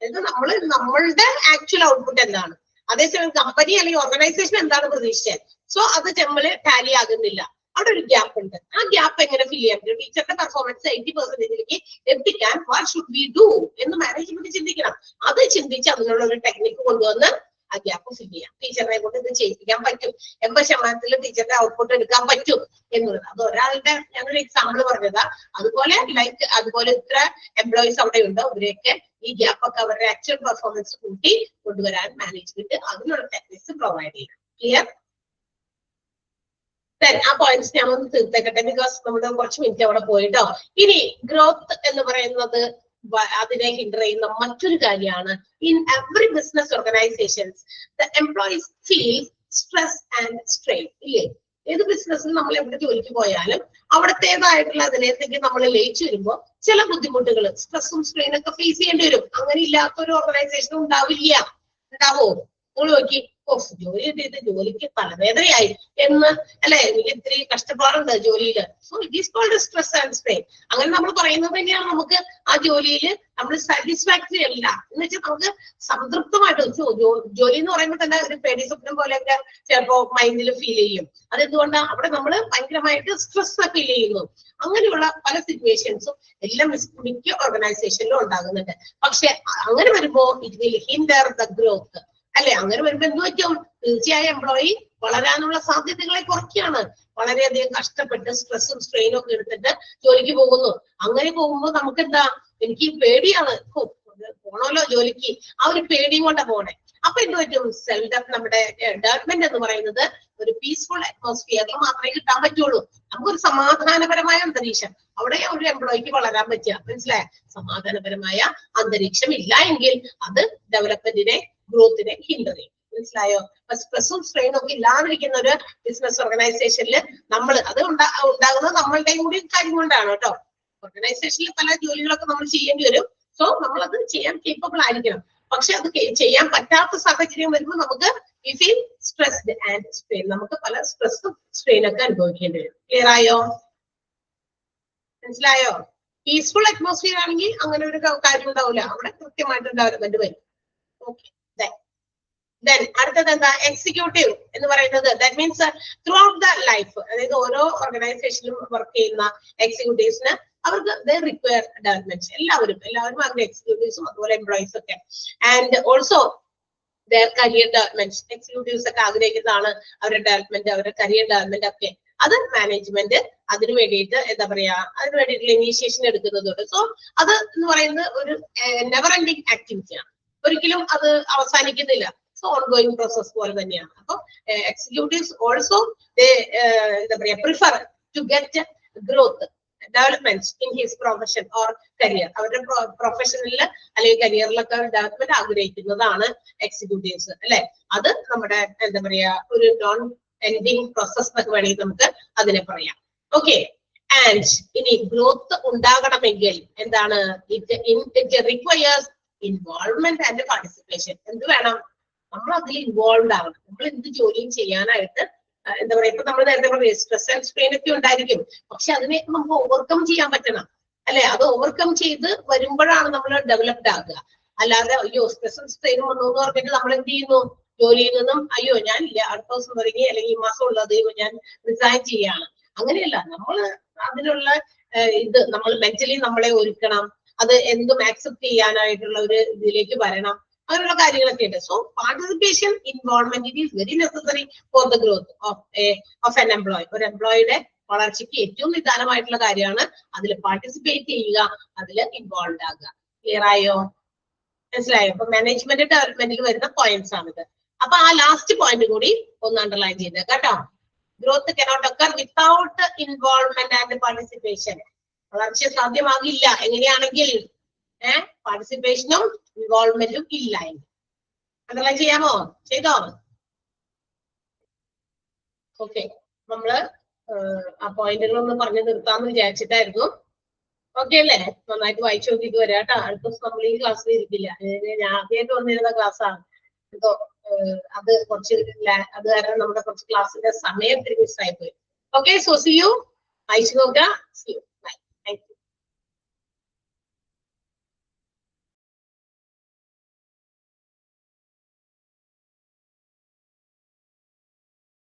ഇത് നമ്മളുടെ ആക്ച്വൽ ഔട്ട്പുട്ട് എന്താണ്, അതേസമയം കമ്പനി അല്ലെങ്കിൽ ഓർഗനൈസേഷൻ എന്താണ് പ്രതീക്ഷിച്ചത്. സോ അത് നമ്മള് ടാലി ആകുന്നില്ല. അവിടെ ഒരു ഗ്യാപ്പ് ഉണ്ട്. ആ ഗ്യാപ്പ് എങ്ങനെ ഫിൽ ചെയ്യാൻ പറ്റും? ടീച്ചറുടെ പെർഫോമൻസ് 80%-ലേക്ക് എത്തിക്കാൻ വാട്ട് ഷുഡ് വി ഡു എന്ന് മാനേജ്മെന്റ് ചിന്തിക്കണം. അത് ചിന്തിച്ച് അതിനുള്ള ഒരു ടെക്നിക്ക് കൊണ്ടുവന്ന് ആ ഗ്യാപ്പ് ഫിൽ ചെയ്യാം. ടീച്ചറിനെ കൊണ്ട് ഇത് ചെയ്യിപ്പിക്കാൻ പറ്റും. 80% ടീച്ചറുടെ ഔട്ട്പുട്ട് എടുക്കാൻ പറ്റും എന്നുള്ളത്. അത് ഒരാളുടെ ഞങ്ങളൊരു എക്സാമ്പിൾ പറഞ്ഞതാ. അതുപോലെ ഇത്ര എംപ്ലോയീസ് അവിടെ ഉണ്ട്. അവരെയൊക്കെ ഈ ഗ്യാപ്പ് ഒക്കെ അവരുടെ ആക്ച്വൽ പെർഫോമൻസ് കൂട്ടി കൊണ്ടുവരാൻ മാനേജ്മെന്റ് അതിനുള്ള ടെക്നിക്സ് പ്രൊവൈഡ് ചെയ്യും. ക്ലിയർ? ആ പോയിന്റ്സ് ഞാൻ ഒന്ന് തീർത്തേക്കട്ടെ, ബിക്കോസ് നമ്മുടെ കുറച്ച് മിനിറ്റ് അവിടെ പോയിട്ടോ. ഇനി ഗ്രോത്ത് എന്ന് പറയുന്നത് അതിനെ ഹിൻഡർ ചെയ്യുന്ന മറ്റൊരു കാര്യമാണ്. In every business organisations the employees feel stress and strain. ഇല്ലേ? ഏത് ബിസിനസ്സിൽ നമ്മൾ എവിടെ ജോലിക്ക് പോയാലും അവിടത്തേതായിട്ടുള്ള അതിലേക്ക് നമ്മൾ ലയിച്ചു വരുമ്പോൾ ചില ബുദ്ധിമുട്ടുകൾ, സ്ട്രെസ്സും സ്ട്രെയിനൊക്കെ ഫേസ് ചെയ്യേണ്ടി വരും. അങ്ങനെ ഇല്ലാത്ത ഒരു ഓർഗനൈസേഷനും ഉണ്ടാവില്ല. ഉണ്ടാവോ? നിങ്ങൾ നോക്കി, ജോലി ചെയ്ത് ജോലിക്ക് തലവേദനയായി എന്ന് അല്ലെ, എനിക്ക് ഇത്തിരി കഷ്ടപ്പാടുണ്ട് ജോലിയില്. So it is called stress and strain. അങ്ങനെ നമ്മൾ പറയുന്നത് തന്നെയാണ് നമുക്ക് ആ ജോലിയിൽ നമ്മൾ സാറ്റിസ്ഫാക്ടറി അല്ല എന്ന് വെച്ചാൽ നമുക്ക് സംതൃപ്തമായിട്ട് ജോലി എന്ന് പറയുമ്പോൾ തന്നെ ഒരു പേടി സ്വപ്നം പോലെയൊക്കെ ചിലപ്പോ മൈൻഡിൽ ഫീൽ ചെയ്യും. അതെന്തുകൊണ്ടാണ്? അവിടെ നമ്മൾ ഭയങ്കരമായിട്ട് സ്ട്രെസ് ഫീൽ ചെയ്യുന്നു. അങ്ങനെയുള്ള പല സിറ്റുവേഷൻസും എല്ലാം മിക്ക ഓർഗനൈസേഷനിലും ഉണ്ടാകുന്നുണ്ട്. പക്ഷെ അങ്ങനെ വരുമ്പോ it will hinder the growth അല്ലെ? അങ്ങനെ വരുമ്പോ എന്ത് പറ്റും? തീർച്ചയായും എംപ്ലോയി വളരാനുള്ള സാധ്യതകളെ കുറയ്ക്കുകയാണ്. വളരെയധികം കഷ്ടപ്പെട്ട് സ്ട്രെസ്സും സ്ട്രെയിനും ഒക്കെ എടുത്തിട്ട് ജോലിക്ക് പോകുന്നു. അങ്ങനെ പോകുമ്പോൾ നമുക്ക് എന്താ? എനിക്ക് പേടിയാണ്, പോണല്ലോ ജോലിക്ക്, ആ ഒരു പേടിയും കൊണ്ടാ പോണേ. അപ്പൊ എന്ത് പറ്റും? നമ്മുടെ ഡെവലപ്മെന്റ് എന്ന് പറയുന്നത് ഒരു പീസ്ഫുൾ അറ്റ്മോസ്ഫിയറിൽ മാത്രമേ കിട്ടാൻ പറ്റുള്ളൂ. നമുക്കൊരു സമാധാനപരമായ അന്തരീക്ഷം, അവിടെ ഒരു എംപ്ലോയിക്ക് വളരാൻ പറ്റുക. മനസ്സിലായ? സമാധാനപരമായ അന്തരീക്ഷം ഇല്ല എങ്കിൽ അത് ഡെവലപ്മെന്റിനെ, ഗ്രോത്തിനെ ഹിൻഡർ ചെയ്യും. മനസ്സിലായോ? സ്ട്രെസ്സും സ്ട്രെയിനും ഒക്കെ ഇല്ലാതിരിക്കുന്ന ഒരു ബിസിനസ് ഓർഗനൈസേഷനിൽ നമ്മൾ അത് ഉണ്ടാകുന്നത് നമ്മളുടെയും കൂടി കാര്യം കൊണ്ടാണ് കേട്ടോ. ഓർഗനൈസേഷനിൽ പല ജോലികളൊക്കെ നമ്മൾ ചെയ്യേണ്ടി വരും. സോ നമ്മൾ അത് ചെയ്യാൻ കേപ്പബിൾ ആയിരിക്കണം. പക്ഷെ അത് ചെയ്യാൻ പറ്റാത്ത സാഹചര്യം വരുമ്പോൾ നമുക്ക് we feel stressed and strain. നമുക്ക് പല സ്ട്രെസ്സും സ്ട്രെയിനൊക്കെ അനുഭവിക്കേണ്ടി വരും. ക്ലിയർ ആയോ? മനസ്സിലായോ? പീസ്ഫുൾ അറ്റ്മോസ്ഫിയർ ആണെങ്കിൽ അങ്ങനെ ഒരു കാര്യം ഉണ്ടാവില്ല. അവിടെ കൃത്യമായിട്ട് ഡെവലപ്മെന്റ് വരും. ഓക്കെ. ദെൻ അടുത്തത് എന്താ? എക്സിക്യൂട്ടീവ് എന്ന് പറയുന്നത് that means through out the life, അതായത് ഓരോ ഓർഗനൈസേഷനിലും വർക്ക് ചെയ്യുന്ന എക്സിക്യൂട്ടീവ്സിന് അവർക്ക് ദേ റിക്വയർ ഡെവലപ്മെന്റ്. എല്ലാവരും അവരുടെ എക്സിക്യൂട്ടീവ്സും അതുപോലെ എംപ്ലോയീസ് ഒക്കെ. And also there career development. Executives ഒക്കെ ആഗ്രഹിക്കുന്നതാണ് അവരുടെ ഡെവലപ്മെന്റ്, അവരുടെ കരിയർ ഡെവലപ്മെന്റ് ഒക്കെ. അത് മാനേജ്മെന്റ് അതിനു വേണ്ടിയിട്ട് എന്താ പറയാ, അതിന് വേണ്ടിയിട്ടുള്ള ഇനീഷ്യേഷൻ എടുക്കുന്നതുണ്ട്. സോ അത് എന്ന് പറയുന്നത് ഒരു നെവർ എൻഡിങ് ആക്ടിവിറ്റിയാണ്. ഒരിക്കലും അത് അവസാനിക്കുന്നില്ല. സോ ഓൺഗോയിങ് പ്രോസസ് പോലെ തന്നെയാണ്. അപ്പൊ എക്സിക്യൂട്ടീവ്സ് ഓൾസോ എന്താ പറയാ prefer to get growth development in his profession or career. അവരുടെ പ്രൊഫഷനിൽ അല്ലെങ്കിൽ കരിയറിലൊക്കെ ഡെവലപ്മെന്റ് ആഗ്രഹിക്കുന്നതാണ് എക്സിക്യൂട്ടീവ്സ് അല്ലെ. അത് നമ്മുടെ എന്താ പറയാ ഒരു നോൺ എൻഡിങ് പ്രോസസ് എന്നൊക്കെ വേണമെങ്കിൽ നമുക്ക് അതിനെ പറയാം. ഓക്കെ. ആൻഡ് ഇനി ഗ്രോത്ത് ഉണ്ടാകണമെങ്കിൽ എന്താണ്? It requires involvement and participation. എന്ത് വേണം? നമ്മൾ അതിൽ ഇൻവോൾവ് ആവണം. നമ്മൾ എന്ത് ജോലിയും ചെയ്യാനായിട്ട് എന്താ പറയാ, ഇപ്പൊ നമ്മൾ നേരത്തെ പറഞ്ഞ സ്ട്രെസ് ആൻഡ് സ്ട്രെയിൻ ഒക്കെ ഉണ്ടായിരിക്കും. പക്ഷെ അതിനെ നമുക്ക് ഓവർകം ചെയ്യാൻ പറ്റണം അല്ലെ. അത് ഓവർകം ചെയ്ത് വരുമ്പോഴാണ് നമ്മൾ ഡെവലപ്ഡ് ആകുക. അല്ലാതെ അയ്യോ സ്ട്രെസ് ആൻഡ് സ്ട്രെയിൻ വന്നു എന്ന് പറഞ്ഞിട്ട് നമ്മൾ എന്ത് ചെയ്യുന്നു? ജോലിയിൽ നിന്നും അയ്യോ ഞാനില്ല അടുത്ത ദിവസം തുടങ്ങി അല്ലെങ്കിൽ ഈ മാസം ഉള്ളത് ഞാൻ റിസൈൻ ചെയ്യാണ്. അങ്ങനെയല്ല, നമ്മൾ അതിനുള്ള ഇത് നമ്മൾ മെന്റലി നമ്മളെ ഒരുക്കണം, അത് എന്തും ആക്സെപ്റ്റ് ചെയ്യാനായിട്ടുള്ള ഒരു ഇതിലേക്ക് വരണം, അങ്ങനെയുള്ള കാര്യങ്ങളൊക്കെ ഉണ്ട്. So participation involvement it is very necessary for the growth of N employee. ഒരു എംപ്ലോയിയുടെ വളർച്ചയ്ക്ക് ഏറ്റവും നിദാനമായിട്ടുള്ള കാര്യമാണ് അതിൽ പാർട്ടിസിപ്പേറ്റ് ചെയ്യുക, അതിൽ ഇൻവോൾവ് ആകുക. ക്ലിയർ ആയോ? മനസ്സിലായോ? അപ്പൊ മാനേജ്മെന്റ് ഡെവലപ്മെന്റിൽ വരുന്ന പോയിന്റ്സ് ആണിത്. അപ്പൊ ആ ലാസ്റ്റ് പോയിന്റ് കൂടി ഒന്ന് അണ്ടർലൈൻ ചെയ്ത് കേട്ടോ. Growth cannot occur without involvement and participation. വളർച്ച സാധ്യമാകില്ല എങ്ങനെയാണെങ്കിൽ പാർട്ടിസിപ്പേഷനും ഇൻവോൾവ്മെന്റും ഇല്ല എങ്കിൽ. അണ്ടർലൈൻ ചെയ്യാമോ? ചെയ്തോ? ഓക്കെ, നമ്മള് ആ പോയിന്റുകളൊന്ന് പറഞ്ഞു നിർത്താന്ന് വിചാരിച്ചിട്ടായിരുന്നു. ഓക്കെ അല്ലേ? നന്നായിട്ട് വായിച്ചു നോക്കിയിട്ട് വരാം കേട്ടോ. അടുത്ത ദിവസം നമ്മൾ ഈ ക്ലാസ്സിൽ ഇരിക്കില്ല, ഞാൻ ആദ്യമായിട്ട് വന്നിരുന്ന ക്ലാസ്സാണ്. എന്തോ അത് കുറച്ച് അത് കാരണം നമ്മുടെ കുറച്ച് ക്ലാസ്സിന്റെ സമയം മിസ്സായി പോയി. Okay, so see you. വായിച്ചു നോക്കാം.